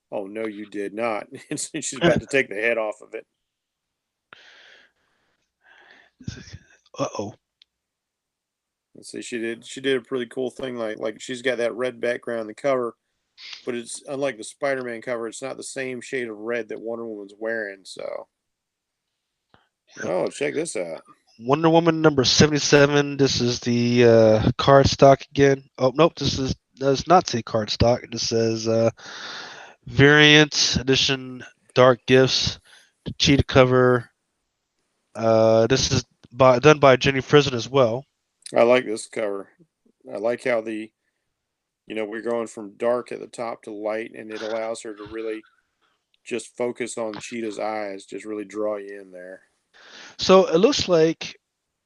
"Oh no, you did not!" And she's about to take the head off of it. Uh-oh. Let's see, she did a pretty cool thing, like she's got that red background in the cover, but it's unlike the Spider-Man cover. It's not the same shade of red that Wonder Woman's wearing. So, Yep. oh, check this out. Wonder Woman number 77. This is the card stock again. Oh, nope. This does not say card stock. It just says variant edition dark gifts. The cheetah cover. This is done by Jenny Frison as well. I like this cover. I like how we're going from dark at the top to light, and it allows her to really just focus on Cheetah's eyes, just really draw you in there. So it looks like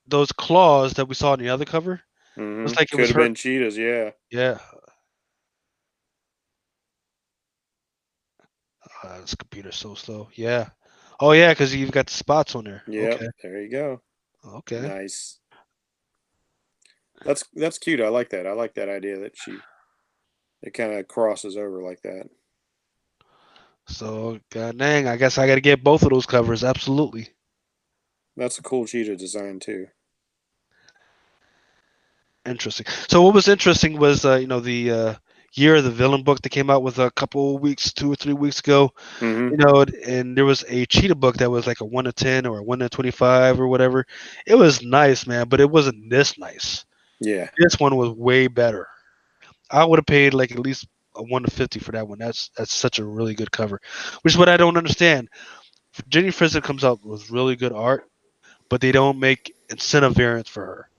those claws that we saw in the other cover. Looks like it Could was have her. been Cheetah's, yeah. Yeah. This computer's so slow. Yeah. Oh yeah, because you've got the spots on there. Yep, Okay. there you go. Okay. Nice. That's cute. I like that. I like that idea that it kind of crosses over like that. So god dang, I guess I got to get both of those covers. Absolutely. That's a cool cheetah design too. Interesting. So what was interesting was the Year of the Villain book that came out with a couple weeks, 2 or 3 weeks ago. Mm-hmm. And there was a cheetah book that was like a 1 to 10 or a 1 to 25 or whatever. It was nice, man, but it wasn't this nice. Yeah. This one was way better. I would have paid like at least a 1 to 50 for that one. That's such a really good cover, which is what I don't understand. Jenny Frison comes out with really good art, but they don't make incentive variants for her.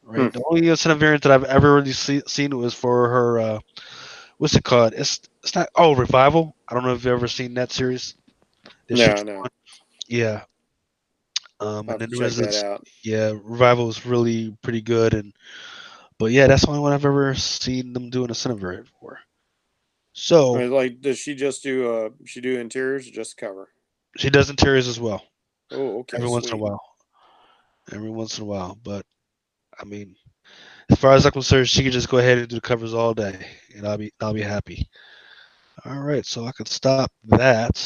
Hmm. Right. The only incentive variant that I've ever really seen was for her. What's it called? It's not. Oh, Revival. I don't know if you've ever seen that series that she No, drew no. on. Yeah. I'll And have to then there check was that this. out. Yeah, Revival was really pretty good, and but yeah, that's the only one I've ever seen them doing a incentive variant for. I So mean, like, does she just do interiors or just cover? she does interiors as well, Oh, okay, every once in a sweet. while. Every once in a while, but I mean, as far as I'm concerned, she can just go ahead and do the covers all day, and I'll be happy. All right, so I can stop that,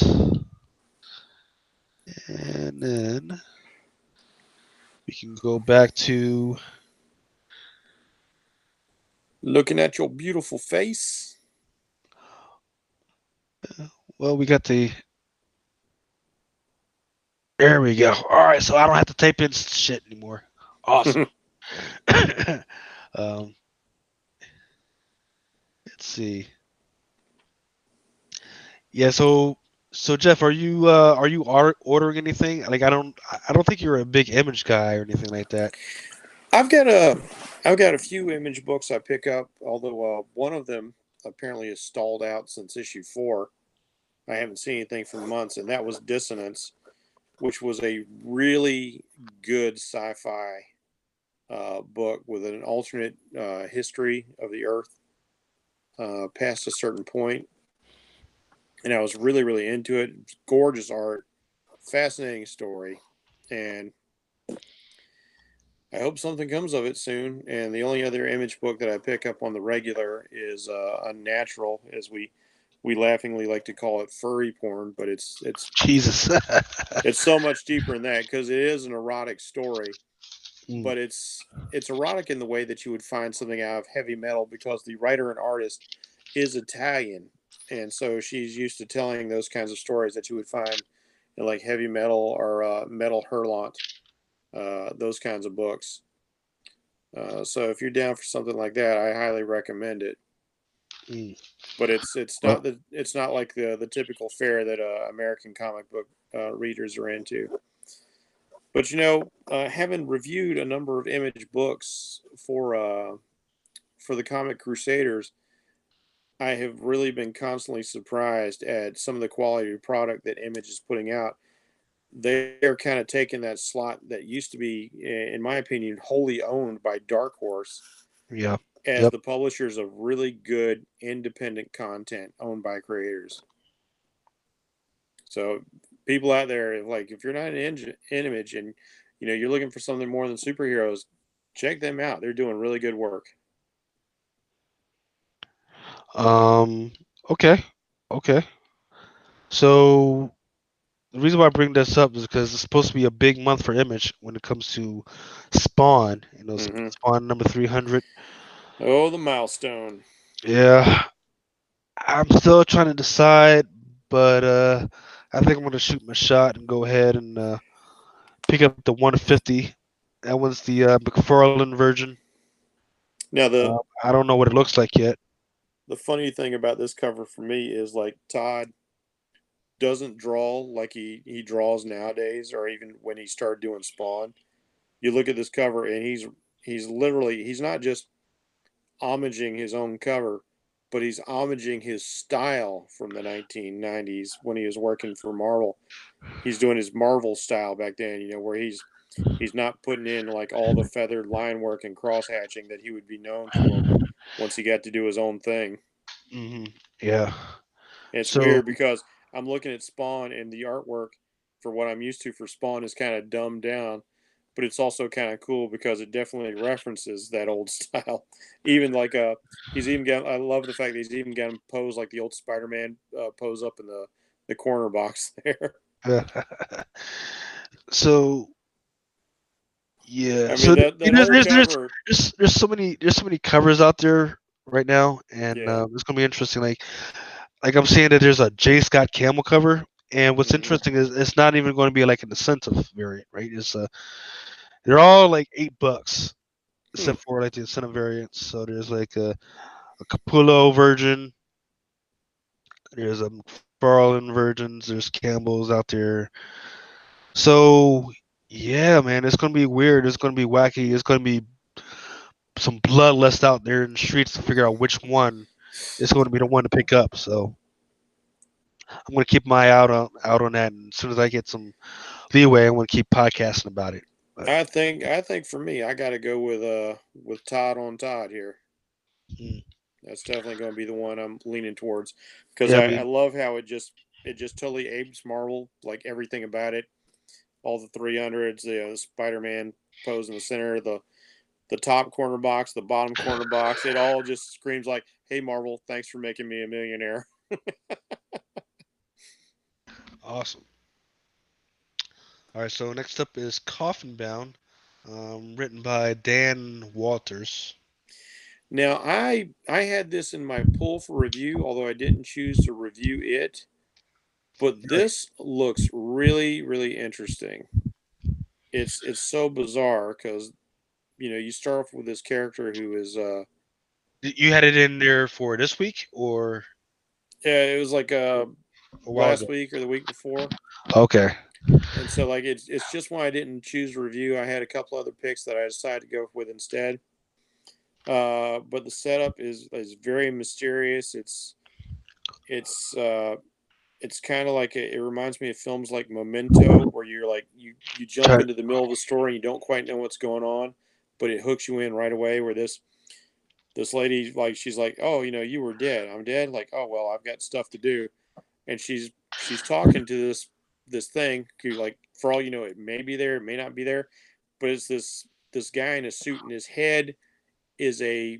and then we can go back to. Looking at your beautiful face. Well, we got the. There we go. All right, so I don't have to type in shit anymore. Awesome. um, let's see. Yeah, so Jeff, are you ordering anything? Like I don't think you're a big image guy or anything like that. I've got a I've got a few image books I pick up, although one of them apparently is stalled out since issue 4. I haven't seen anything for months, and that was Dissonance, which was a really good sci-fi book with an alternate history of the Earth past a certain point, and I was really really into it. Gorgeous art, fascinating story, and I hope something comes of it soon. And the only other image book that I pick up on the regular is Unnatural, as we laughingly like to call it furry porn, but Jesus. it's so much deeper than that because it is an erotic story, Mm, but it's erotic in the way that you would find something out of heavy metal because the writer and artist is Italian, and so she's used to telling those kinds of stories that you would find in like heavy metal or Metal Hurlant, those kinds of books. So if you're down for something like that, I highly recommend it. mm. But it's not like the typical fare that American comic book readers are into. But having reviewed a number of image books for the comic Crusaders, I have really been constantly surprised at some of the quality of product that Image is putting out. They're kind of taking that slot that used to be, in my opinion, wholly owned by Dark Horse Yeah. as Yep. the publishers of really good independent content owned by creators. So people out there, like if you're not an image and you're looking for something more than superheroes, check them out. They're doing really good work. Um. Okay. Okay. So the reason why I bring this up is because it's supposed to be a big month for Image when it comes to Spawn. Hmm. Spawn number 300. Oh, the milestone. Yeah, I'm still trying to decide, but I think I'm gonna shoot my shot and go ahead and pick up the 150. That one's the McFarlane version. Now I don't know what it looks like yet. the funny thing about this cover for me is like Todd doesn't draw like he draws nowadays, or even when he started doing Spawn. You look at this cover and he's not just homaging his own cover, but he's homaging his style from the 1990s when he was working for Marvel. He's doing his Marvel style back then, where he's not putting in like all the feathered line work and cross hatching that he would be known for once he got to do his own thing. Hmm. Yeah. And it's So weird because I'm looking at Spawn and the artwork for what I'm used to for Spawn is kind of dumbed down, but it's also kind of cool because it definitely references that old style. Even like he's even got. I love the fact that he's even got him pose like the old Spider-Man pose up in the corner box there. so yeah. I So mean that there's whole there's there's cover. there's so many covers out there right now, and Yeah. it's gonna be interesting. Like I'm seeing that there's a J Scott Camel cover, and what's Hmm. interesting is it's not even going to be like an incentive variant, right? It's they're all like $8 Hmm. except for like the incentive variants. So there's like a Capullo version, there's a McFarlane versions, there's Campbell's out there. So yeah, man, it's gonna be weird. It's gonna be wacky. It's gonna be some bloodlust out there in the streets to figure out which one is going to be the one to pick up. So I'm gonna keep my eye out on that, and as soon as I get some leeway, I'm gonna keep podcasting about it. But I think for me, I got to go with Todd on Todd here. mm, That's definitely going to be the one I'm leaning towards because yeah, I I mean, love how it just totally apes Marvel, like everything about it. All the 300s, the Spider-Man pose in the center, the top corner box, the bottom corner box. It all just screams like, "Hey Marvel, thanks for making me a millionaire." awesome. All right, so next up is Coffin Bound, written by Dan Walters. Now I had this in my pull for review, although I didn't choose to review it. But this looks really really interesting. It's so bizarre because you start off with this character who is You had it in there for this week or yeah, it was like a while ago? last week or the week before. Okay. And so like it's just why I didn't choose to review. I had a couple other picks that I decided to go with instead. But the setup is very mysterious. It's kind of like it reminds me of films like Memento, where you're like you jump Try- into the middle of the story and you don't quite know what's going on, but it hooks you in right away. Where this lady, like, she's like, oh, you were dead. I'm dead. Like, oh well, I've got stuff to do, and she's talking to this thing who, like, for all you know, it may be there, it may not be there, but it's this guy in a suit, and his head is a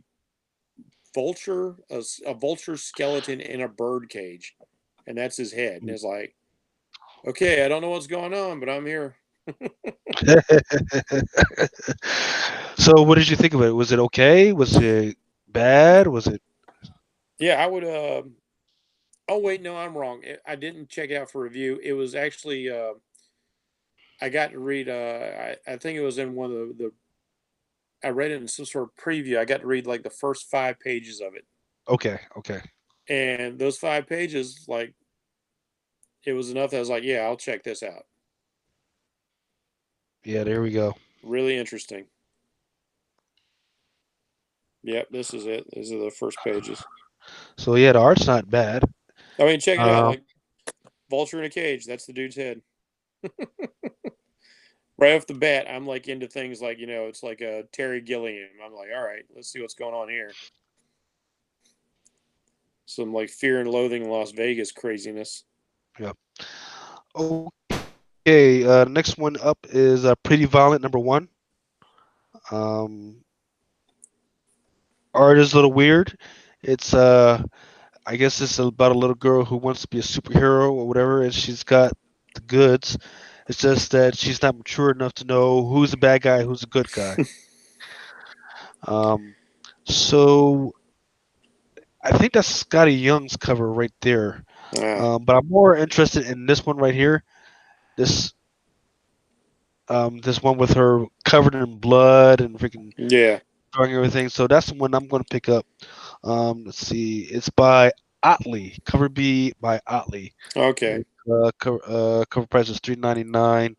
vulture skeleton in a bird cage, and that's his head, and it's like, okay, I don't know what's going on, but I'm here. So, what did you think of it? Was it okay? Was it bad? Was it Yeah, I would. Oh wait, no, I'm wrong. I didn't check it out for review. It was actually I got to read. I think it was in one of the. I read it in some sort of preview. I got to read like the first 5 pages of it, okay? Okay. and those 5 pages, like, it was enough that I was like, yeah, I'll check this out. Yeah, there we go. Really interesting. Yep, this is it. These are the first pages. So yeah, the art's not bad. I mean, check it out. Um, Like, vulture in a cage. That's the dude's head. Right off the bat, I'm like into things like, it's like a Terry Gilliam. I'm like, all right, let's see what's going on here. Some like Fear and Loathing in Las Vegas craziness. yep. Okay, next one up is Pretty Violent #1. Um, Art is a little weird. It's I guess it's about a little girl who wants to be a superhero or whatever, and she's got the goods. It's just that she's not mature enough to know who's a bad guy, who's a good guy. Um, so I think that's Scotty Young's cover right there. Ah, But I'm more interested in this one right here. This this one with her covered in blood and freaking yeah. throwing everything. So that's the one I'm going to pick up. Let's see. It's by Otley. Cover B by Otley. Okay. Cover price is $3.99.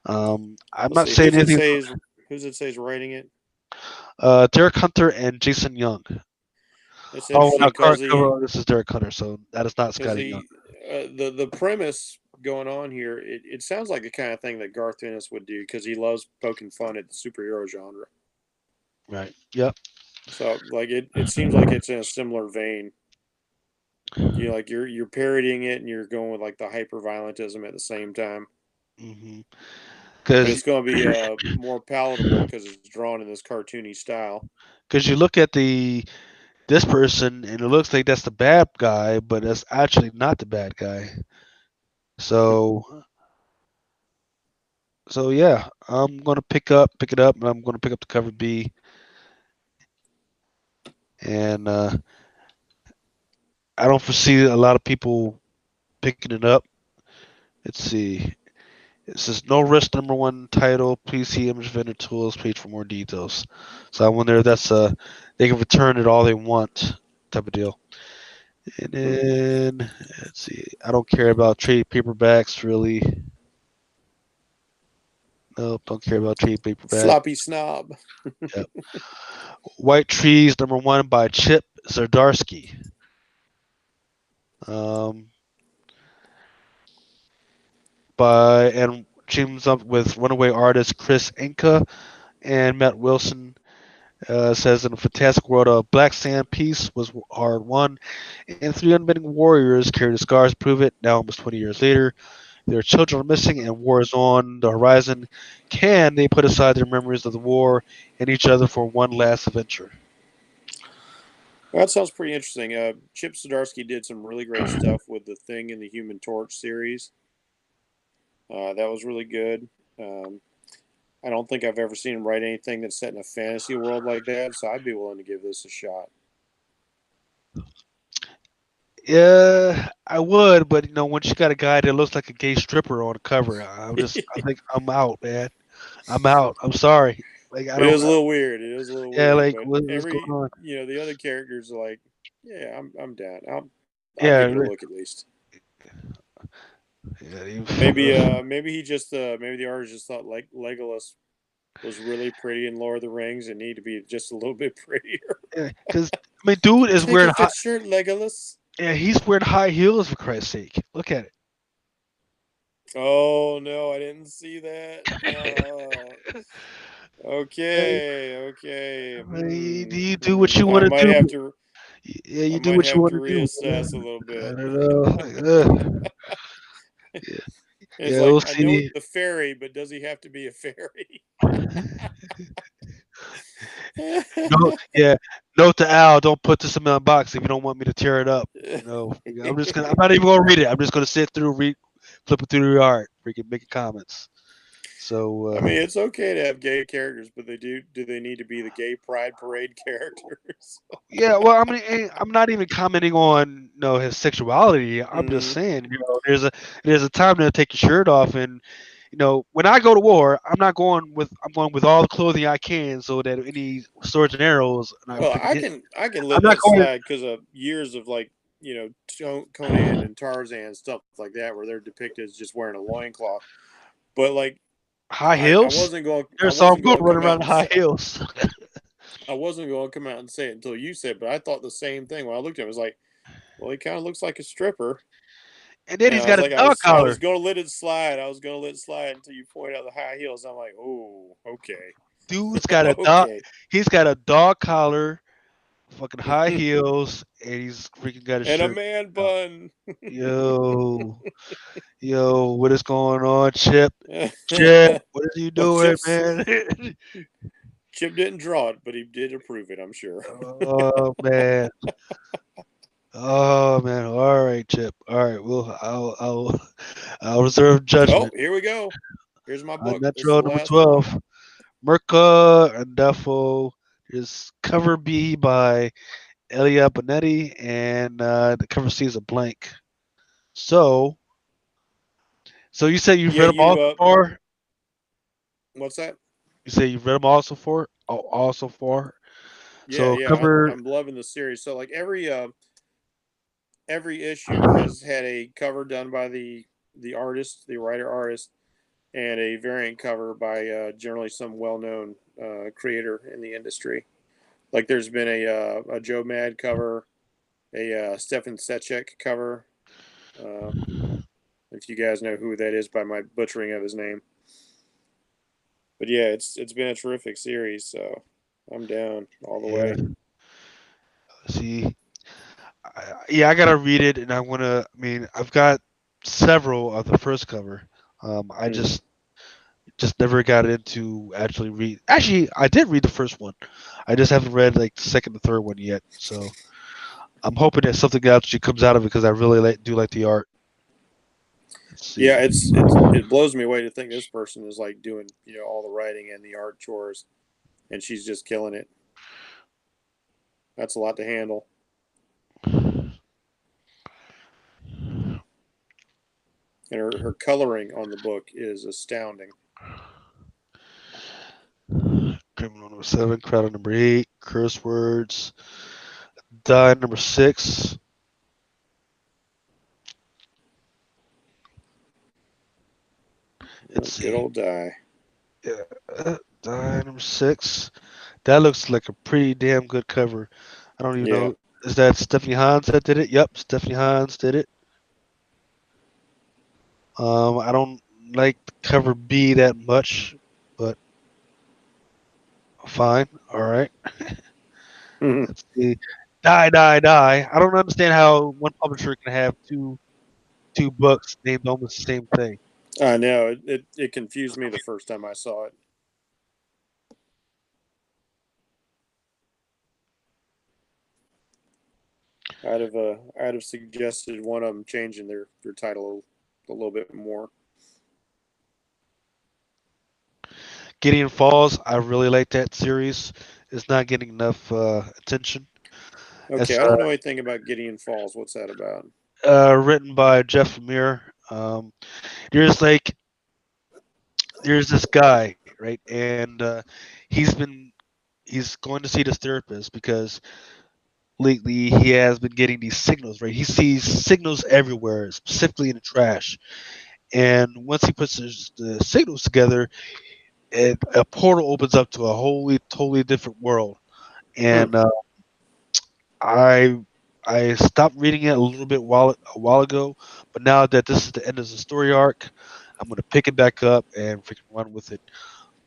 I'm Let's not see. saying anything. Who's it says writing it? Derek Hunter and Jason Young. It's Oh, now interesting cover artist is Derek Hunter, so that is not because Scotty Young. he the premise going on here. It sounds like the kind of thing that Garth Ennis would do because he loves poking fun at the superhero genre. Right. Yep. So like it seems like it's in a similar vein. You know, like you're parodying it and you're going with like the hyper violentism at the same time. But Because it's going to be more palatable because it's drawn in this cartoony style. you look at this person and it looks like that's the bad guy, but that's actually not the bad guy. So yeah, I'm gonna pick it up, and I'm gonna pick up the cover B, and I don't foresee a lot of people picking it up. Let's see. It says no risk #1 title. Please see image vendor tools page for more details. So I wonder if that's they can return it all they want type of deal. And then let's see. I don't care about trade paperbacks really. Nope, don't care about trade paperback. Floppy snob. Yep. White Trees #1 by Chip Zdarsky. Um, and teams up with runaway artist Chris Inca and Matt Wilson. Says in a fantastic world of Black Sand, peace was hard won, and three unbending warriors carry the scars to prove it. Now, almost 20 years later, their children are missing, and war is on the horizon. Can they put aside their memories of the war and each other for one last adventure? That sounds pretty interesting. Chip Zdarsky did some really great stuff with the Thing in the Human Torch series. That was really good. Um, I don't think I've ever seen him write anything that's set in a fantasy world like that, so I'd be willing to give this a shot. Yeah, I would, but once you got a guy that looks like a gay stripper on the cover, I think I'm out, man. I'm out. I'm sorry. Like I It don't. is a little weird. It is a little Yeah, weird, like but what's going on? the other characters are like, yeah, I'm down. I'll give Yeah, it a look at least. yeah. Maybe he just maybe the artist just thought like Legolas was really pretty in Lord of the Rings and need to be just a little bit prettier. Because I mean, dude is Take wearing off high. that shirt, Legolas. Yeah, he's wearing high heels for Christ's sake. Look at Oh no, I didn't see that. it. Okay. You do what you I want to might do. have to. Yeah, I you do might what you have want to to do. reassess a little I bit. don't know. Yeah, It's yeah, we'll like I know see. it's a fairy, but does he have to be a fairy? Yeah. Note to Al: don't put this in my box if you don't want me to tear it up. I'm not even gonna read it. I'm just gonna sit through, flip it through the art, freaking making comments. So I mean, it's okay to have gay characters, but do they need to be the gay pride parade characters? yeah, well, I mean, I'm not even commenting on his sexuality. I'm just Mm-hmm. saying, there's a time to take your shirt off, and when I go to war, I'm going with all the clothing I can, so that any swords and arrows, and I Well, freaking hit. I can I'm let not that going slide because of years of like Conan and Tarzan stuff like that, where they're depicted as just wearing a loincloth. But like high heels. I There's some wasn't good going to running come out around in and high say heels. I wasn't going to come out and say it until you said, but I thought the same thing when I looked at him. I was like, well, he kind of looks like a stripper. And then And he's got a dog I was collar. going to let it slide. I was going to let it slide until you pointed out the high heels. I'm like, oh, okay, Dude's got a dog. okay. He's got a dog collar, fucking high heels, and he's freaking got his And a shirt. man Out. bun. Yo, yo, what is going on, Chip? Chip, what are you Well, doing, man? Chip didn't draw it, but he did approve it, I'm sure. Oh man. Oh man. All right, Chip. All right. Well, I'll reserve Oh, judgment. here we go. Here's my book. This is Metro the number last one. 12. Merca and Defo is cover B by Elia Bonetti, and the cover C is a blank. So, so you said you've Yeah, read them all you so far. what's that? You say you've read them all so far. Oh, all so far. Yeah, So yeah, cover. I'm loving the series. So like every issue has had a cover done by the artist, the writer artist, and a variant cover by generally some well-known creator in the industry. Like there's been a Joe Mad cover, a Stefan Secek cover. Uh, if you guys know who that is by my butchering of his name, but yeah, it's been a terrific series. So I'm down all the Yeah. way. See. Yeah, I gotta read it, and I wanna. I mean, I've got several of the first cover. I Mm-hmm. just never got into actually read. Actually, I did read the first one. I just haven't read like the second and third one yet. So I'm hoping that something actually comes out of it because I really do like the art. Let's Yeah, see. it blows me away to think this person is like doing all the writing and the art chores, and she's just killing it. That's a lot to handle. And her coloring on the book is astounding. Criminal number 7, Crowder number 8, curse words, die number 6. Let's Good see. old die. Yeah, die number 6. That looks like a pretty damn good cover. I don't even Yeah. know. Is that Stephanie Hans that did it? Yep, Stephanie Hans did it. I don't like cover B that much, but fine. All right. Let's see. Die, die, die. I don't understand how one publisher can have two books named almost the same thing. I know it confused me the first time I saw it. I'd have suggested one of them changing their title a little bit more. Gideon Falls. I really like that series. It's not getting enough attention. Okay, It's I don't know anything about Gideon Falls. What's that about? written by Jeff Lemire. There's like there's this guy, right, and he's been he's going to see this therapist because lately he has been getting these signals, right? He sees signals everywhere, specifically in the trash. And once he puts the signals together, a portal opens up to a wholly, totally different world. Hmm. And I I stopped reading it a little bit a while ago, but now that this is the end of the story arc, I'm gonna pick it back up and freaking run with it.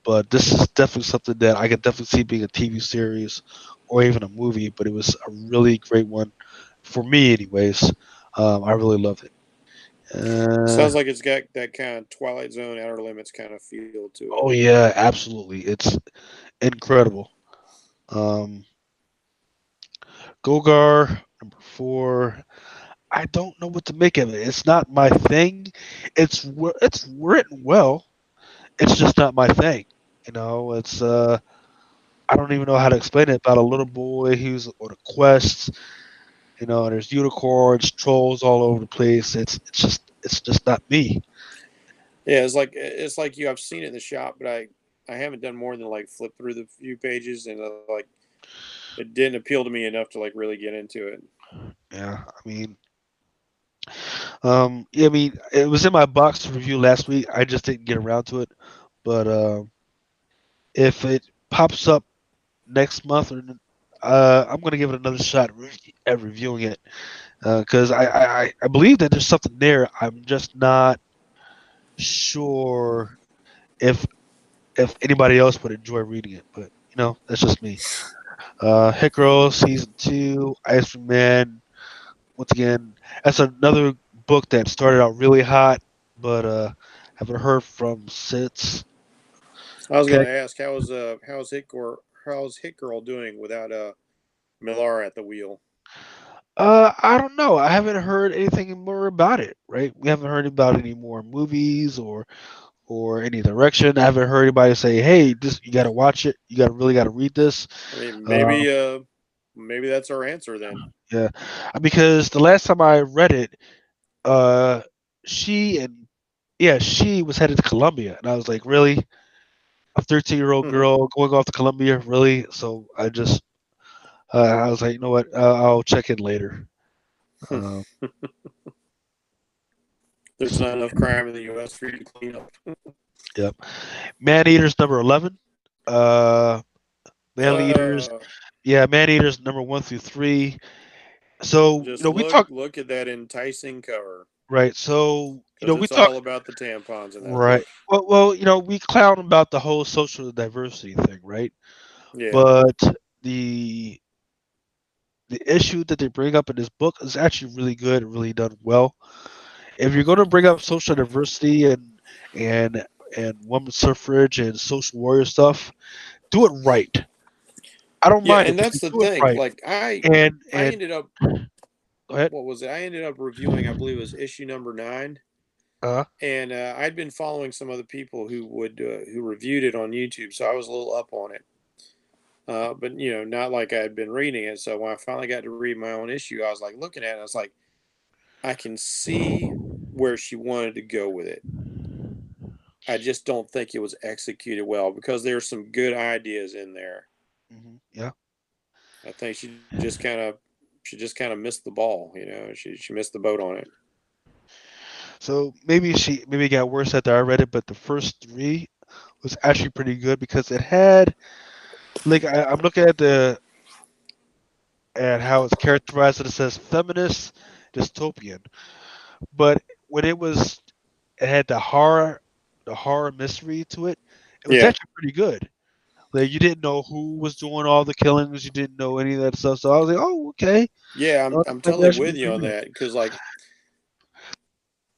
But this is definitely something that I could definitely see being a TV series or even a movie. But it was a really great one for me, anyways. I really loved it. Sounds Uh, like it's got that kind of Twilight Zone, Outer Limits kind of feel to it. oh yeah, absolutely, it's incredible. Um, Gogar number 4. I don't know what to make of it. It's not my thing. It's written well. It's just not my thing. It's I don't even know how to explain it. About a little boy who's on a quest. There's unicorns, trolls all over the place. It's just not me. Yeah, it's like you. I've seen it in the shop, but I haven't done more than like flip through the few pages, and like it didn't appeal to me enough to like really get into it. Yeah, yeah, I mean, it was in my box review last week. I just didn't get around to it. But if it pops up next month, I'm gonna give it another shot at reviewing it because I believe that there's something there. I'm just not sure if if anybody else would enjoy reading it. But that's just me. Hit Girl season two, Ice Cream Man. Once again, that's another book that started out really hot, but haven't heard from since. I was going Okay. to ask how's Hit Girl doing without Millar at the wheel? I don't know. I haven't heard anything more about it. Right? We haven't heard about any more movies or any direction. I haven't heard anybody say, "Hey, this you got to watch it. You got to really got to read this." I mean, Uh, maybe that's our answer then. yeah, because the last time I read it, uh, she and yeah, she was headed to Colombia, and I was like, "Really? A 13-year-old girl going off to Colombia? Really?" So I was like, "You know what? I'll check in later." Uh, There's not enough crime in the U.S. for you to clean up. yep. Man Eaters number 11. Uh, Man Eaters. Uh, Yeah, Man Eaters number 1 through 3. So just we look talked look at that enticing cover right. So because we it's talk all about the tampons in that right. book. Well, we clown about the whole social diversity thing, right? Yeah, But the the issue that they bring up in this book is actually really good, really done well. If you're going to bring up social diversity and and women's suffrage and social warrior stuff, do it right. I don't yeah, mind it, and but that's you the do it thing. right. Like I And ended up go ahead. what was it? I ended up reviewing. I believe it was issue number 9, Uh, and I'd been following some other people who reviewed it on YouTube, so I was a little up on it. But not like I had been reading it. So when I finally got to read my own issue, I was like looking at it. I was like, I can see where she wanted to go with it. I just don't think it was executed well because there's some good ideas in there. yeah. I think she just kind of missed the ball. She missed the boat on it. So maybe it got worse after I read it, but the first three was actually pretty good because it had like I'm looking at how it's characterized. And it says feminist dystopian, but when it had the horror mystery to it. It was Yeah, actually pretty good. Like you didn't know who was doing all the killings. You didn't know any of that stuff. So I was like, oh, okay. yeah, I'm That totally should be with you pretty on good. that because like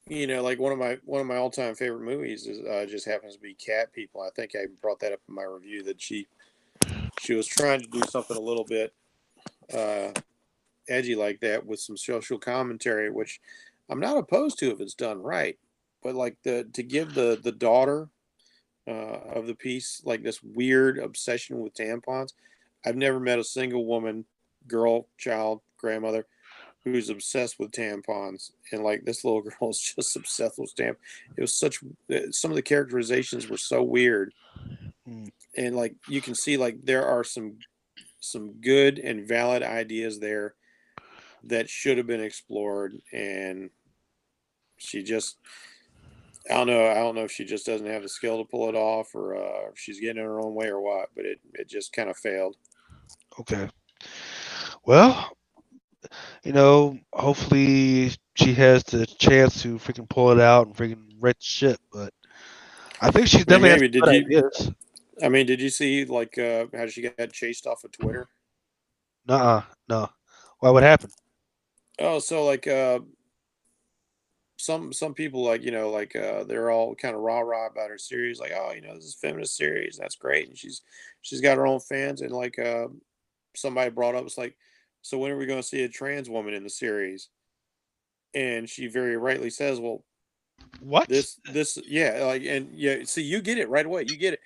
like one of my all time favorite movies is just happens to be Cat People. I think I brought that up in my review that she was trying to do something a little bit uh, edgy like that with some social commentary, which I'm not opposed to if it's done right. But like the to give the daughter of the piece like this weird obsession with tampons, I've never met a single woman, girl, child, grandmother who's obsessed with tampons, and like this little girl is just obsessed with tampons. It was such some of the characterizations were so weird, Mm, and like you can see like there are some good and valid ideas there that should have been explored, and she just I don't know if she just doesn't have the skill to pull it off, or if she's getting in her own way or what. But it just kind of failed. okay. Well, hopefully she has the chance to freaking pull it out and freaking wreck shit. But I think she's I mean, definitely has maybe some good ideas. did you see like how she got chased off of Twitter? Nuh-uh, no. Why? What happened? Oh, so like some people like like they're all kind of rah rah about her series, like, oh, this is a feminist series, that's great, and she's got her own fans, and like somebody brought up, it's like, so when are we going to see a trans woman in the series? And she very rightly says, well, What? this yeah, like, and yeah, see, you get it right away, you get it.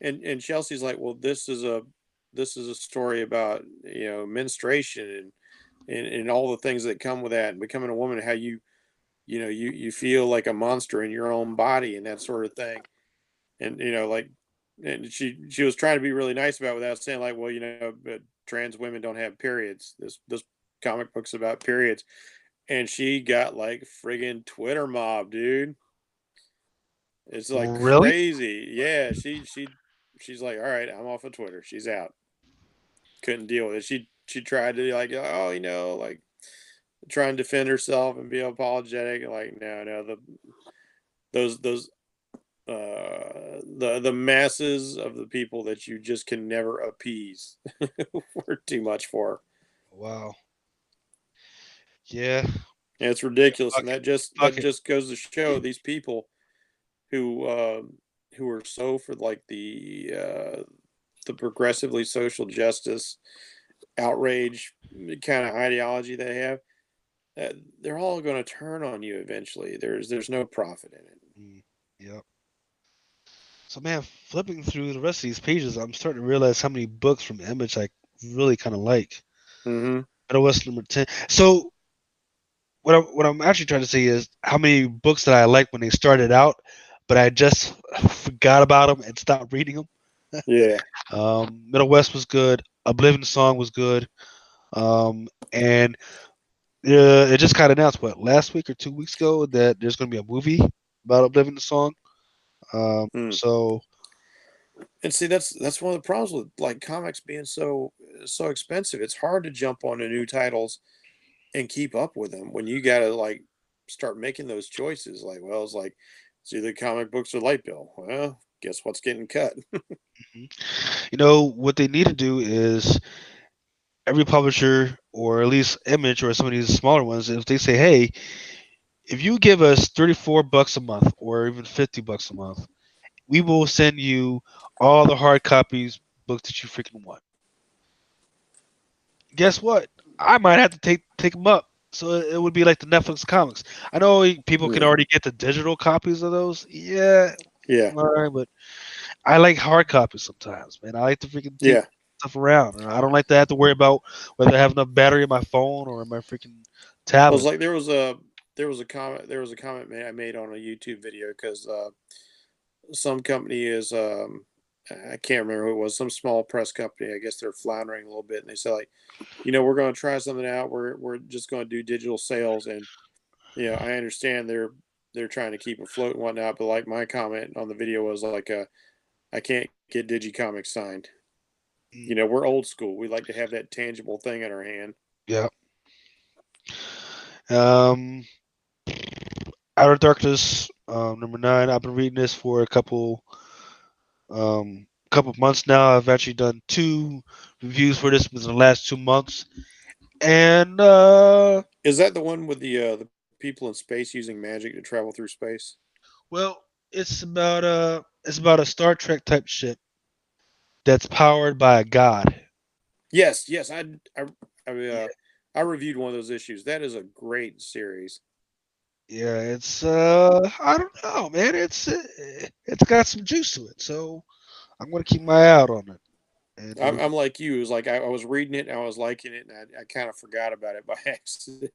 And Chelsea's like, well, this is a story about menstruation and all the things that come with that, and becoming a woman, how you feel like a monster in your own body and that sort of thing. And like, and she was trying to be really nice about it without saying like, well, but trans women don't have periods. This comic book's about periods. And she got like friggin' Twitter mob, dude. It's like Really? crazy. Yeah, she's like, all right, I'm off of Twitter. She's out. Couldn't deal with it. She tried to like, oh, like try and defend herself and be apologetic. Like, no, the those the masses of the people that you just can never appease were too much for. Wow. Yeah. And it's ridiculous, and Fuck it. that Fuck it. just goes to show these people who who are so for like the progressively social justice outrage kind of ideology they have. They're all going to turn on you eventually. There's no profit in it. Mm, yep. So man, flipping through the rest of these pages, I'm starting to realize how many books from Image I really kind of like. Mm-hmm. Metal West number 10. So what I'm actually trying to say is how many books that I liked when they started out, but I just forgot about them and stopped reading them. Yeah. Middle West was good. Oblivion Song was good. And it just kind of announced what last week or 2 weeks ago that there's going to be a movie about Oblivion Song. Mm. So And see, that's one of the problems with like comics being so expensive. It's hard to jump onto new titles and keep up with them when you got to like start making those choices. Like, well, it's either comic books or light bill. Well, guess what's getting cut? mhm. What they need to do is every publisher or at least Image or some of these smaller ones, if they say, hey, if you give us $34 a month or even $50 a month, we will send you all the hard copies books that you freaking want. Guess what? I might have to take them up. So it would be like the Netflix comics. I know people can Yeah. already get the digital copies of those. Yeah, Yeah. all right, but I like hard copies sometimes, man. I like to freaking take Yeah. stuff around. I don't like to have to worry about whether I have enough battery in my phone or in my freaking Well, it's tablet. like there was a comment I made on a YouTube video because some company is I can't remember who it was, some small press company. I guess they're floundering a little bit, and they said like, we're going to try something out. We're just going to do digital sales, and I understand they're trying to keep afloat and whatnot, but like my comment on the video was like, I can't get Digicomics signed. Mm, We're old school. We like to have that tangible thing in our hand. yeah. Um, Outer Darkness, number 9. I've been reading this for a couple months now. I've actually done 2 reviews for this within the last 2 months, and Is that the one with the people in space using magic to travel through space? well, it's about a Star Trek type ship that's powered by a god. Yes, yes. I Yeah, I reviewed one of those issues. That is a great series. yeah. It's I don't know, man. It's got some juice to it, so I'm gonna keep my eye out on it. And I'm like you. It was like I was reading it and I was liking it, and I kind of forgot about it by accident.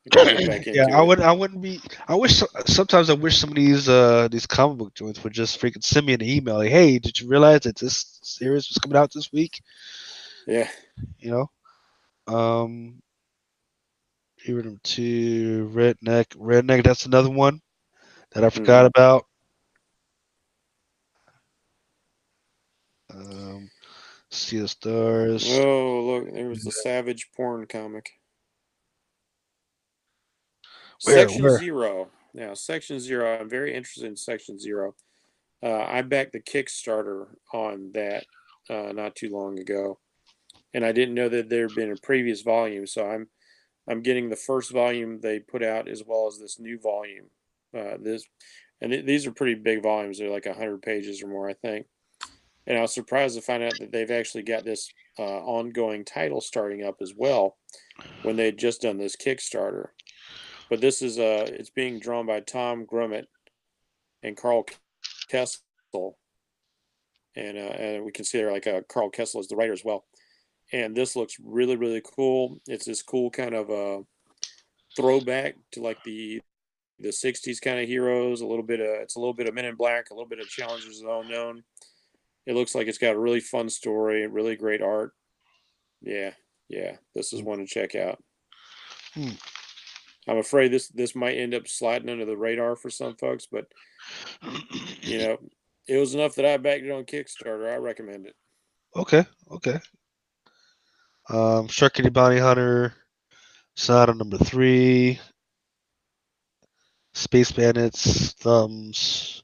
I got to get back yeah, into it. I wouldn't be. I wish sometimes I wish some of these comic book joints would just freaking send me an email like, "Hey, did you realize that this series was coming out this week?" Yeah. You know. Hero number 2, Redneck. Redneck. That's another one that I Hmm. forgot about. Um, Sea of Stars. Oh, look, there was the Savage porn comic. Where? Section Where? Zero. Now, Section Zero. I'm very interested in Section Zero. I backed the Kickstarter on that not too long ago, and I didn't know that there had been a previous volume. So I'm getting the first volume they put out as well as this new volume. These are pretty big volumes. They're like 100 pages or more, I think. And I was surprised to find out that they've actually got this ongoing title starting up as well when they'd just done this Kickstarter. But this is it's being drawn by Tom Grummett and Carl Kessel, and we can see there like Carl Kessel is the writer as well. And this looks really cool. It's this cool kind of throwback to like the '60s kind of heroes. It's a little bit of Men in Black, a little bit of Challengers of the Unknown. It looks like it's got a really fun story, really great art. Yeah, yeah, this is one to check out. Hmm. I'm afraid this might end up sliding under the radar for some folks, but you know, it was enough that I backed it on Kickstarter. I recommend it. Okay. Okay. Shark Kitty Bounty Hunter. Sonata number 3. Space Bandits, Thumbs,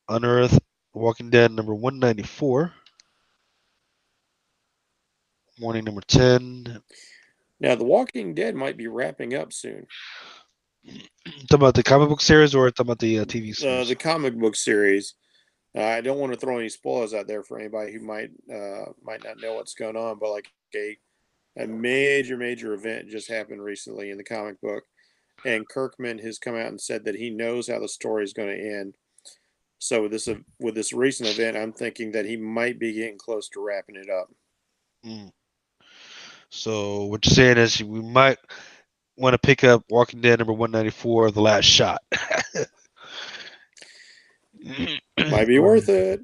Unearthed, Walking Dead number 194, Warning number 10. Now, The Walking Dead might be wrapping up soon. Talking about the comic book series or talking about the TV series? The comic book series. I don't want to throw any spoilers out there for anybody who might not know what's going on, but like a major event just happened recently in the comic book, and Kirkman has come out and said that he knows how the story is going to end. So with this recent event, I'm thinking that he might be getting close to wrapping it up. Mm. So what you're saying is we might want to pick up Walking Dead number 194, The Last Shot. Might be Or, worth it.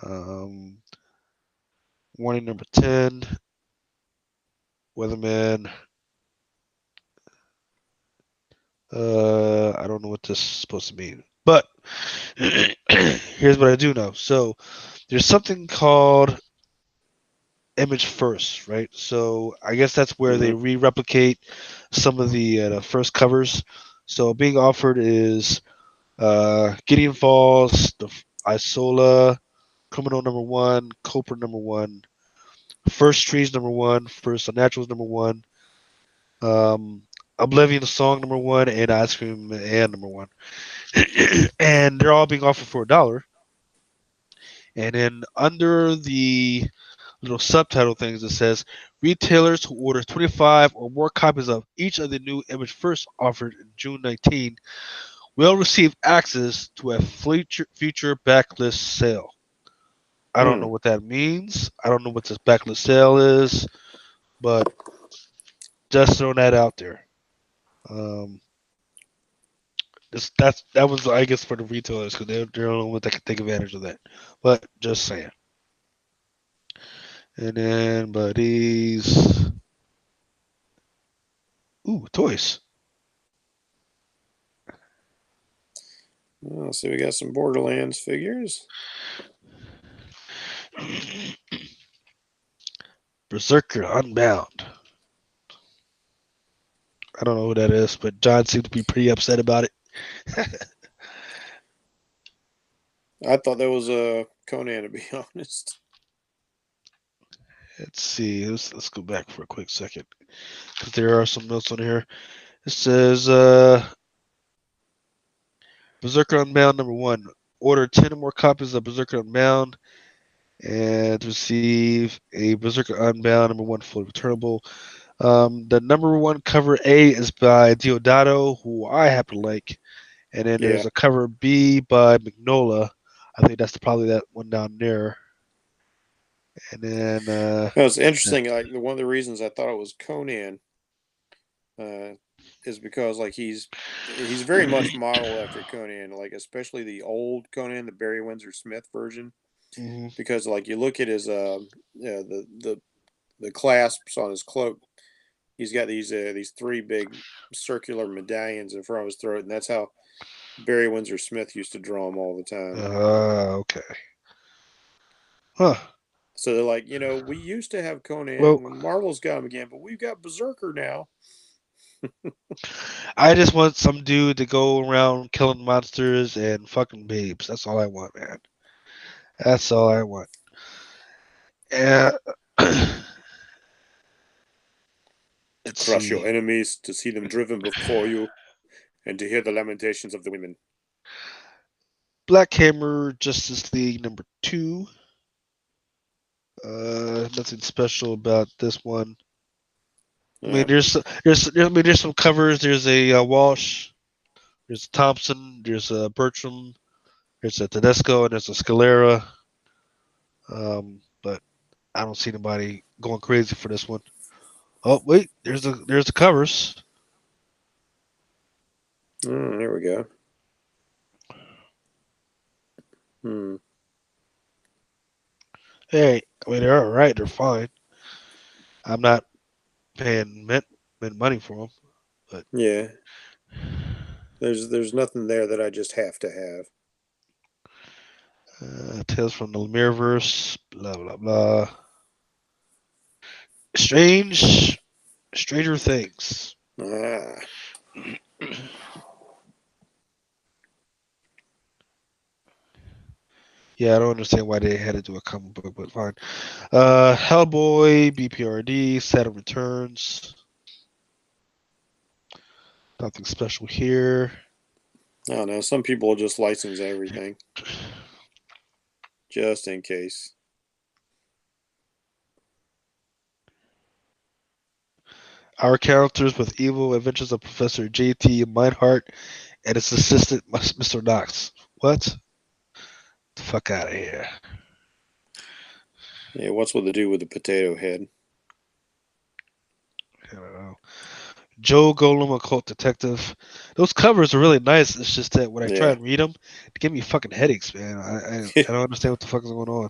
um, Warning number 10, Weatherman. I don't know what this is supposed to mean, but here's what I do know. So there's something called image first, right? So I guess that's where they Mm-hmm. re-replicate some of the first covers. So being offered is Gideon Falls, the Isola, Criminal number one, Copra number one, First Trees number one, First Unnaturals number one, um, Oblivion Song number one, and Ice Cream Man number one. And they're all being offered for $1. And then under the little subtitle things, it says retailers who order 25 or more copies of each of the new Image First offered in June 19 will receive access to a future backlist sale. I don't know Hmm. what that means. I don't know what this backlist sale is, but just throwing that out there. Um, that was I guess for the retailers because they're the only ones that can take advantage of that. But just saying. And then buddies, ooh, toys. Oh, so we got some Borderlands figures. Berserker Unbound. I don't know who that is, but John seemed to be pretty upset about it. I thought that was Conan, to be honest. Let's see. Let's go back for a quick second because there are some notes on here. It says Berserker Unbound number one. Order 10 or more copies of Berserker Unbound and receive a Berserker Unbound number one fully returnable. The number one cover A is by Diodato, who I happen to like, and then Yeah. there's a cover B by Magnola. I think that's probably that one down there. And then No, it's interesting. Like one of the reasons I thought it was Conan uh, is because like he's very much modeled after Conan, like especially the old Conan, the Barry Windsor Smith version. mhm. Because like you look at his the clasps on his cloak, he's got these three big circular medallions in front of his throat, and that's how Barry Windsor Smith used to draw them all the time. Okay. Huh. So they're like, we used to have Well, Conan when Marvel's got him again, but we've got Berserker now. I just want some dude to go around killing monsters and fucking babes. That's all I want, man. That's all I want. Yeah. To Let's crush your see. enemies, to see them driven before you, and to hear the lamentations of the women. Black Hammer Justice League number two. Nothing special about this one. I mean, Yeah, there's some covers. There's a Walsh, there's a Thompson, there's a Bertram, there's a Tedesco, and there's a Scalera. But I don't see anybody going crazy for this one. Oh wait, there's the covers. there we go. Hmm. Hey, I mean they're all right. They're fine. I'm not paying mint money for them, but Yeah, there's nothing there that I just have to have. Tales from the Lemireverse, blah blah blah. Stranger Things. Ah, Yeah, I don't understand why they had to do a comic book, but fine. Hellboy, BPRD, Saturn Returns. Nothing special here. I don't know. Some people just license everything just in case. Our characters with evil adventures of Professor J.T. Meinhardt and his assistant, Mr. Knox. What? The fuck out of here. Yeah, what's with the dude with the potato head? I don't know. Joe Golem, Occult Detective. Those covers are really nice. It's just that when I try Yeah. and read them, they give me fucking headaches, man. I don't understand what the fuck is going on.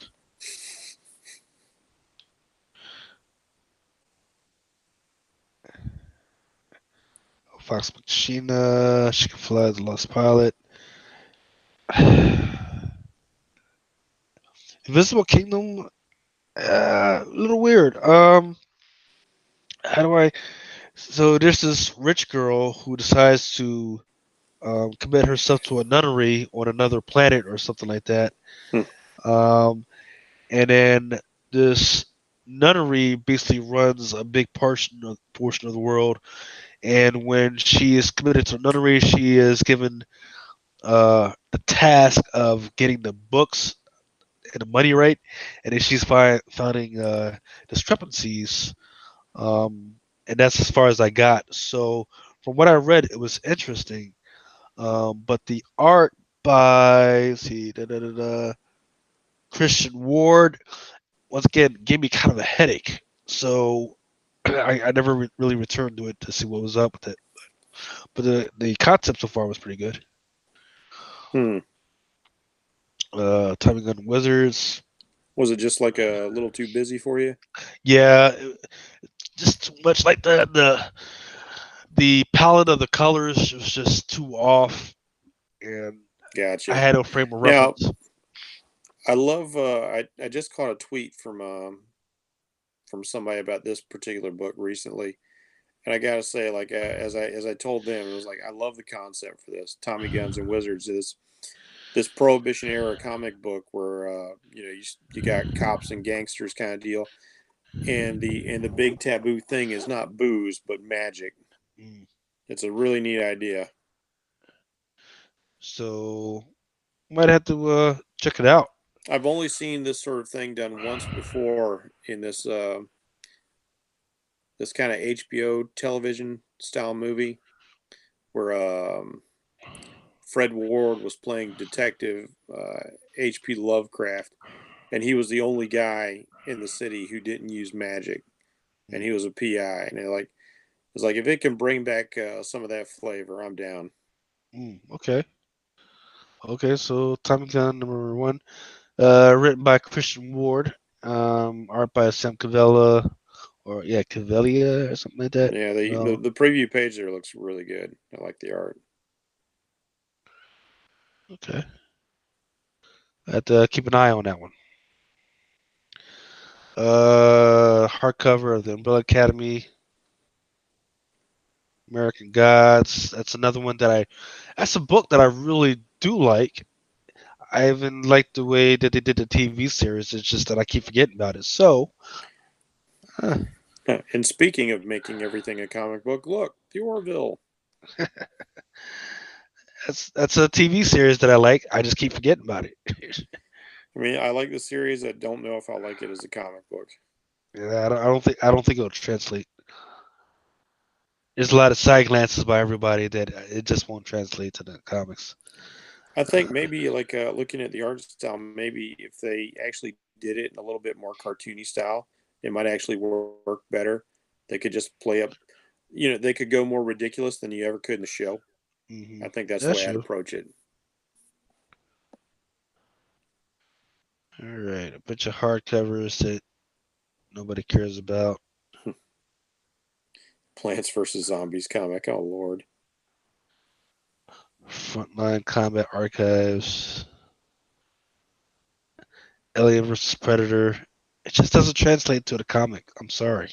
Fox Machina, She Can Fly, The Lost Pilot. Invisible Kingdom, a little weird. How do I? So there's this rich girl who decides to commit herself to a nunnery on another planet or something like that. Hmm. Um, and then this nunnery basically runs a big portion of the world. And when she is committed to a nunnery, she is given the task of getting the books and the money right, and then she's finding discrepancies, um, and that's as far as I got. So from what I read, it was interesting, but the art by let's see, Christian Ward once again gave me kind of a headache. So I never really returned to it to see what was up with it. But the concept so far was pretty good. Hmm. Timing Gun Wizards. Was it just like a little too busy for you? Yeah, just too much. Like the palette of the colors was just too off, and I Gotcha. had no frame of Now, reference. I love. I just caught a tweet from somebody about this particular book recently, and I gotta say, like as I told them, it was like I love the concept for this. Tommy Guns and Wizards is this Prohibition era comic book where you got cops and gangsters kind of deal, and the big taboo thing is not booze but magic. Mm. It's a really neat idea. So might have to check it out. I've only seen this sort of thing done once before in this kind of HBO television style movie where Fred Ward was playing Detective H.P. Lovecraft, and he was the only guy in the city who didn't use magic, and Mm. he was a PI. And it's like if it can bring back some of that flavor, I'm down. Okay. Okay. So Tommy Gun number one, written by Christian Ward, art by Sam Cavella or yeah Cavellia or something like that. Yeah, the preview page there looks really good. I like the art. Okay. I have to keep an eye on that one. Hardcover of the Umbrella Academy, American Gods. That's another one that I. That's a book that I really do like. I even like the way that they did the TV series. It's just that I keep forgetting about it. So, uh, And speaking of making everything a comic book, look, the Orville. that's a TV series that I like. I just keep forgetting about it. I mean, I like the series. I don't know if I like it as a comic book. Yeah, I don't think it'll translate. There's a lot of side glances by everybody that it just won't translate to the comics. I think Uh, maybe like looking at the art style, maybe if they actually did it in a little bit more cartoony style, it might actually work better. They could just play up, they could go more ridiculous than you ever could in the show. hmm I think that's the That's way I'd true. approach it. All right, a bunch of hardcovers that nobody cares about. Plants vs Zombies comic. Oh Lord. Frontline Combat Archives, Alien versus Predator. It just doesn't translate to the comic. I'm sorry.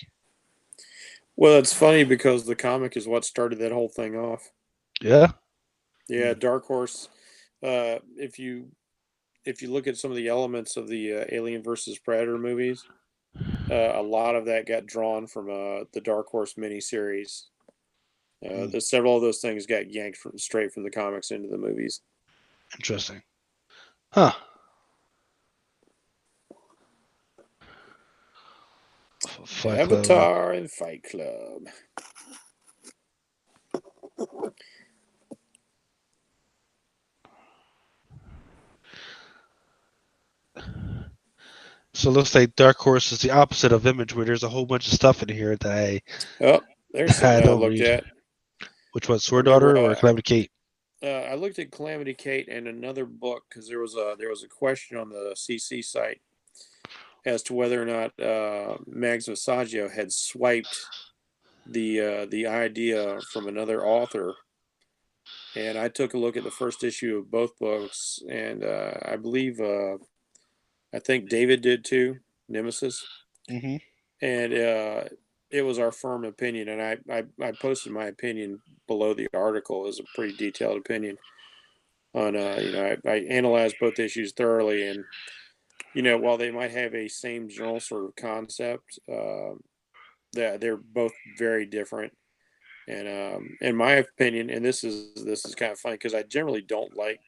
Well, it's funny because the comic is what started that whole thing off. Yeah. Yeah, Mm. Dark Horse. If you if you look at some of the elements of the Alien versus Predator movies, a lot of that got drawn from the Dark Horse miniseries. Hmm, Several of those things got yanked straight from the comics into the movies. interesting. Huh. Fight Club. Avatar and Fight Club. So it looks like Dark Horse is the opposite of Image, where there's a whole bunch of stuff in here that I Oh, there's I something I don't looked read. at. Which one, I Sword remember Daughter or Calamity Kate? I looked at Calamity Kate and another book because there was a question on the CC site as to whether or not Mags Visaggio had swiped the idea from another author, and I took a look at the first issue of both books, and I believe I think David did too, Nemesis, Hmm. and it was our firm opinion, and I posted my opinion below the article. It was a pretty detailed opinion on I analyzed both issues thoroughly, and while they might have a same general sort of concept, they're both very different. And in my opinion, and this is kind of funny because I generally don't like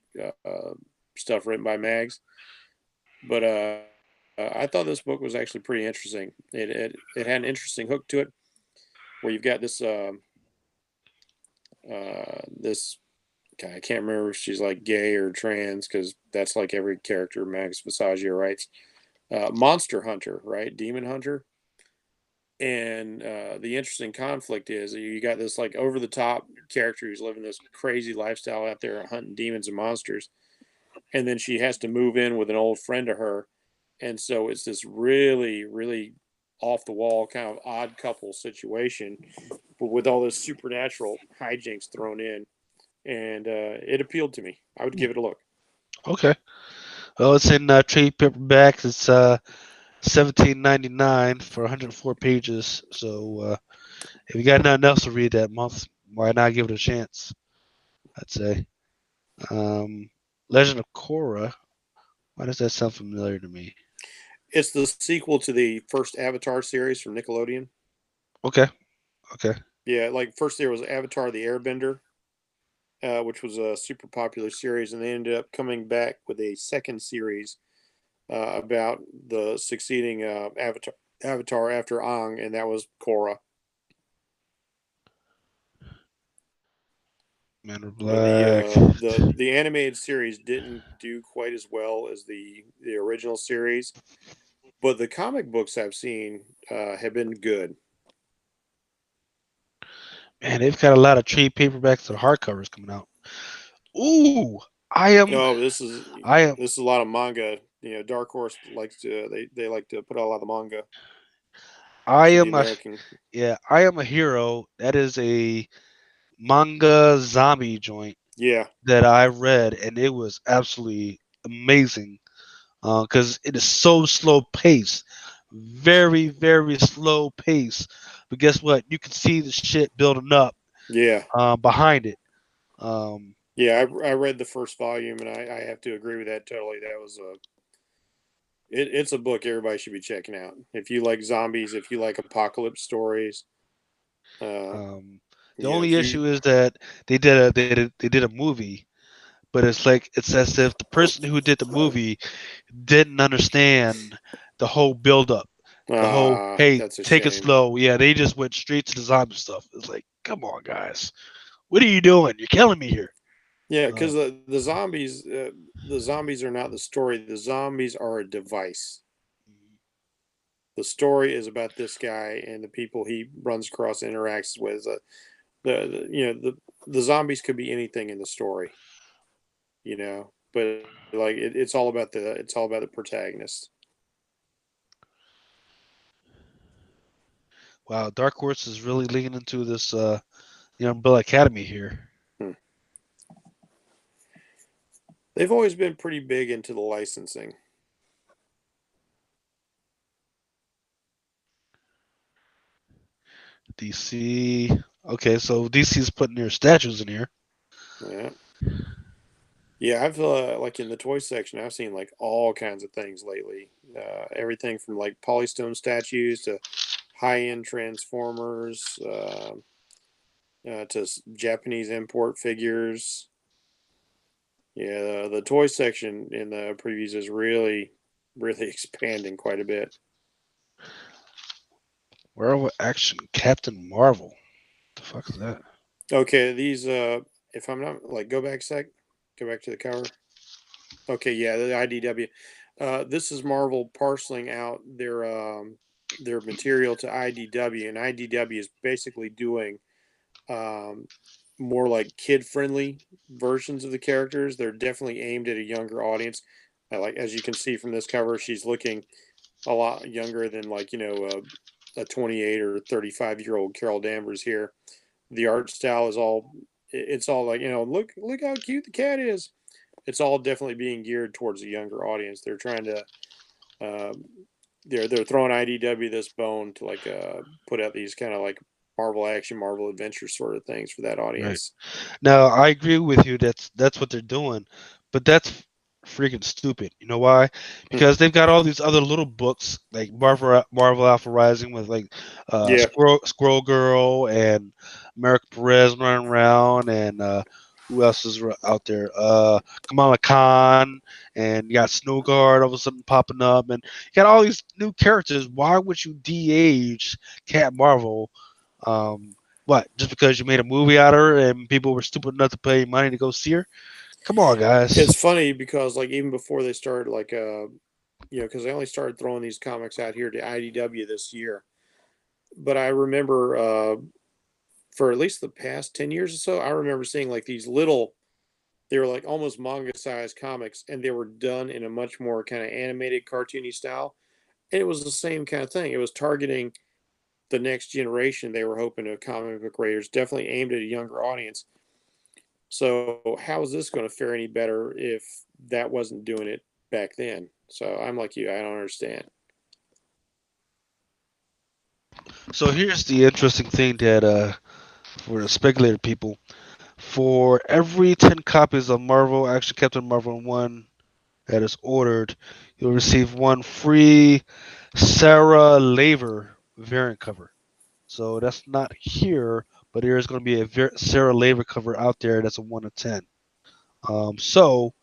stuff written by Mags, but I thought this book was actually pretty interesting. It had an interesting hook to it, where you've got this guy. I can't remember if she's like gay or trans because that's like every character Mags Visaggio writes. Monster hunter, right? Demon hunter. And the interesting conflict is you got this like over the top character who's living this crazy lifestyle out there hunting demons and monsters, and then she has to move in with an old friend of her, and so it's this really really off the wall kind of odd couple situation, but with all this supernatural hijinks thrown in, and it appealed to me. I would give it a look. Okay. Well, it's in trade paperbacks. It's 17.99 for 104 pages. So if you got nothing else to read that month, why not give it a chance? I'd say. Um, Legend of Korra. Why does that sound familiar to me? It's the sequel to the first Avatar series from Nickelodeon. Okay. Okay. Yeah, like first there was Avatar the Airbender, which was a super popular series, and they ended up coming back with a second series about the succeeding Avatar after Aang, and that was Korra. Man of The Black. the animated series didn't do quite as well as the original series, but the comic books I've seen have been good. Man, they've got a lot of trade paperbacks and hardcovers coming out. Ooh, I am. Oh, I am. this is a lot of manga. Dark Horse likes to they like to put out a lot of manga I for the am a. American. Yeah, I am a hero. That is a manga zombie joint Yeah, that I read, and it was absolutely amazing because it is so slow paced, very very slow pace. But guess what? You can see the shit building up yeah. behind it. Um, Yeah, I read the first volume, and I have to agree with that totally. That was it's a book everybody should be checking out. If you like zombies, if you like apocalypse stories, uh, um, the you know, only if you issue is that they did a movie, but it's like it's as if the person who did the movie didn't understand the whole build up. The whole hey, that's a take it shame. slow. Yeah, they just went straight to the zombie stuff. It's like, come on, guys, what are you doing? You're killing me here. Yeah, Uh, because the zombies are not the story. The zombies are a device. The story is about this guy and the people he runs across, and interacts with. The zombies could be anything in the story, but like it's all about the protagonist. wow, Dark Horse is really leaning into this, Umbrella Academy here. Hmm. They've always been pretty big into the licensing. DC. Okay, so DC's putting their statues in here. Yeah. Yeah, I've like in the toy section, I've seen like all kinds of things lately. Everything from like polystone statues to high-end transformers, to Japanese import figures. Yeah, the toy section in the previews is really expanding quite a bit. Marvel Action Captain Marvel. The fuck is that? Okay, these if I'm not like go back a sec, go back to the cover. Okay, yeah, the IDW. This is Marvel parceling out their material to IDW, and IDW is basically doing um, more like kid-friendly versions of the characters. They're definitely aimed at a younger audience. Like as you can see from this cover, she's looking a lot younger than like a 28 or 35-year-old Carol Danvers here. The art style is it's all like look how cute the cat is. It's all definitely being geared towards a younger audience. They're trying to um, they're throwing IDW this bone to like put out these kind of like Marvel action, Marvel adventure sort of things for that Right. audience. Now I agree with you. That's what they're doing, but that's freaking stupid. You know why? Hmm. Because they've got all these other little books like Marvel Alpha Rising with like Yeah, Squirrel Girl and America Perez running around, and who else is out there? Kamala Khan, and you got Snow Guard all of a sudden popping up, and you got all these new characters. Why would you de-age Cat Marvel? Um, what? Just because you made a movie out of her and people were stupid enough to pay money to go see her? Come on, guys. it's funny because like even before they started like because they only started throwing these comics out here to IDW this year. But I remember for at least the past 10 years or so, I remember seeing like these little they were like almost manga sized comics and they were done in a much more kind of animated cartoony style. And it was the same kind of thing. It was targeting the next generation. They were hoping of comic book readers, definitely aimed at a younger audience. So how is this going to fare any better if that wasn't doing it back then? So I'm like you, I don't understand. So here's the interesting thing that for the speculator people, for every 10 copies of Marvel Action Captain Marvel 1 that is ordered, you'll receive one free Sarah Laver variant cover. So that's not here, but there is going to be a Sarah Laver cover out there that's a 1 of 10. So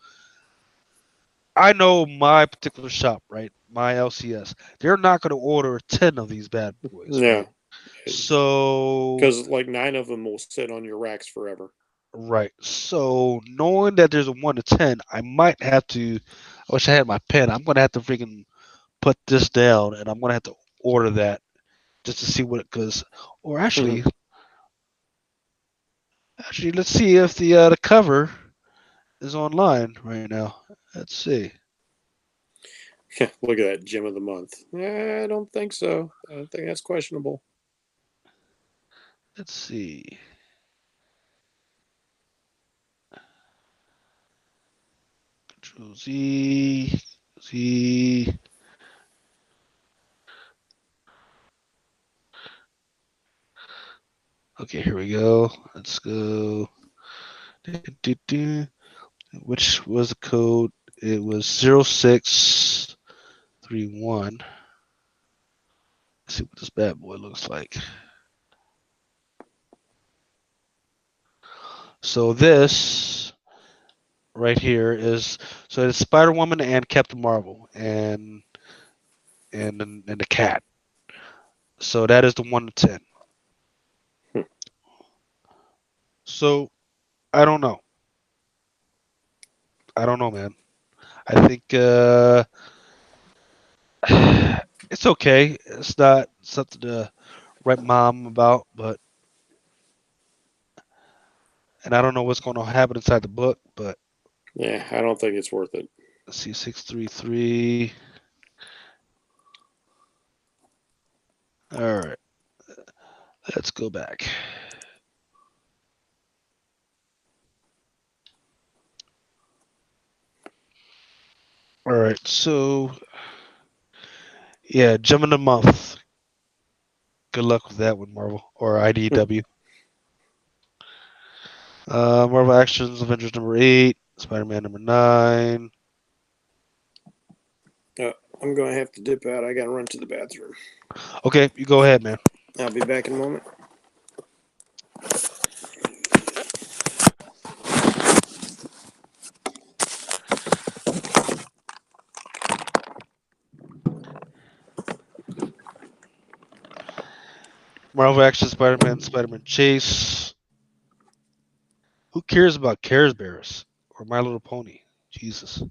I know my particular shop, right? My LCS. They're not going to order 10 of these bad boys, right? No, So, because like 9 of them will sit on your racks forever. right. So, knowing that there's a 1 to 10, I might have to. I wish I had my pen. I'm going to have to freaking put this down and I'm going to have to order that just to see what it goes. Or actually, let's see if the cover is online right now. Let's see. Look at that gem of the month. I don't think so. I think that's questionable. Let's see. Control Z. Z. Okay, here we go. Let's go. Which was the code? It was 0631. Let's see what this bad boy looks like. So this right here is so it's Spider Woman and Captain Marvel and the cat. So that is the 1 to 10. Hmm. So I don't know. I don't know, man. I think it's okay. It's not something to write mom about, but and I don't know what's going to happen inside the book, but Yeah, I don't think it's worth it. let's see, 633. All right, let's go back. All right, so yeah, Gem of the Month. Good luck with that one, Marvel or IDW. Marvel Actions Avengers number 8. Spider-Man number 9. I'm going to have to dip out. I got to run to the bathroom. Okay, you go ahead, man. I'll be back in a moment. Marvel Action Spider-Man, Spider-Man Chase. Who cares about Cares Bears or My Little Pony? Jesus.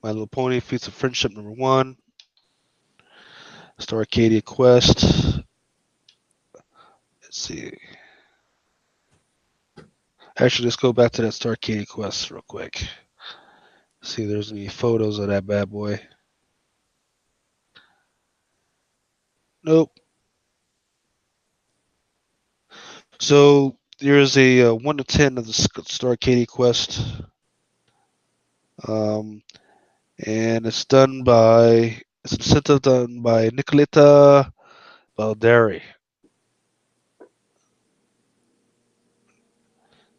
My Little Pony Feats of Friendship number 1. Star Arcadia Quest. Let's see. Actually, let's go back to that Star Arcadia Quest real quick. See if there's any photos of that bad boy. Nope. So there's a 1 to 10 of the Star Arcadia Quest. Um, and it's incentive done by Nicoletta Balderi.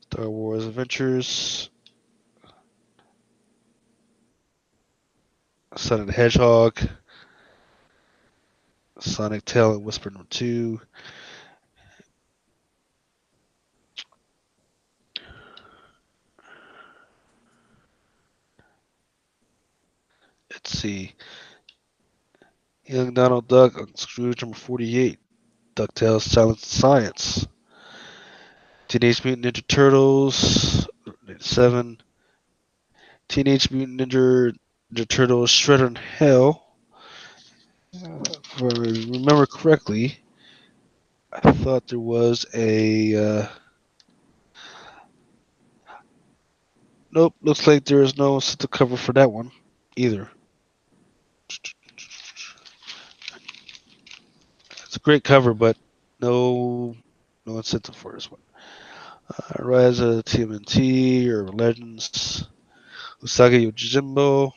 Star Wars Adventures, Sonic the Hedgehog, Sonic Tail and Whisper number 2. Let's see. Young Donald Duck on Scrooge number 48. DuckTales Silence and Science. Teenage Mutant Ninja Turtles 7. Teenage Mutant Ninja Turtles Shredder in Hell. If I remember correctly, I thought there was a. Nope, looks like there is no set cover for that one either. It's a great cover, but no incentive for this one. Rise of TMNT or Legends. Usagi Yojimbo.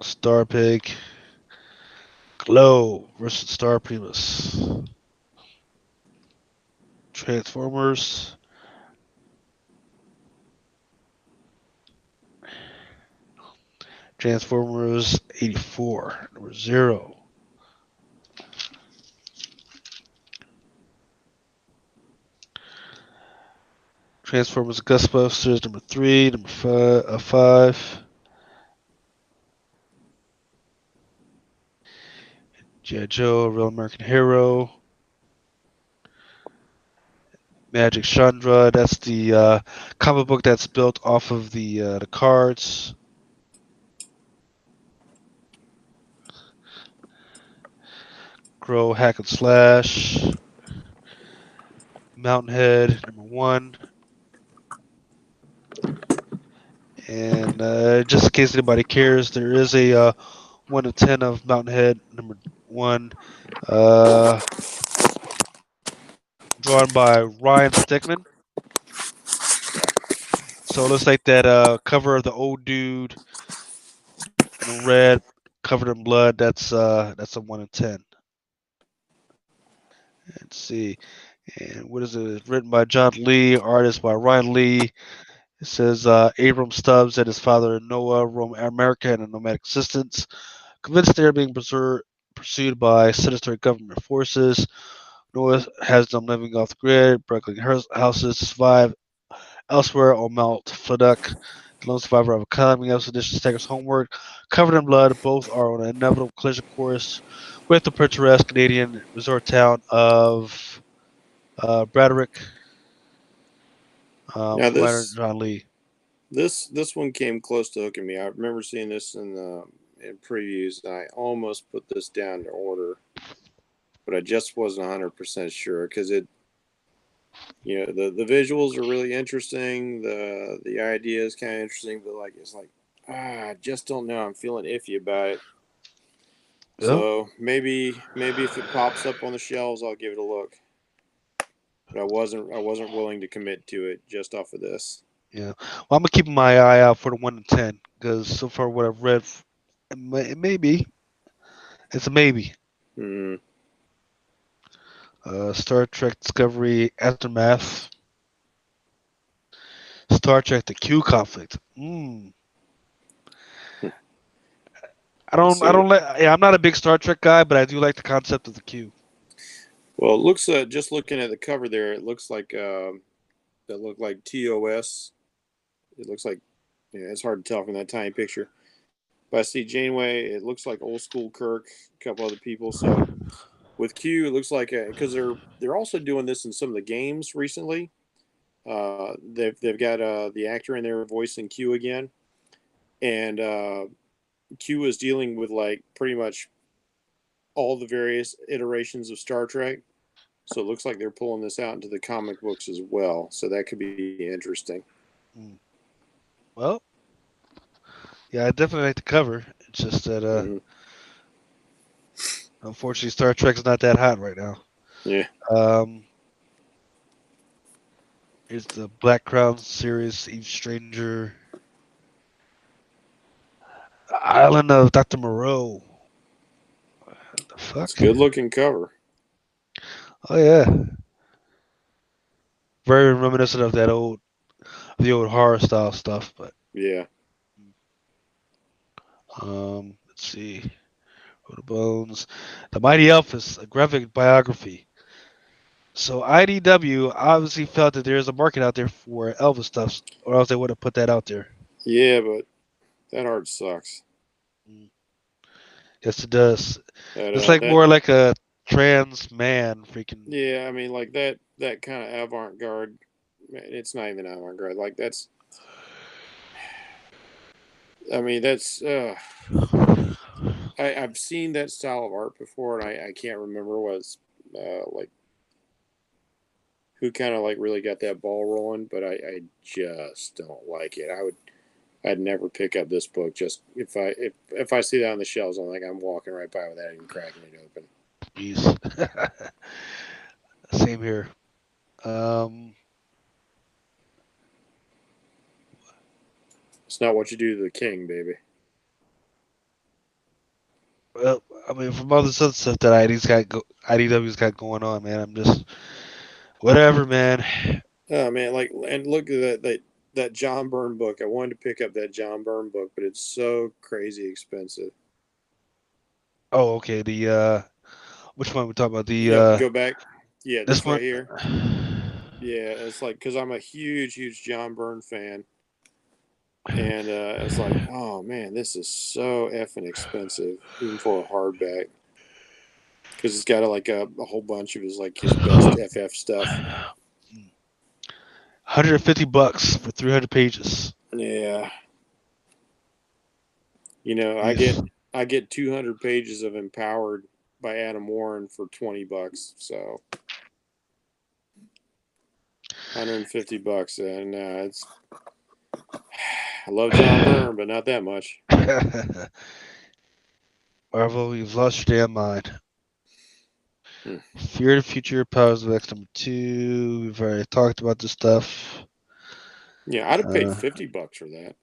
Star Pig. Glow versus Star Primus. Transformers. Transformers 84, number 0. Transformers Ghostbusters number 3, number 5. G.I. Joe, Real American Hero. Magic Chandra, that's the comic book that's built off of the cards. Grow, Hack and Slash. Mountainhead, number 1. And just in case anybody cares, there is a 1 to 10 of Mountainhead, number 1. Uh, Drawn by Ryan Stickman. So it looks like that cover of the old dude in red, covered in blood. That's a 1 in 10. Let's see. And what is it? It's written by John Lee, artist by Ryan Lee. It says Abram Stubbs and his father Noah roam America in a nomadic existence. Convinced they are being pursued by sinister government forces, Noah has them living off the grid, burgling houses to survive elsewhere on Mount Fladuck. The lone survivor of a climbing expedition staggers homeward, covered in blood. Both are on an inevitable collision course with the picturesque Canadian resort town of Braddock, Now from writer this John Lee. this one came close to hooking me. I remember seeing this in previews, and I almost put this down to order, but I just wasn't 100% sure because the visuals are really interesting. The idea is kind of interesting, but it's like I just don't know. I'm feeling iffy about it. Yep. So maybe if it pops up on the shelves, I'll give it a look. But I wasn't willing to commit to it just off of this. Yeah. Well, I'm gonna keep my eye out for the 1 to 10 because so far what I've read, it may be. It's a maybe. Hmm. Star Trek Discovery Aftermath, Star Trek The Q Conflict. Let's I see. don't like. Yeah, I'm not a big Star Trek guy, but I do like the concept of the Q. Well, it looks just looking at the cover there, it looks like that look like TOS. It looks like yeah, it's hard to tell from that tiny picture. But I see Janeway. It looks like old school Kirk, a couple other people. So with Q, it looks like because they're also doing this in some of the games recently. They've got the actor in there voicing Q again, and Q is dealing with like pretty much all the various iterations of Star Trek. So it looks like they're pulling this out into the comic books as well. So that could be interesting. Mm. Well, yeah, I definitely like the cover. It's just that Mm-hmm. unfortunately Star Trek's not that hot right now. Yeah. Um, here's the Black Crown series, Each Stranger, Island of Dr. Moreau. What the It's fuck? a good looking cover. Oh yeah, very reminiscent of the old horror style stuff. But Yeah. let's see, Road Bones, The Mighty Elvis, a graphic biography. So IDW obviously felt that there's a market out there for Elvis stuff, or else they would have put that out there. Yeah, but that art sucks. Mm. Yes, it does. That It's like that more like a trans man freaking. yeah, I mean like that kind of avant garde. It's not even avant garde. Like that's. I mean that's. I've seen that style of art before, and I can't remember was like who kind of like really got that ball rolling, but I just don't like it. I'd never pick up this book just if I see that on the shelves. I'm like I'm walking right by without even cracking it open. Jeez. Same here. Um, It's not what you do to the king, baby. well, I mean, from all this other stuff that IDW's got going on, man, I'm just whatever, man. Oh man, like and look at that John Byrne book. I wanted to pick up that John Byrne book, but it's so crazy expensive. Oh, okay. The which one we talking about? The Yep, go back. Yeah, this this one. right here. Yeah, it's like because I'm a huge John Byrne fan, and it's like, oh man, this is so effing expensive, even for a hardback, because it's got like a whole bunch of his best FF stuff. $150 for 300 pages. Yeah, you know, Yes. I get 200 pages of Empowered by Adam Warren for $20. So $150, and it's I love John Byrne, but not that much. Marvel, you've lost your damn mind. Hmm. Fear the Future, Powers of X #2. We've already talked about this stuff. Yeah, I'd have paid Uh, $50 for that.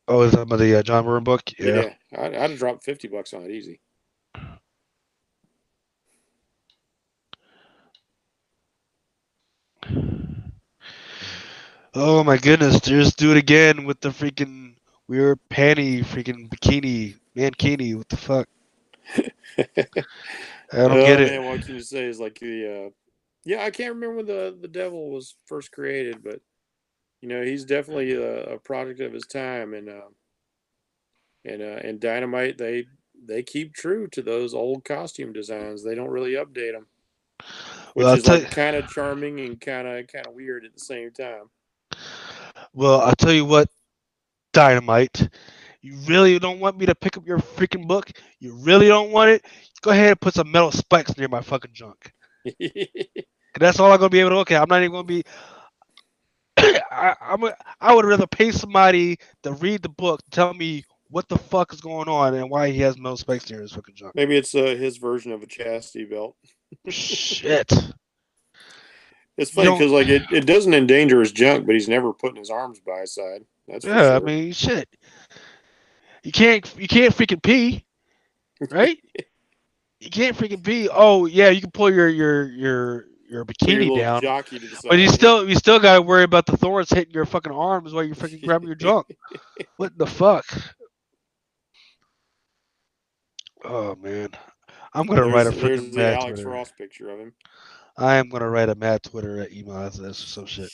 oh, is that about the John Byrne book? Yeah. Yeah, I'd have dropped $50 on it easy. Oh my goodness, just do it again with the freaking weird panty freaking bikini mankini. What the fuck? I don't get Oh it. man, what can you say? Is like the yeah, I can't remember when the devil was first created, but you know he's definitely a product of his time, and Dynamite they keep true to those old costume designs. They don't really update them, Well, which I'll is tell you. like kind of charming and kind of weird at the same time. Well, I'll tell you what, Dynamite. You really don't want me to pick up your freaking book? You really don't want it? Go ahead and put some metal spikes near my fucking junk. 'Cause that's all I'm gonna be able to. Okay, I'm not even gonna be. I would rather pay somebody to read the book, tell me what the fuck is going on and why he has metal spikes near his fucking junk. Maybe it's his version of a chastity belt. Shit. It's You funny don't. because like it doesn't endanger his junk, but he's never putting his arms by his side. That's for Yeah, I sure. mean, shit. You can't freaking pee, right? You can't freaking be. Oh yeah, you can pull your Put your bikini little down, jockey to the but side. Yeah. you still got to worry about the thorns hitting your fucking arms while you're freaking grabbing your junk. What the fuck? Oh man, I'm gonna write a There's freaking the mad Alex Twitter. Ross picture of him. I am gonna write a mad Twitter email after this or some shit.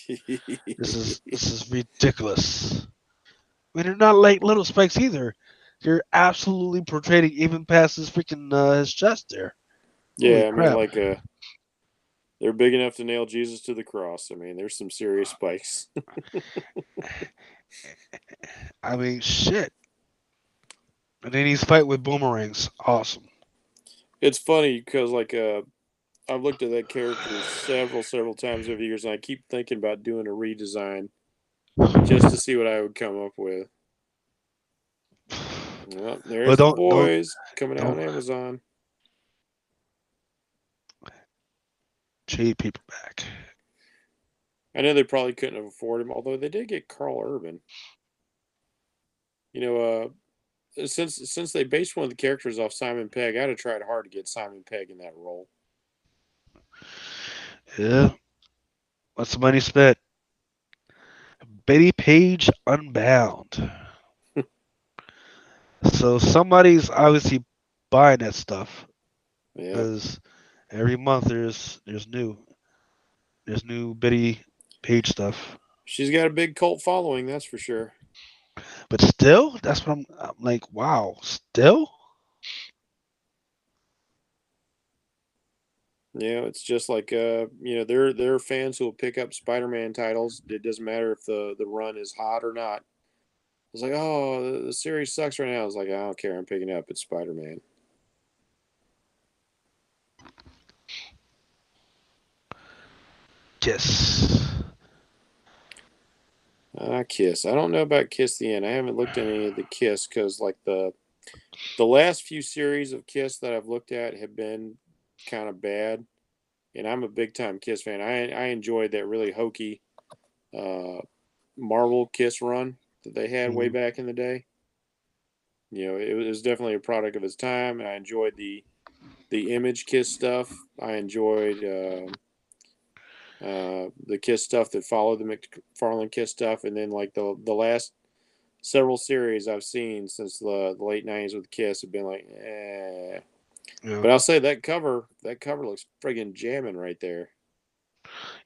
This is ridiculous. I mean, they're not like little spikes either. They're absolutely protruding even past his freaking his chest there. Holy Yeah, I mean, crap! like they're big enough to nail Jesus to the cross. I mean, there's some serious spikes. I mean, shit. And then he's fighting with boomerangs. Awesome. It's funny because I've looked at that character several times over the years, and I keep thinking about doing a redesign just to see what I would come up with. Well, But there's the boys coming out don't on Amazon. trade paperback. I know they probably couldn't have afforded him, although they did get Carl Urban. You know, since they based one of the characters off Simon Pegg, I'd have tried hard to get Simon Pegg in that role. Yeah. What's the money spent? Betty Page Unbound. So somebody's obviously buying that stuff Yeah, because every month there's new Betty Page stuff. she's got a big cult following, that's for sure. But still, that's what I'm like. Wow, still. Yeah, it's just like there are fans who will pick up Spider-Man titles. It doesn't matter if the run is hot or not. It's like, oh, the series sucks right now. It's like, I don't care. I'm picking it up. It's Spider-Man. Kiss. Kiss. I don't know about Kiss the End. I haven't looked at any of the Kiss because like the last few series of Kiss that I've looked at have been kind of bad, and I'm a big time Kiss fan. I enjoyed that really hokey uh, Marvel Kiss run that they had way Mhm. back in the day. You know, it was definitely a product of its time, and I enjoyed the Image Kiss stuff. I enjoyed the Kiss stuff that followed the McFarlane Kiss stuff, and then like the last several series I've seen since the late '90s with Kiss have been like, eh. Yeah. But I'll say that cover looks friggin' jamming right there.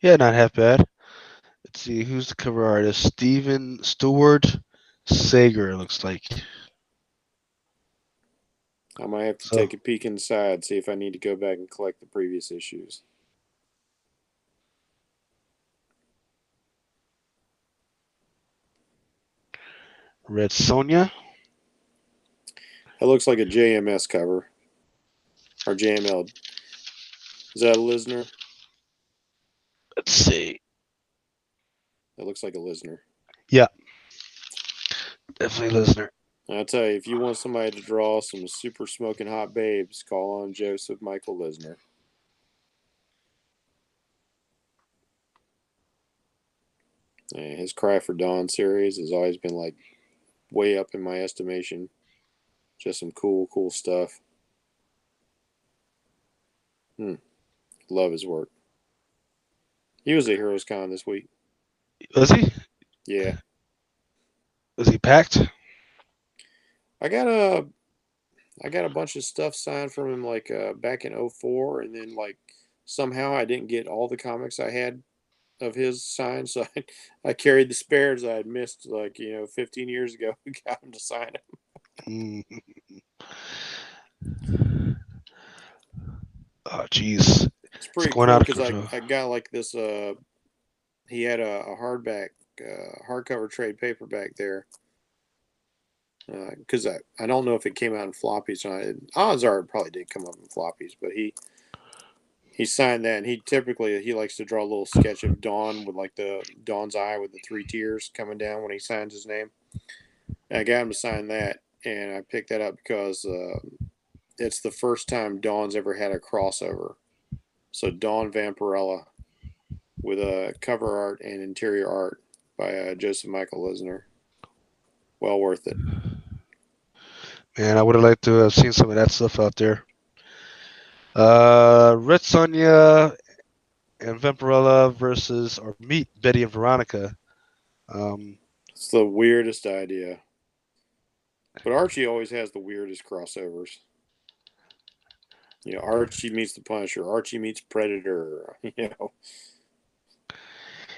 Yeah, not half bad. Let's see who's the cover artist. Steven Stewart Sager looks like. I might have to So take a peek inside, see if I need to go back and collect the previous issues. Red Sonia. It looks like a JMS cover or JML. Is that a Lisner? Let's see. That looks like a Lisner. Yeah, definitely listener. I'll tell you, if you want somebody to draw some super smoking hot babes, call on Joseph Michael Lisner. And his Cry for Dawn series has always been like way up in my estimation. Just some cool stuff. Hmm. Love his work. He was at Heroes Con this week. Was he? Yeah. Was he packed? I got a I got a bunch of stuff signed from him like back in '04, and then like somehow I didn't get all the comics I had of his signed, so I carried the spares I had missed like 15 years ago. Got him to sign it. Mm. Oh, jeez. It's It's pretty going cool out of because control. I got like this. He had a hardback, hardcover trade paperback there. Because I don't know if it came out in floppies. Odds are it probably did come up in floppies, but he signed that, and he likes to draw a little sketch of Dawn with like the Dawn's eye with the three tears coming down when he signs his name. And I got him to sign that, and I picked that up because it's the first time Dawn's ever had a crossover. So Dawn Vampirella with a cover art and interior art by Joseph Michael Lisner. Well worth it. Man, I would have liked to have seen some of that stuff out there. Red Sonja and Vampirella versus or meet Betty and Veronica. Um, It's the weirdest idea. But Archie always has the weirdest crossovers. Archie meets the Punisher. Archie meets Predator.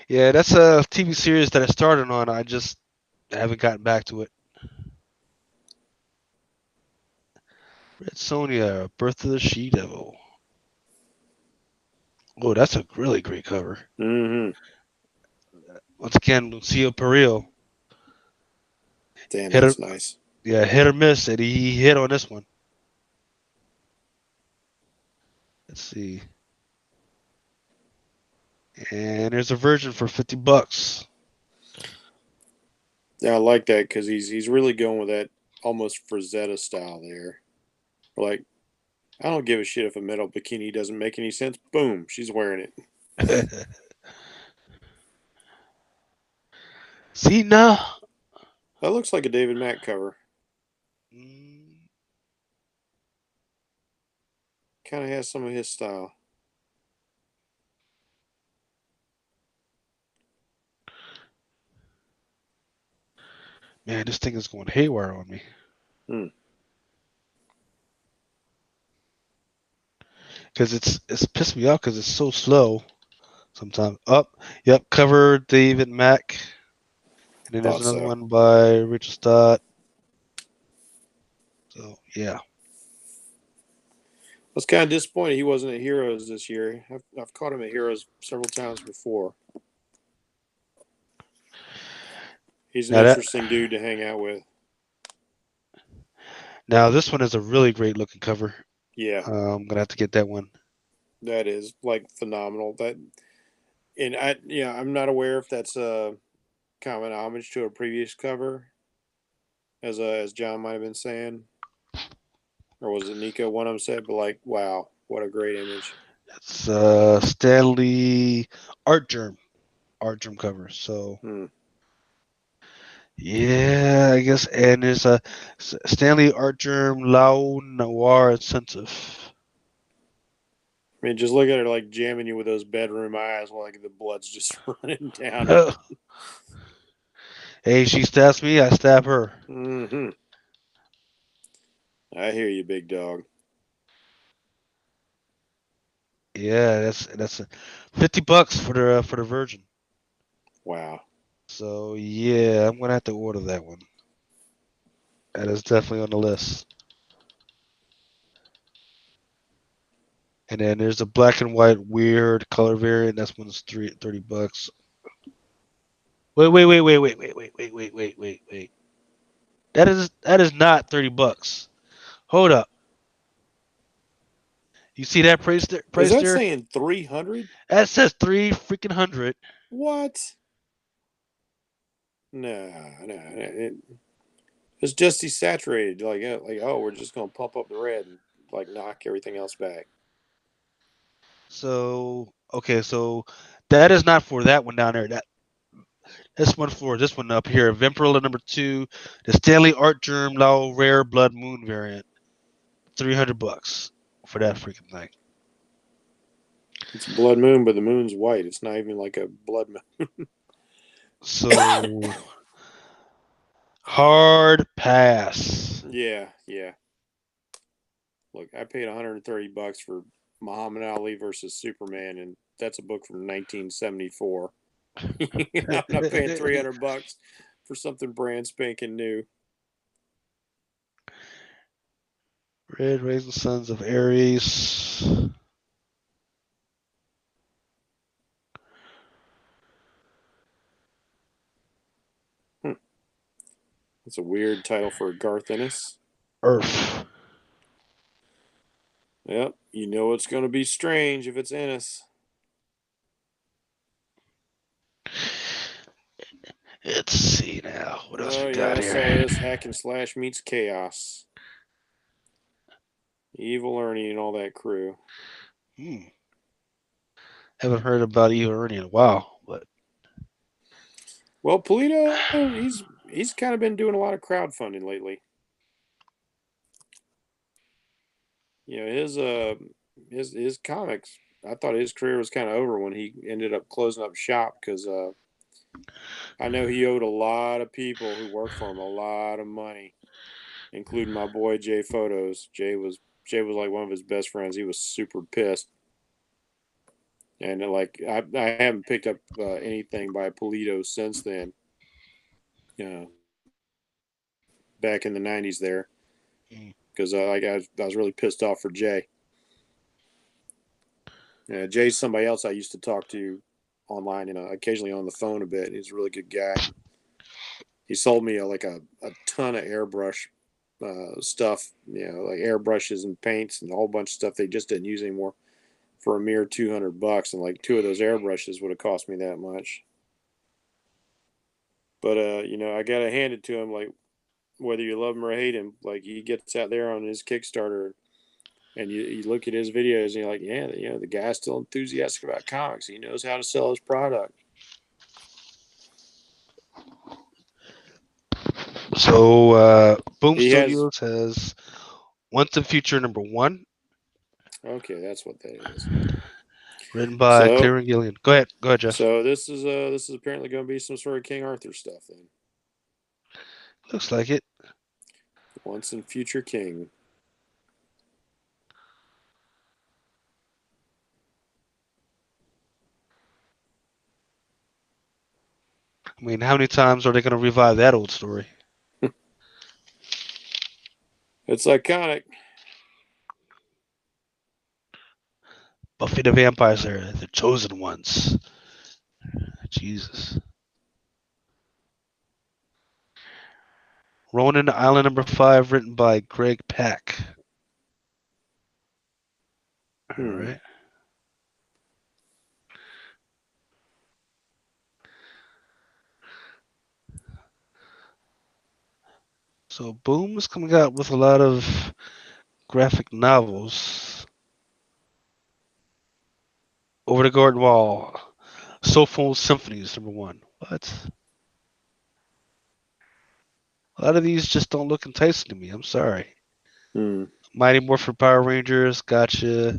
yeah, that's a TV series that I started on. I just haven't gotten back to it. Red Sonja, Birth of the She Devil. Oh, that's a really great cover. Mm-hmm. Once again, Lucio Perillo Damn, hit or that's nice. yeah, hit or miss, and he hit on this one. Let's see, and there's a version for $50. Yeah, I like that because he's really going with that almost Frazetta style there. Like, I don't give a shit if a metal bikini doesn't make any sense. Boom, she's wearing it. See now. That looks like a David Mack cover. Mm, Kind of has some of his style. Man, this thing is going haywire on me. Hmm. Because it's pissed me off because it's so slow sometimes. Up, yep, cover David Mack, and then there's Thought another so. one by Richard Stott. So yeah, I was kind of disappointed he wasn't at Heroes this year. I've caught him at Heroes several times before. He's an now that interesting dude to hang out with. now this one is a really great looking cover. Yeah, I'm gonna have to get that one. that is like phenomenal. I'm not aware if that's a common homage to a previous cover, as John might have been saying, or was it Nico? One of them said, but like, wow, what a great image. It's Stanley Art Germ cover. So Hmm. yeah, I guess, and there's a Stanley Art Germ Lao Noir Incentive. I mean, just look at her like jamming you with those bedroom eyes while like the blood's just running down it. Hey, she stabs me, I stab her. Mm-hmm. I hear you, big dog. Yeah, that's $50 for the Virgin. Wow. So yeah, I'm gonna have to order that one. That is definitely on the list. And then there's a black and white weird color variant. That's one's $30. Wait. That is not $30. Hold up. You see that price there? Is Price that there? saying 300? That says three freaking hundred. What? No, no. It's just desaturated. Like, oh, we're just gonna pump up the red and like knock everything else back. So okay, so that is not for that one down there. This one for this one up here. Vampirella number 2, the Stanley Art Germ Lao Rare Blood Moon variant. $300 for that freaking thing. It's a blood moon, but the moon's white. It's not even like a blood moon. So hard pass. Yeah, yeah. Look, I paid $130 for Muhammad Ali versus Superman, and that's a book from 1974. I'm not paying $300 for something brand spanking new. Red Raisin Sons of Aries. Hmm. That's a weird title for a Garth Ennis. Earth. Yep, you know it's going to be strange if it's Ennis. Let's see now. What else Oh we yeah, got I saw here? this. Hack and Slash meets Chaos. Evil Ernie and all that crew. Hmm. Haven't heard about Eva Ernie in a while, but Well, Polito, he's kind of been doing a lot of crowdfunding lately. His his comics. I thought his career was kind of over when he ended up closing up shop because I know he owed a lot of people who worked for him a lot of money, including my boy Jay Photos. Jay was like one of his best friends. He was super pissed, and like I haven't picked up anything by Polito since then. Uh, Back in the '90s there, Mm. because I was really pissed off for Jay. Jay's somebody else I used to talk to online and occasionally on the phone a bit. He's a really good guy. He sold me a ton of airbrush stuff, like airbrushes and paints and a whole bunch of stuff they just didn't use anymore for a mere $200. And like two of those airbrushes would have cost me that much. But I gotta hand it to him. Like whether you love him or hate him, like he gets out there on his Kickstarter and you look at his videos and you're like, yeah, the guy's still enthusiastic about comics. He knows how to sell his product. So, Boom He has Studios has Once and Future #1, Okay, that's what that is. written by So, Clear and Gillian. Go ahead, Jeff. so this is apparently going to be some sort of King Arthur stuff then. Looks like it. Once and future king. I mean, how many times are they going to revive that old story? It's iconic. Buffy the Vampire Slayer, the chosen ones. Jesus. Ronin Island #5, written by Greg Pak. All Hmm. right. So Boom is coming out with a lot of graphic novels. Over the Garden Wall, Soulful Symphonies #1. What? A lot of these just don't look enticing to me. I'm sorry. Hmm. Mighty Morphin Power Rangers, gotcha.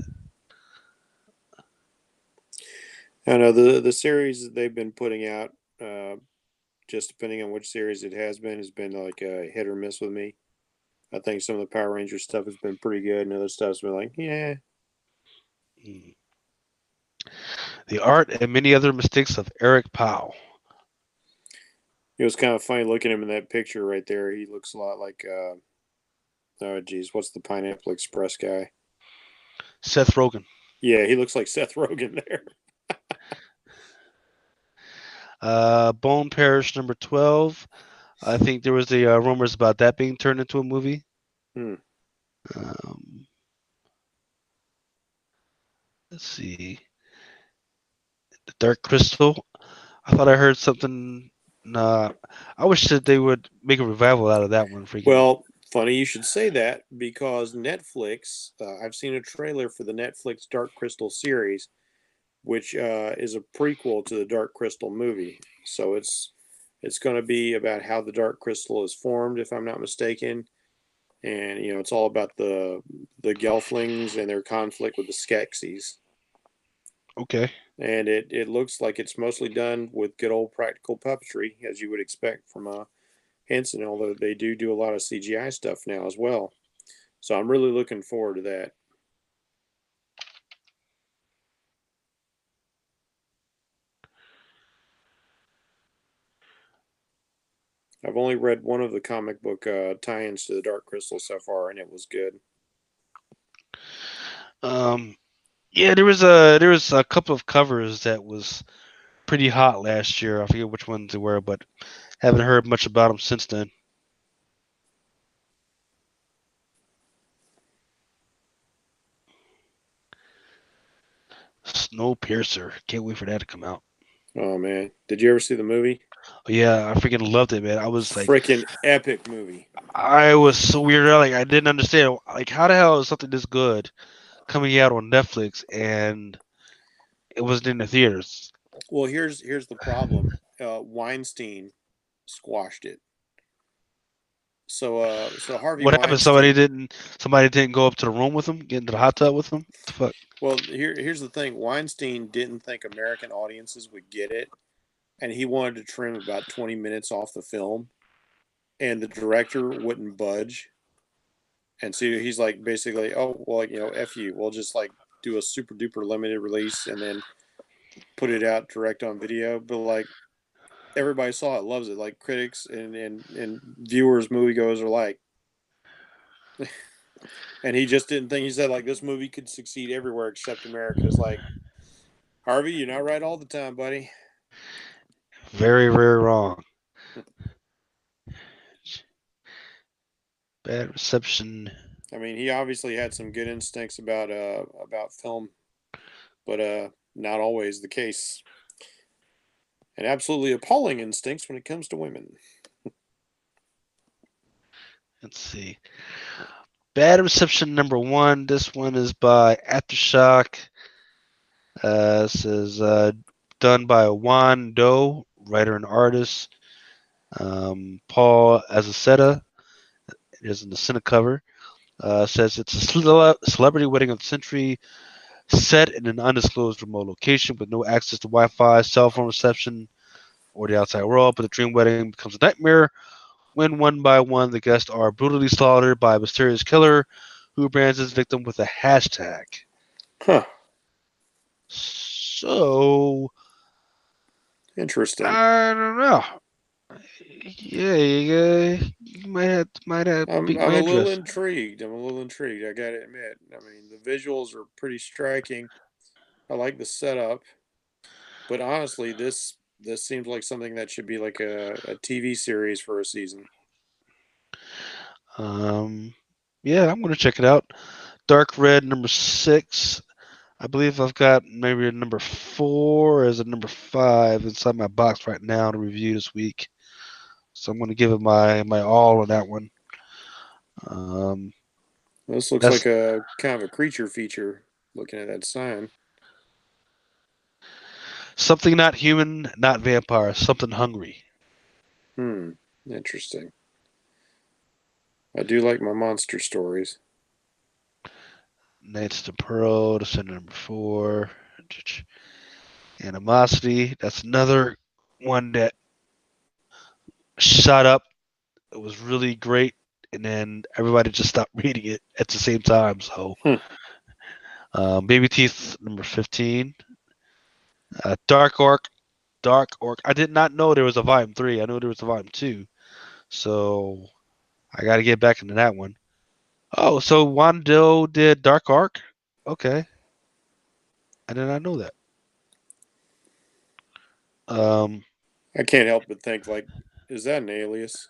I know the series that they've been putting out, just depending on which series it has been like a hit or miss with me. I think some of the Power Rangers stuff has been pretty good, and other stuff's been like, yeah. Hmm. The Art and Many Other Mistakes of Eric Powell. It was kind of funny looking at him in that picture right there. He looks a lot like, oh geez, what's the Pineapple Express guy? Seth Rogen. Yeah, he looks like Seth Rogen there. Bone Parish #12. I think there was the rumors about that being turned into a movie. Hmm. Um, let's see. The Dark Crystal. I thought I heard something. Nah, I wish that they would make a revival out of that one. Freaking. Well, funny you should say that because Netflix, I've seen a trailer for the Netflix Dark Crystal series, which is a prequel to the Dark Crystal movie. So it's going to be about how the Dark Crystal is formed, if I'm not mistaken, and it's all about the Gelflings and their conflict with the Skeksis. Okay. And it looks like it's mostly done with good old practical puppetry, as you would expect from Henson, although they do a lot of CGI stuff now as well. So I'm really looking forward to that. I've only read one of the comic book tie-ins to the Dark Crystal so far, and it was good. Um. Yeah, there was a couple of covers that was pretty hot last year. I forget which ones they were, but haven't heard much about them since then. Snowpiercer. Can't wait for that to come out. Oh man, did you ever see the movie? Oh, yeah, I freaking loved it, man. I was like, Freaking epic movie. I was so weirded out. Like, I didn't understand. Like, how the hell is something this good coming out on Netflix and it wasn't in the theaters? Well, here's the problem. Weinstein squashed it. So Harvey What happened? Weinstein. Somebody didn't go up to the room with him, get into the hot tub with him. What the fuck? Well, here's the thing. Weinstein didn't think American audiences would get it, and he wanted to trim about 20 minutes off the film, and the director wouldn't budge. And so he's like, basically, oh well, f you. We'll just like do a super duper limited release and then put it out direct on video. But like everybody saw it, loves it. Like critics and viewers, moviegoers are like, and he just didn't think. He said like this movie could succeed everywhere except America. It's like, Harvey, you're not right all the time, buddy. Very, very wrong. Bad reception. I mean, he obviously had some good instincts about film, but not always the case. And absolutely appalling instincts when it comes to women. Let's see. Bad reception number 1. This one is by Aftershock. Says done by Juan Doe, writer and artist. Paul Azaceta is in the center cover. Says it's a celebrity wedding of the century set in an undisclosed remote location with no access to Wi-Fi, cell phone reception, or the outside world. But the dream wedding becomes a nightmare when one by one the guests are brutally slaughtered by a mysterious killer who brands his victim with a hashtag. Huh. So Interesting. I don't know. Yeah, you might have I'm piqued I'm my a little interest. intrigued. I'm a little intrigued. I gotta admit. I mean, the visuals are pretty striking. I like the setup, but honestly, this seems like something that should be like a TV series for a season. Um, yeah, I'm gonna check it out. Dark Red number 6. I believe I've got maybe a number 4 as a number 5 inside my box right now to review this week. So I'm gonna give it my all on that one. Um, This looks that's like a kind of a creature feature. Looking at that sign. something not human, not vampire, something hungry. Hmm. Interesting. I do like my monster stories. Knights to Pearl, Descendant number 4. Animosity. That's another one that shot up. It was really great, and then everybody just stopped reading it at the same time. So, Hmm. Baby Teeth number 15. Dark Orc. Dark Orc. I did not know there was a volume 3. I knew there was a volume 2. So I got to get back into that one. Oh, so Wando did Dark Arc? Okay. I did not know that. Um, I can't help but think like, is that an alias?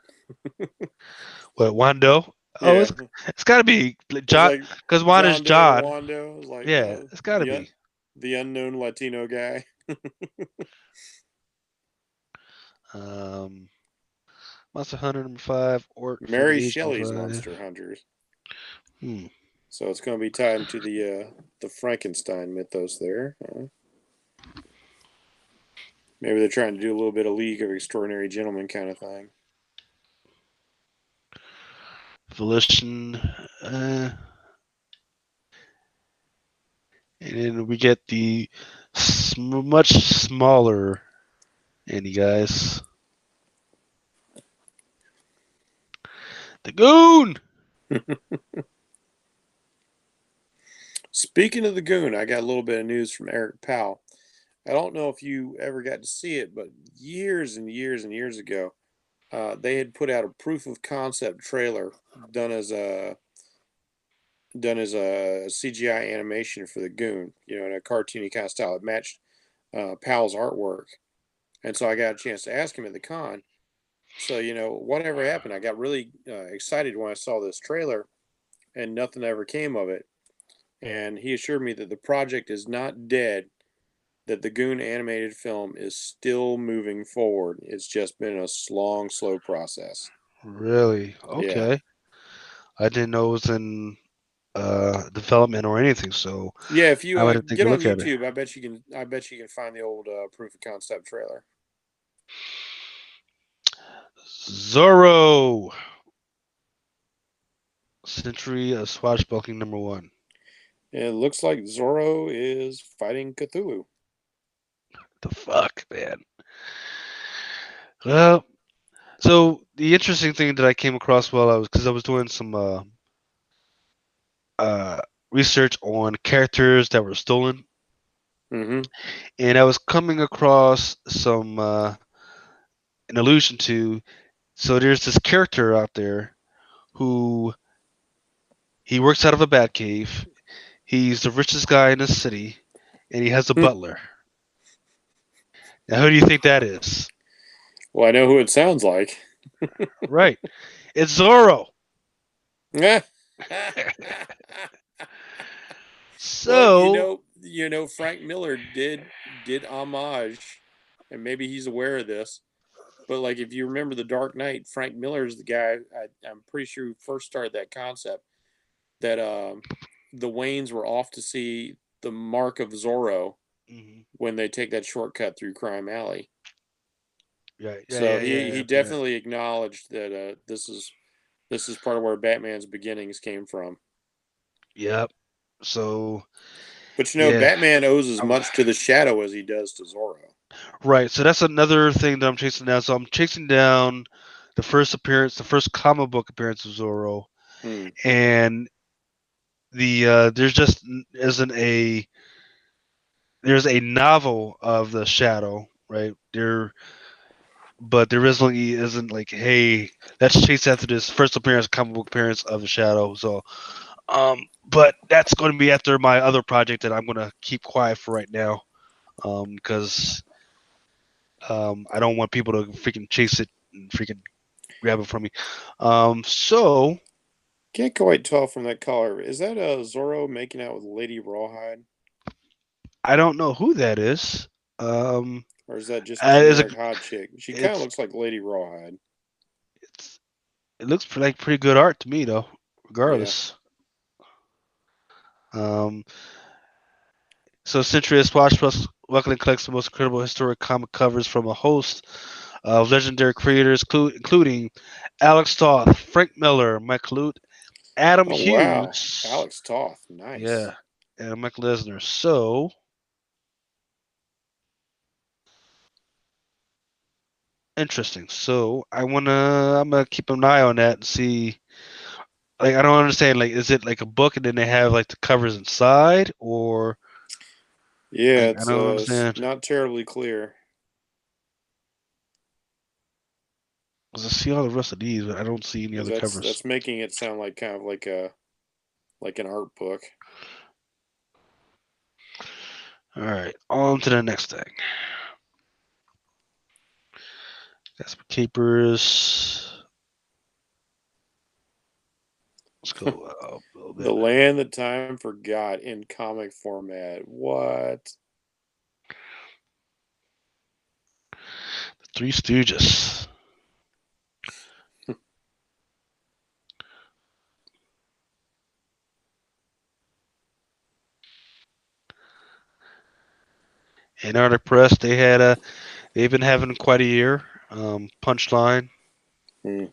what, Wando? Oh, Yeah. it's got to be It's John, like because Juan is John Doe or John. Wando. It's like Yeah, it's got to be. the unknown Latino guy. Um, Monster Hunter number 5, Orc for the Mary Age of Shelley's 5. Monster Hunters. Hmm. So it's going to be tied into the Frankenstein mythos there. Maybe they're trying to do a little bit of League of Extraordinary Gentlemen kind of thing. Volition. And then we get the much smaller Andy guys. The Goon! Speaking of the Goon, I got a little bit of news from Eric Powell. I don't know if you ever got to see it, but years and years and years ago, they had put out a proof of concept trailer done as a CGI animation for the Goon, in a cartoony kind of style. It matched Powell's artwork, and so I got a chance to ask him at the con. So whatever happened, I got really excited when I saw this trailer, and nothing ever came of it. And he assured me that the project is not dead, that the Goon animated film is still moving forward. It's just been a long, slow process. Really? Yeah. Okay. I didn't know it was in development or anything, so Yeah, if you I would have to take get a on look at it. YouTube, I bet you can. I bet you can find the old proof of concept trailer. Zorro. Century of Swashbuckling #1. And it looks like Zoro is fighting Cthulhu. The fuck, man. Well, so the interesting thing that I came across while I was doing some uh, research on characters that were stolen, Mm-hmm. and I was coming across some an allusion to. So there's this character out there who he works out of a bat cave. He's the richest guy in the city, and he has a butler. Now, who do you think that is? Well, I know who it sounds like. Right, it's Zorro. well, So, Frank Miller did homage, and maybe he's aware of this. But like, if you remember The Dark Knight, Frank Miller is the guy. I'm pretty sure who first started that concept that the Waynes were off to see the mark of Zorro mhm. when they take that shortcut through Crime Alley. Right, yeah, So yeah, he yeah, yeah. definitely acknowledged that this is part of where Batman's beginnings came from. Yep. So, But yeah. Batman owes as I'm- much to the Shadow as he does to Zorro. Right. So that's another thing that I'm chasing down. So I'm chasing down the first comic book appearance of Zorro, Hmm. and there's just isn't a there's a novel of the Shadow, right? But there isn't like, hey, let's chase after this first appearance, comic book appearance of the Shadow. So, but that's going to be after my other project that I'm going to keep quiet for right now, because I don't want people to freaking chase it and freaking grab it from me. So Can't quite tell from that color. Is that Zorro making out with Lady Rawhide, I don't know who that is. Um, or is that just it's a generic hot chick? She kind of it's looks like Lady Rawhide. it's it looks like pretty good art to me though. Yeah. Regardless, um, so Century of Swashbuckling collects the most incredible historic comic covers from a host of legendary creators, including Alex Toth, Frank Miller, Mike Lute, Adam Oh wow, Hughes, Alex Toth, nice. yeah, and Mike Lesnar. So interesting. So I'm gonna keep an eye on that and see. Like, I don't understand. Like, is it like a book and then they have like the covers inside, or Yeah, like I it's don't understand. not terribly clear. 'Cause I see all the rest of these, but I don't see any Because other covers. that's making it sound like kind of like an art book. All right, on to the next thing. Got some capers. Let's go up a little The bit. Land That Time Forgot in comic format. What? The Three Stooges. Antarctic Press. They've been having quite a year. Punchline. Hmm.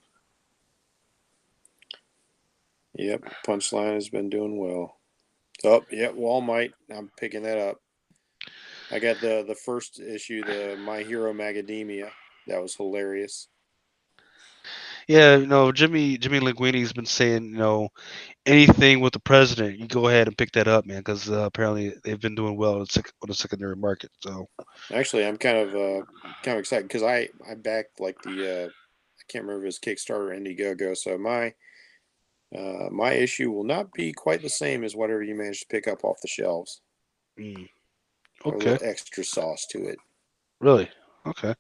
Yep, Punchline has been doing well. Oh, yep, Walmart. I'm picking that up. I got the first issue, the My Hero Macadamia. That was hilarious. Yeah, Jimmy Linguini's been saying, anything with the president, you go ahead and pick that up, man, because apparently they've been doing well on the secondary market. So, Actually, I'm kind of excited because I backed like the I can't remember his Kickstarter Indiegogo. So my issue will not be quite the same as whatever you managed to pick up off the shelves. mm, A okay, little extra sauce to it. really, okay.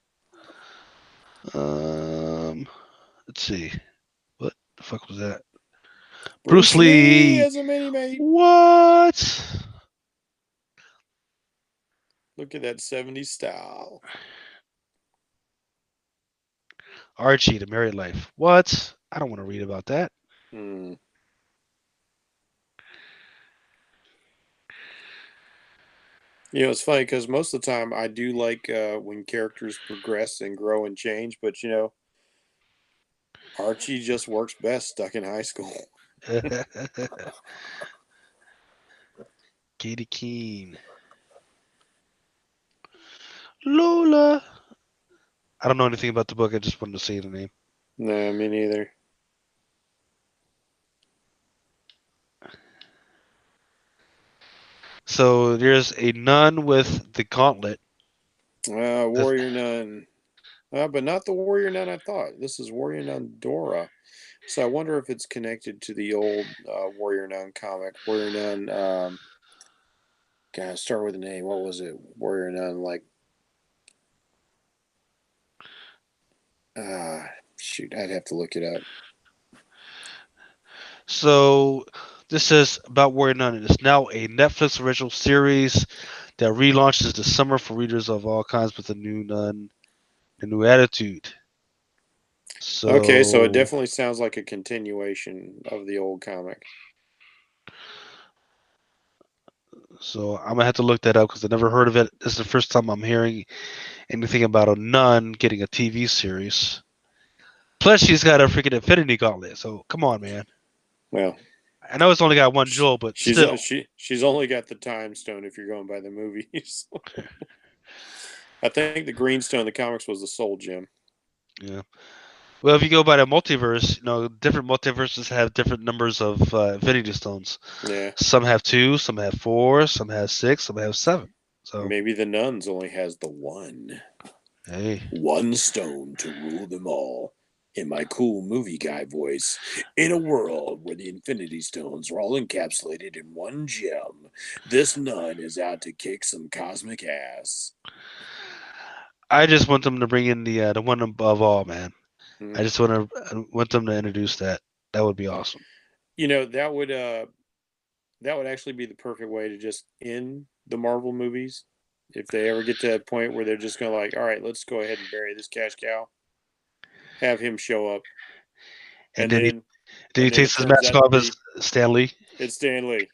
Um, let's see, what the fuck was that? Bruce Bruce Lee Lee. as a mini mate. What? Look at that 70s style. Archie, the Married Life. What? I don't want to read about that. Hmm. It's funny because most of the time I do like when characters progress and grow and change, but Archie just works best stuck in high school. Katie Keene. Lola. I don't know anything about the book. I just wanted to say the name. No, me neither. So there's a nun with the gauntlet. Warrior Nun. But not the Warrior Nun I thought. This is Warrior Nun Dora. So I wonder if it's connected to the old Warrior Nun comic. Warrior Nun, gotta start with a name. What was it? Warrior Nun, like, shoot, I'd have to look it up. So this is about Warrior Nun. It is now a Netflix original series that relaunches this summer for readers of all kinds with a new nun, a new attitude. Okay, so it So, definitely sounds like a continuation of the old comic. I'm gonna have to look that up because I never heard of it. This is the first time I'm hearing anything about a nun getting a TV series. Plus, she's got a freaking Infinity Gauntlet. So come on, man. Well, I know it's only got one jewel, but still. she's only got the time stone if you're going by the movies. I think the green stone in the comics was the soul gem. Yeah. Well, if you go by the multiverse, different multiverses have different numbers of Infinity Stones. Yeah. Some have 2, some have 4, some have 6, some have 7. So Maybe the nuns only has the one. hey, One stone to rule them all. In my cool movie guy voice, in a world where the Infinity Stones are all encapsulated in one gem, this nun is out to kick some cosmic ass. I just want them to bring in the one above all, man. I Mm. just want them to introduce that. That would be awesome. That would actually be the perfect way to just end the Marvel movies. If they ever get to that point where they're just going to like, all right, let's go ahead and bury this cash cow, have him show up, And and then he then then he takes it his turns mask out to off as be Stanley. it's Stan Lee.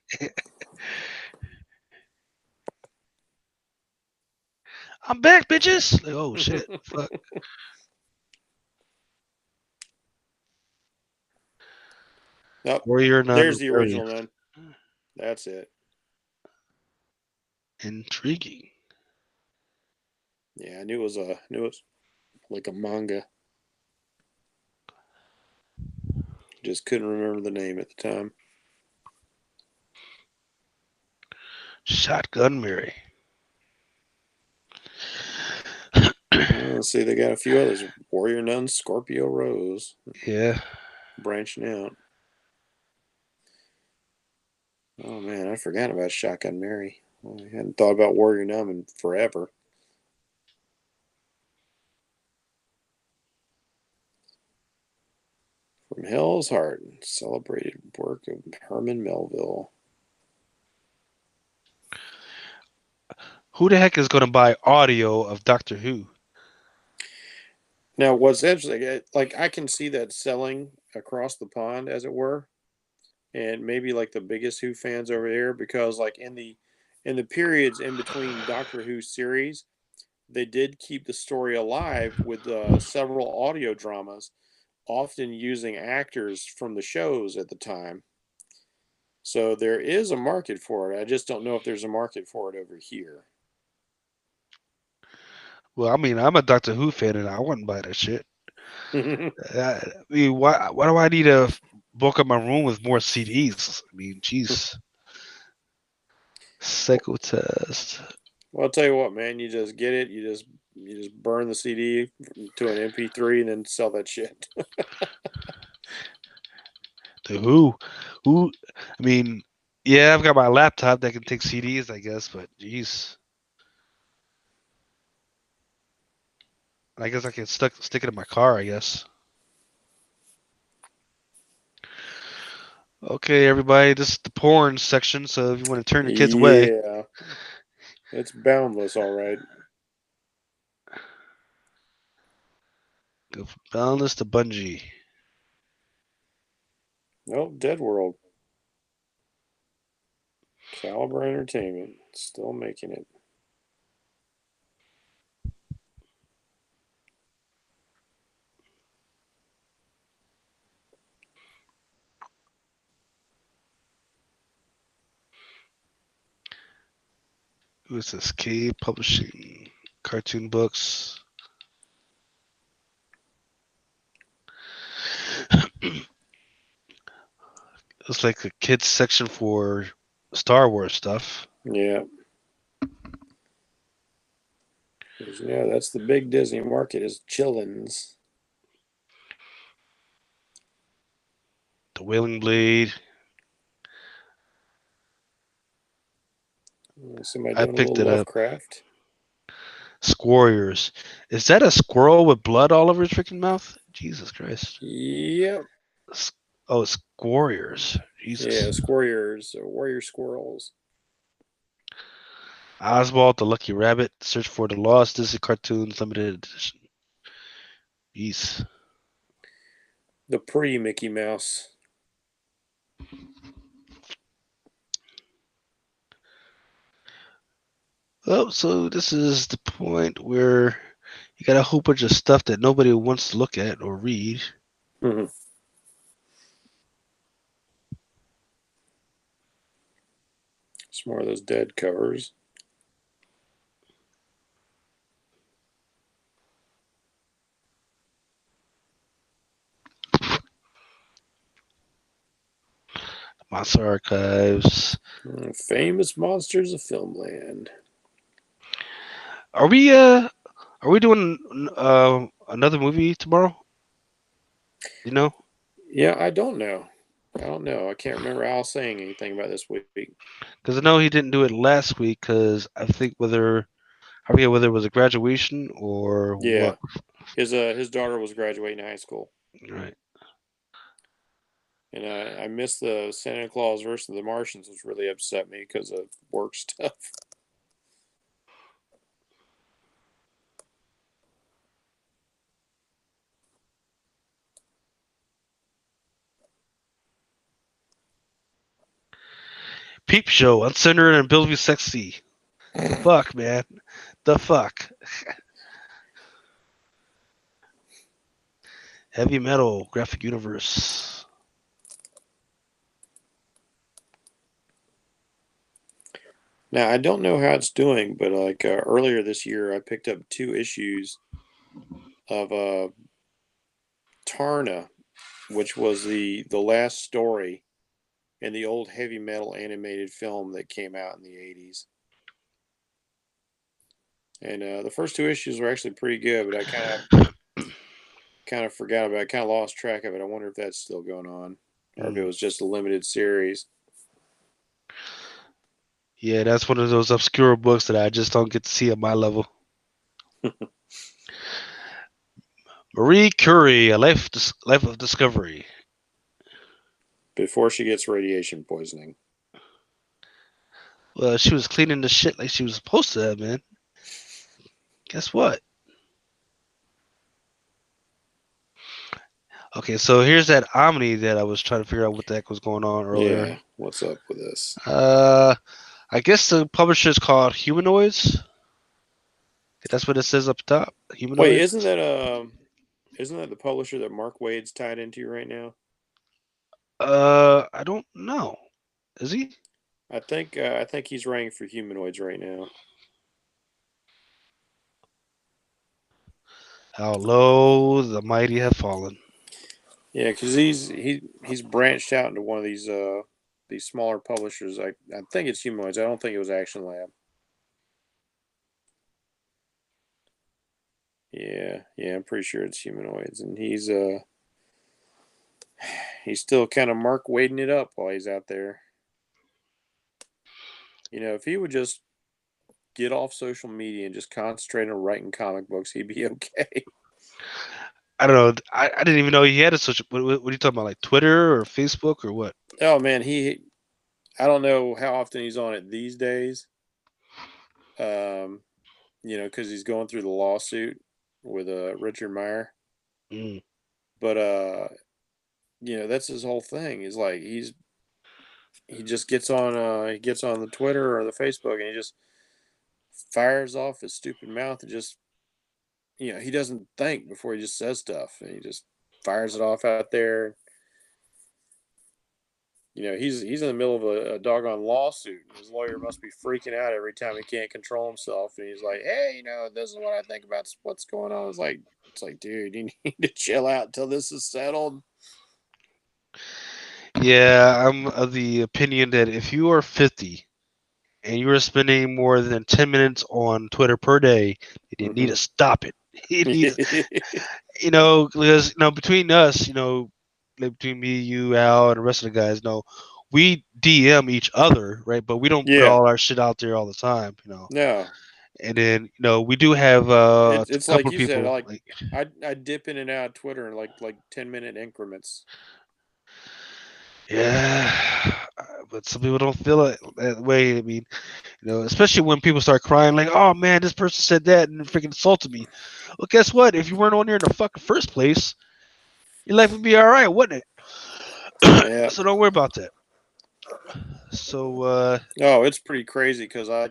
I'm back, bitches. Like, oh shit, fuck. Nope. Warrior There's Nun the very original nun. That's it. intriguing. Yeah, I knew it was like a manga. Just couldn't remember the name at the time. Shotgun Mary. Let's see, they got a few others. Warrior Nun, Scorpio Rose, Yeah. branching out. Oh man, I forgot about Shotgun Mary. I hadn't thought about Warrior Nun in forever. From Hell's Heart, celebrated work of Herman Melville. Who the heck is going to buy audio of Doctor Who? Now, what's interesting, like I can see that selling across the pond, as it were, and maybe like the biggest Who fans over there, because like in the periods in between Doctor Who series, they did keep the story alive with several audio dramas, often using actors from the shows at the time. So there is a market for it. I just don't know if there's a market for it over here. Well, I mean, I'm a Doctor Who fan, and I wouldn't buy that shit. I mean, why do I need to bulk up my room with more CDs? I mean, jeez. Psycho test. Well, I'll tell you what, man. You just get it. You just burn the CD to an MP3 and then sell that shit. The Who? I mean, yeah, I've got my laptop that can take CDs, I guess, but jeez. I guess I can stick it in my car, I guess. Okay, everybody, this is the porn section, so if you want to turn your kids away, Yeah, it's boundless, all right. go from Boundless to Bungie. Nope, Dead World. Caliber Entertainment still making it. Who's this? K Publishing cartoon books. It's like a kids section for Star Wars stuff. Yeah. 'Cause, yeah, that's the big Disney market is chillins. The Wailing Blade. Somebody I doing a picked little it up. Lovecraft. Squarriors. Is that a squirrel with blood all over his freaking mouth? Jesus Christ. Yep. Oh, it's Squarriors. Yeah, Jesus. Squarriors, warrior squirrels. Oswald the Lucky Rabbit. Search for the Lost Disney Cartoons Limited Edition. Jeez. The pre Mickey Mouse. Oh, so this is the point where you got a whole bunch of stuff that nobody wants to look at or read. Mm-hmm. Some more of those dead covers. Monster Archives. Famous monsters of filmland. Are we doing another movie tomorrow? You know? Yeah, I don't know. I can't remember Al saying anything about this week. Because I know he didn't do it last week because I think I forget whether it was a graduation or Yeah, what. his daughter was graduating high school, Right. and I missed the Santa Claus versus the Martians, which really upset me because of work stuff. Peep Show, uncensored and Billview sexy. The fuck, man. The fuck. Heavy metal, graphic universe. Now I don't know how it's doing, but like earlier this year, I picked up 2 issues of Tarna, which was the last story in the old heavy metal animated film that came out in the 80s. And the first 2 issues were actually pretty good, but I kind of forgot about it. I kind of lost track of it. I wonder if that's still going on or if it was just a limited series. Yeah, that's one of those obscure books that I just don't get to see at my level. Marie Curie, life of discovery. Before she gets radiation poisoning. Well, she was cleaning the shit like she was supposed to have, man. Guess what? Okay, so here's that Omni that I was trying to figure out what the heck was going on earlier. Yeah, what's up with this? I guess the publisher is called Humanoids. That's what it says up top. Wait, Humanoids. isn't that the publisher that Mark Wade's tied into right now? I don't know. Is he? I think he's writing for Humanoids right now. How low the mighty have fallen. Yeah, because he's branched out into one of these smaller publishers. I think it's Humanoids. I don't think it was Action Lab. Yeah, I'm pretty sure it's Humanoids, and he's still kind of Mark wading it up while he's out there. You know, if he would just get off social media and just concentrate on writing comic books, he'd be okay. I don't know. I didn't even know he had a social. What are you talking about? Like Twitter or Facebook or what? Oh man, I don't know how often he's on it these days. Um, you know, because he's going through the lawsuit with Richard Meyer. Mm. But you know, that's his whole thing. Is like he just gets on the Twitter or the Facebook and he just fires off his stupid mouth and just he doesn't think before he just says stuff and he just fires it off out there. he's in the middle of a doggone lawsuit. His lawyer must be freaking out every time he can't control himself, and he's like, "Hey, this is what I think about what's going on." It's like, dude, you need to chill out until this is settled. Yeah, I'm of the opinion that if you are 50 and you are spending more than 10 minutes on Twitter per day, then you need to stop it. You need, because between us, like between me, you, Al, and the rest of the guys, we DM each other, right? But we don't put Yeah, all our shit out there all the time. no, And then we do have a it's like couple of you said. people. Like Like, I dip in and out of Twitter in like 10-minute increments. yeah, but some people don't feel it that way. I mean, especially when people start crying, like, "Oh man, this person said that and freaking insulted me." Well, guess what? If you weren't on there in the fucking first place, your life would be all right, wouldn't it? Yeah. So don't worry about that. So Oh, it's pretty crazy because I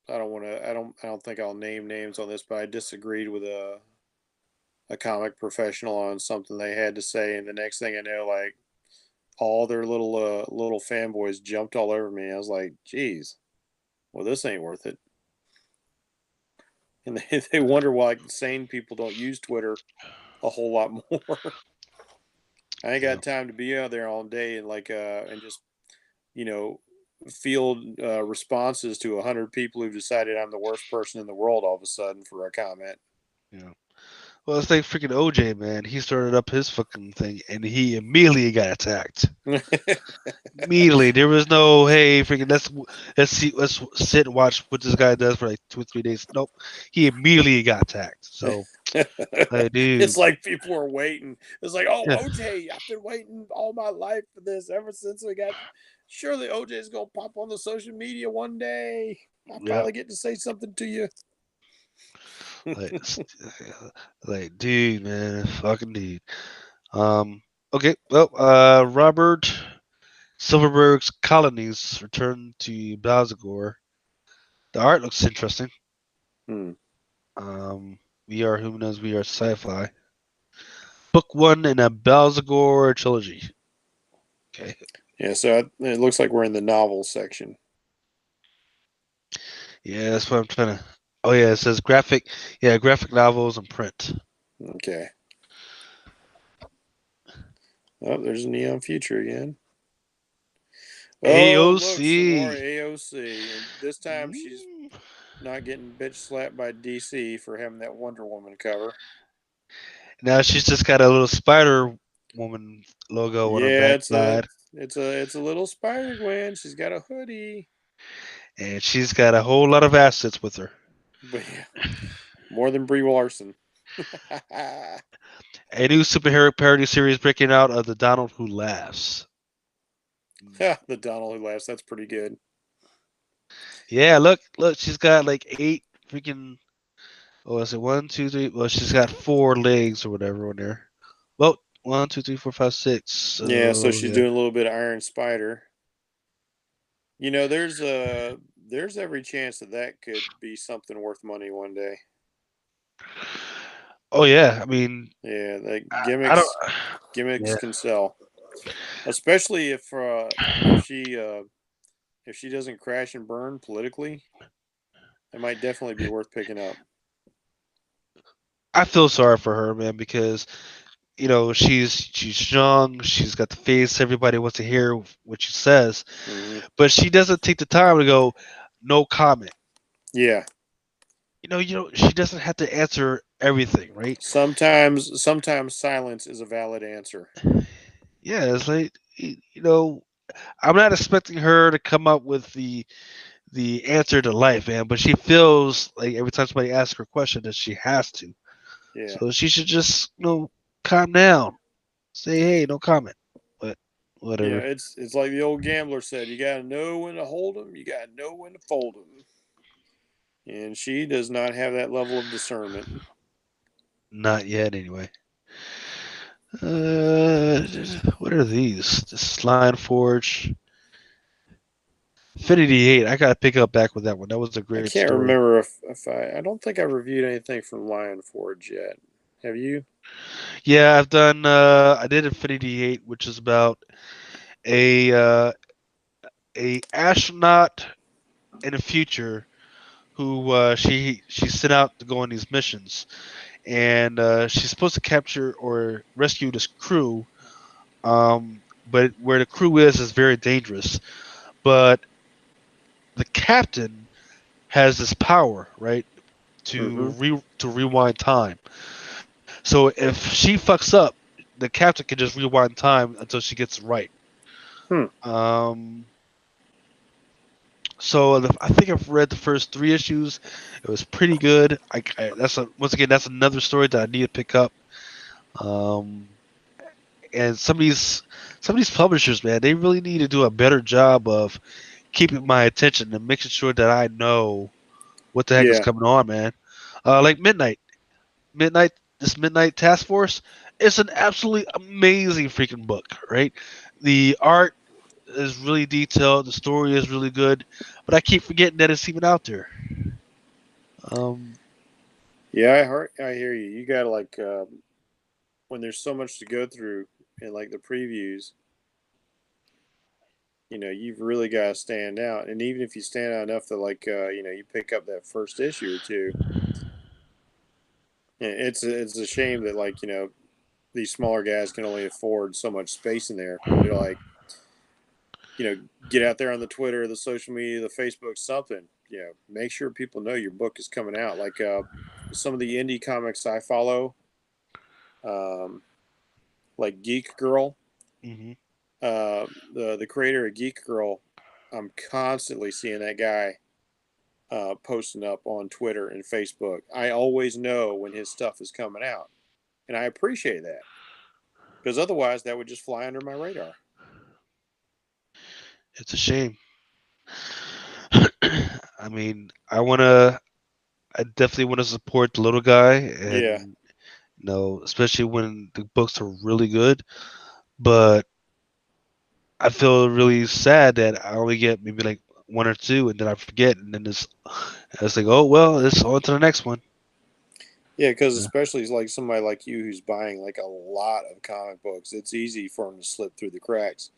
I don't want to. I don't think I'll name names on this, but I disagreed with a comic professional on something they had to say, and the next thing I know, like all their little fanboys jumped all over me. I was like, "Geez, well, this ain't worth it." And they wonder why sane people don't use Twitter a whole lot more. I ain't yeah, got time to be out there all day and and just you know field responses to 100 people who've decided I'm the worst person in the world all of a sudden for a comment. yeah. Well, it's like freaking OJ, man. He started up his fucking thing, and he immediately got attacked. Immediately, there was no, hey, freaking, let's sit and watch what this guy does for like 2 or 3 days. Nope, he immediately got attacked. So, like, It's dude, like people are waiting. It's like, oh, yeah, OJ, I've been waiting all my life for this ever since we got. Surely OJ's gonna pop on the social media one day. I yeah, finally get to say something to you. like, like, dude, man, fucking dude. Um, okay, well, Robert Silverberg's colonies return to Balzagor. The art looks interesting. Hmm. Um, we are humans, we are sci-fi. Book one in a Balzagor trilogy. Okay. Yeah, so it looks like we're in the novel section. Yeah, that's what I'm trying to. Oh yeah, it says graphic. Yeah, graphic novels and print. Okay. Oh, there's a Neon Future again. Oh, look, some more AOC. AOC, and this time she's Mm. not getting bitch slapped by DC for having that Wonder Woman cover. Now she's just got a little Spider Woman logo on her Yeah, backside, it's a little Spider Gwen. She's got a hoodie, and she's got a whole lot of assets with her. but yeah, more than Brie Larson. A new superhero parody series breaking out of the Donald Who Laughs. The Donald Who laughs. That's pretty good. Yeah, look, she's got like 8 freaking. Oh, is it 1, 2, 3? Well, she's got 4 legs or whatever on there. Well, 1, 2, 3, 4, 5, 6. Yeah, so So she's yeah. doing a little bit of Iron Spider. There's every chance that could be something worth money one day. Oh yeah, I mean, Yeah, like I don't. gimmicks Yeah, can sell, especially if she if she doesn't crash and burn politically. It might definitely be worth picking up. I feel sorry for her, man, because she's young, she's got the face everybody wants to hear what she says, Hmm. but she doesn't take the time to go, no comment. Yeah, She doesn't have to answer everything, right? sometimes silence is a valid answer. Yeah, it's like I'm not expecting her to come up with the answer to life, man, but she feels like every time somebody asks her a question that she has to. Yeah, So she should just, calm down. Say, hey, no comment. But yeah. whatever. It's like the old gambler said: you got to know when to hold them, you got to know when to fold them. And she does not have that level of discernment. Not yet, anyway. Uh, what are these? This Line Forge. Infinity 8. I gotta pick up back with that one. That was a I great can't story. remember if I don't think I reviewed anything from Lion Forge yet. Have you? Yeah, I've done. I did Infinity 8, which is about a uh, a astronaut in the future who she's sent out to go on these missions, and she's supposed to capture or rescue this crew. But where the crew is very dangerous. But the captain has this power, right, Mm-hmm. to rewind time. So if she fucks up, the captain can just rewind time until she gets it right. Hmm. Um, so I think I've read the first three issues. It was pretty good. Once again that's another story that I need to pick up. Um, and some of these publishers, man, they really need to do a better job of keeping my attention and making sure that I know what the heck is Yeah. coming on, man. Like Midnight, this Midnight Task Force. It's an absolutely amazing freaking book, right? The art is really detailed, the story is really good, but I keep forgetting that it's even out there. Um, Yeah, I hear you. You got to like when there's so much to go through and like the previews, you've really got to stand out. And even if you stand out enough that like you pick up that first issue or two, it's a shame that like these smaller guys can only afford so much space in there. But they're like, get out there on the Twitter, the social media, the Facebook, something. Make sure people know your book is coming out. Like some of the indie comics I follow, um, like Geek Girl, hmm the creator of Geek Girl. I'm constantly seeing that guy posting up on Twitter and Facebook. I always know when his stuff is coming out, and I appreciate that because otherwise that would just fly under my radar. it's a shame. I mean, I definitely want to support the little guy, Yeah, and especially when the books are really good. But I feel really sad that I only get maybe like one or two, and then I forget, and then it's like, oh well, it's on to the next one. yeah, because Yeah. especially like somebody like you who's buying like a lot of comic books, it's easy for them to slip through the cracks.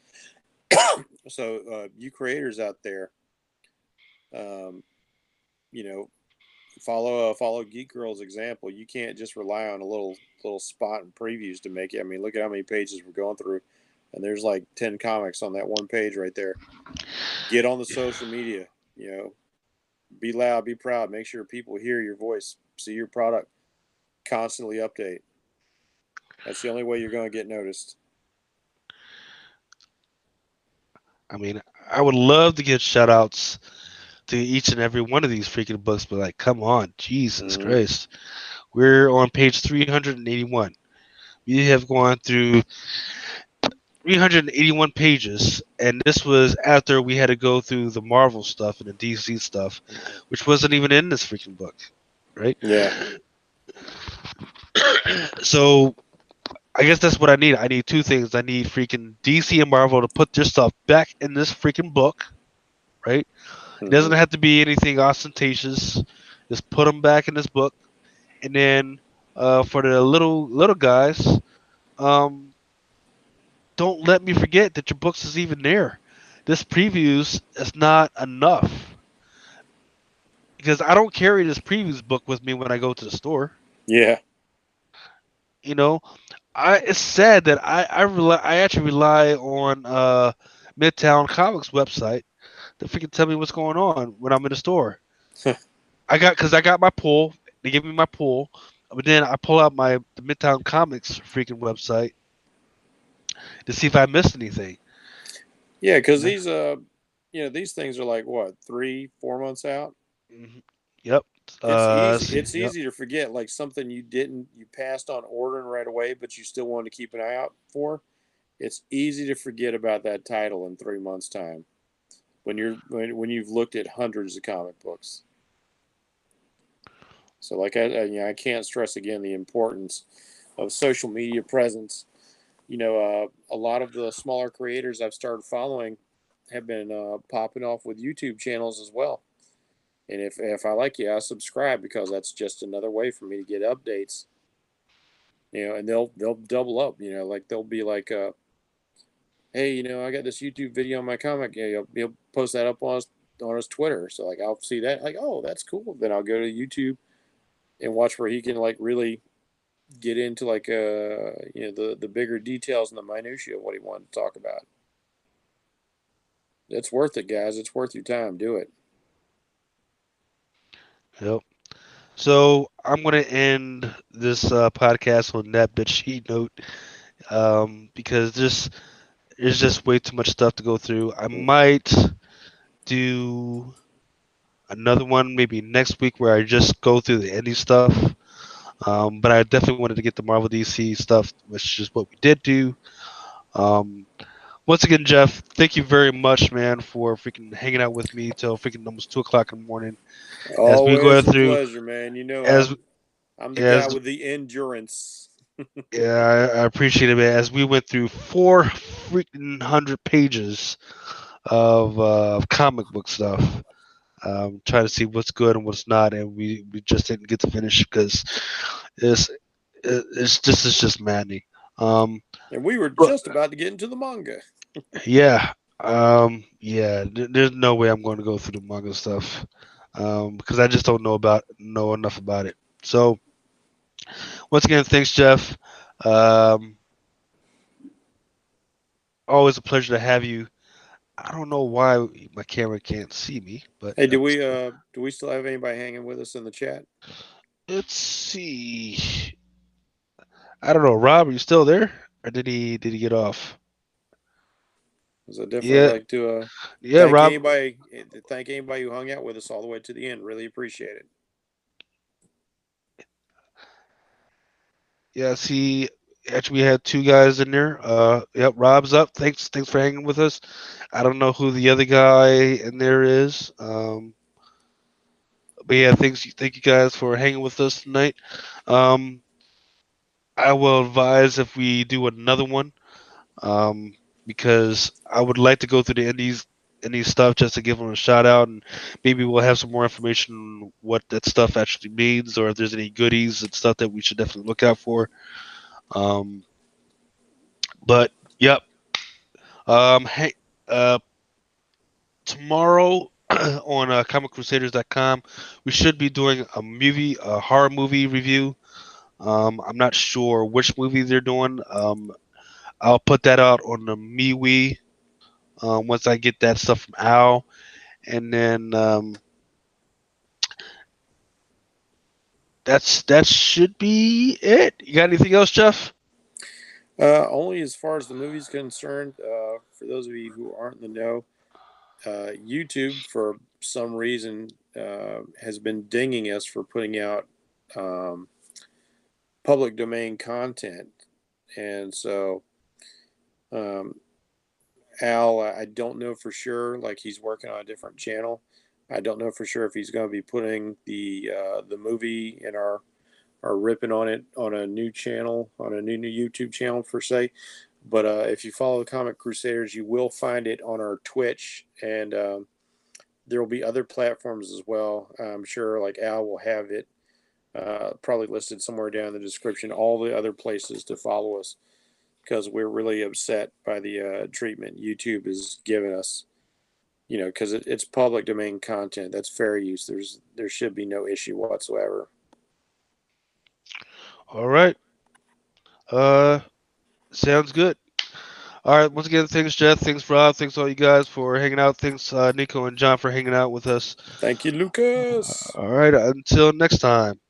So you creators out there, um, you know, follow Geek Girl's example. You can't just rely on a little spot and previews to make it. I mean, look at how many pages we're going through, and there's like 10 comics on that one page right there. Get on the social media. You know, be loud, be proud. Make sure people hear your voice, see your product. Constantly update. That's the only way you're going to get noticed. I mean, I would love to give shout outs to each and every one of these freaking books, but like, come on, Jesus Mm-hmm. Christ. We're on page 381. We have gone through 381 pages, and this was after we had to go through the Marvel stuff and the DC stuff, which wasn't even in this freaking book, right? Yeah. So I guess that's what I need. I need two things. I need freaking DC and Marvel to put their stuff back in this freaking book, right? It Mm-hmm. doesn't have to be anything ostentatious. Just put them back in this book, and then for the little guys, um, don't let me forget that your books is even there. This previews is not enough because I don't carry this previews book with me when I go to the store. Yeah. You know, it's sad that I actually rely on Midtown Comics website to freaking tell me what's going on when I'm in the store. I got my pull. They give me my pull, but then I pull out the Midtown Comics freaking website to see if I missed anything. Yeah, because Yeah. these things are like what 3, 4 months out. Mhm. Yep. It's easy. See, It's yep. easy to forget like something you passed on ordering right away, but you still want to keep an eye out for. It's easy to forget about that title in 3 months' time when you've looked at hundreds of comic books. So like I can't stress again the importance of social media presence. A lot of the smaller creators I've started following have been popping off with YouTube channels as well. And if I like you, I subscribe because that's just another way for me to get updates and they'll double up. Like they'll be like, hey, I got this YouTube video on my comic. Yeah, he'll post that up on his Twitter. So like I'll see that, like, oh, that's cool. Then I'll go to YouTube and watch where he can like really get into like the bigger details and the minutia of what he wanted to talk about. It's worth it, guys. It's worth your time. Do it. Yep. So I'm gonna end this podcast on that bitchy note, because there's just way too much stuff to go through. I might do another one maybe next week where I just go through the indie stuff. But I definitely wanted to get the Marvel DC stuff, which is what we did do. Um, Once again, Jeff, thank you very much, man, for freaking hanging out with me till freaking almost 2 o'clock in the morning as we go Always a through pleasure, man. as I'm the guy as with the endurance. yeah, I appreciate it, man. As we went through 400 pages of comic book stuff, trying to see what's good and what's not, and we just didn't get to finish because it's it's just maddening. Um, And we were but just about to get into the manga. yeah, yeah. There's no way I'm going to go through the manga stuff, because I just don't know enough about it. So once again, thanks, Jeff. Um, Always a pleasure to have you. I don't know why my camera can't see me, but Hey, do we still have anybody hanging with us in the chat? let's see. I don't know, Rob, are you still there, or did he get off? Because I definitely Yeah, like to yeah, Rob. thank anybody who hung out with us all the way to the end. Really appreciate it. Yeah, see, actually, we had two guys in there. Yep, Rob's up. Thanks for hanging with us. I don't know who the other guy in there is. But yeah, thank you guys for hanging with us tonight. Um, I will advise if we do another one, um, because I would like to go through the indies stuff just to give them a shout out, and maybe we'll have some more information on what that stuff actually means, or if there's any goodies and stuff that we should definitely look out for. Um, but yep. Hey, uh, tomorrow on comiccrusaders.com, we should be doing a horror movie review. I'm not sure which movie they're doing. I'll put that out on the MeWe once I get that stuff from Al, and then that should be it. You got anything else, Jeff? Only as far as the movie's concerned. For those of you who aren't in the know, YouTube for some reason has been dinging us for putting out um, public domain content, and so um, Al, I don't know for sure. Like he's working on a different channel. I don't know for sure if he's going to be putting the movie in our ripping on it on a new channel, on a new YouTube channel per se. But if you follow the Comic Crusaders, you will find it on our Twitch, and there will be other platforms as well. I'm sure like Al will have it probably listed somewhere down in the description. All the other places to follow us because we're really upset by the treatment YouTube is giving us. Because it's public domain content. That's fair use. There should be no issue whatsoever. All right. Uh, Sounds good. All right. Once again, thanks, Jeff. Thanks, Rob. Thanks, all you guys for hanging out. Thanks, Nico and John, for hanging out with us. Thank you, Lucas. All right. Until next time.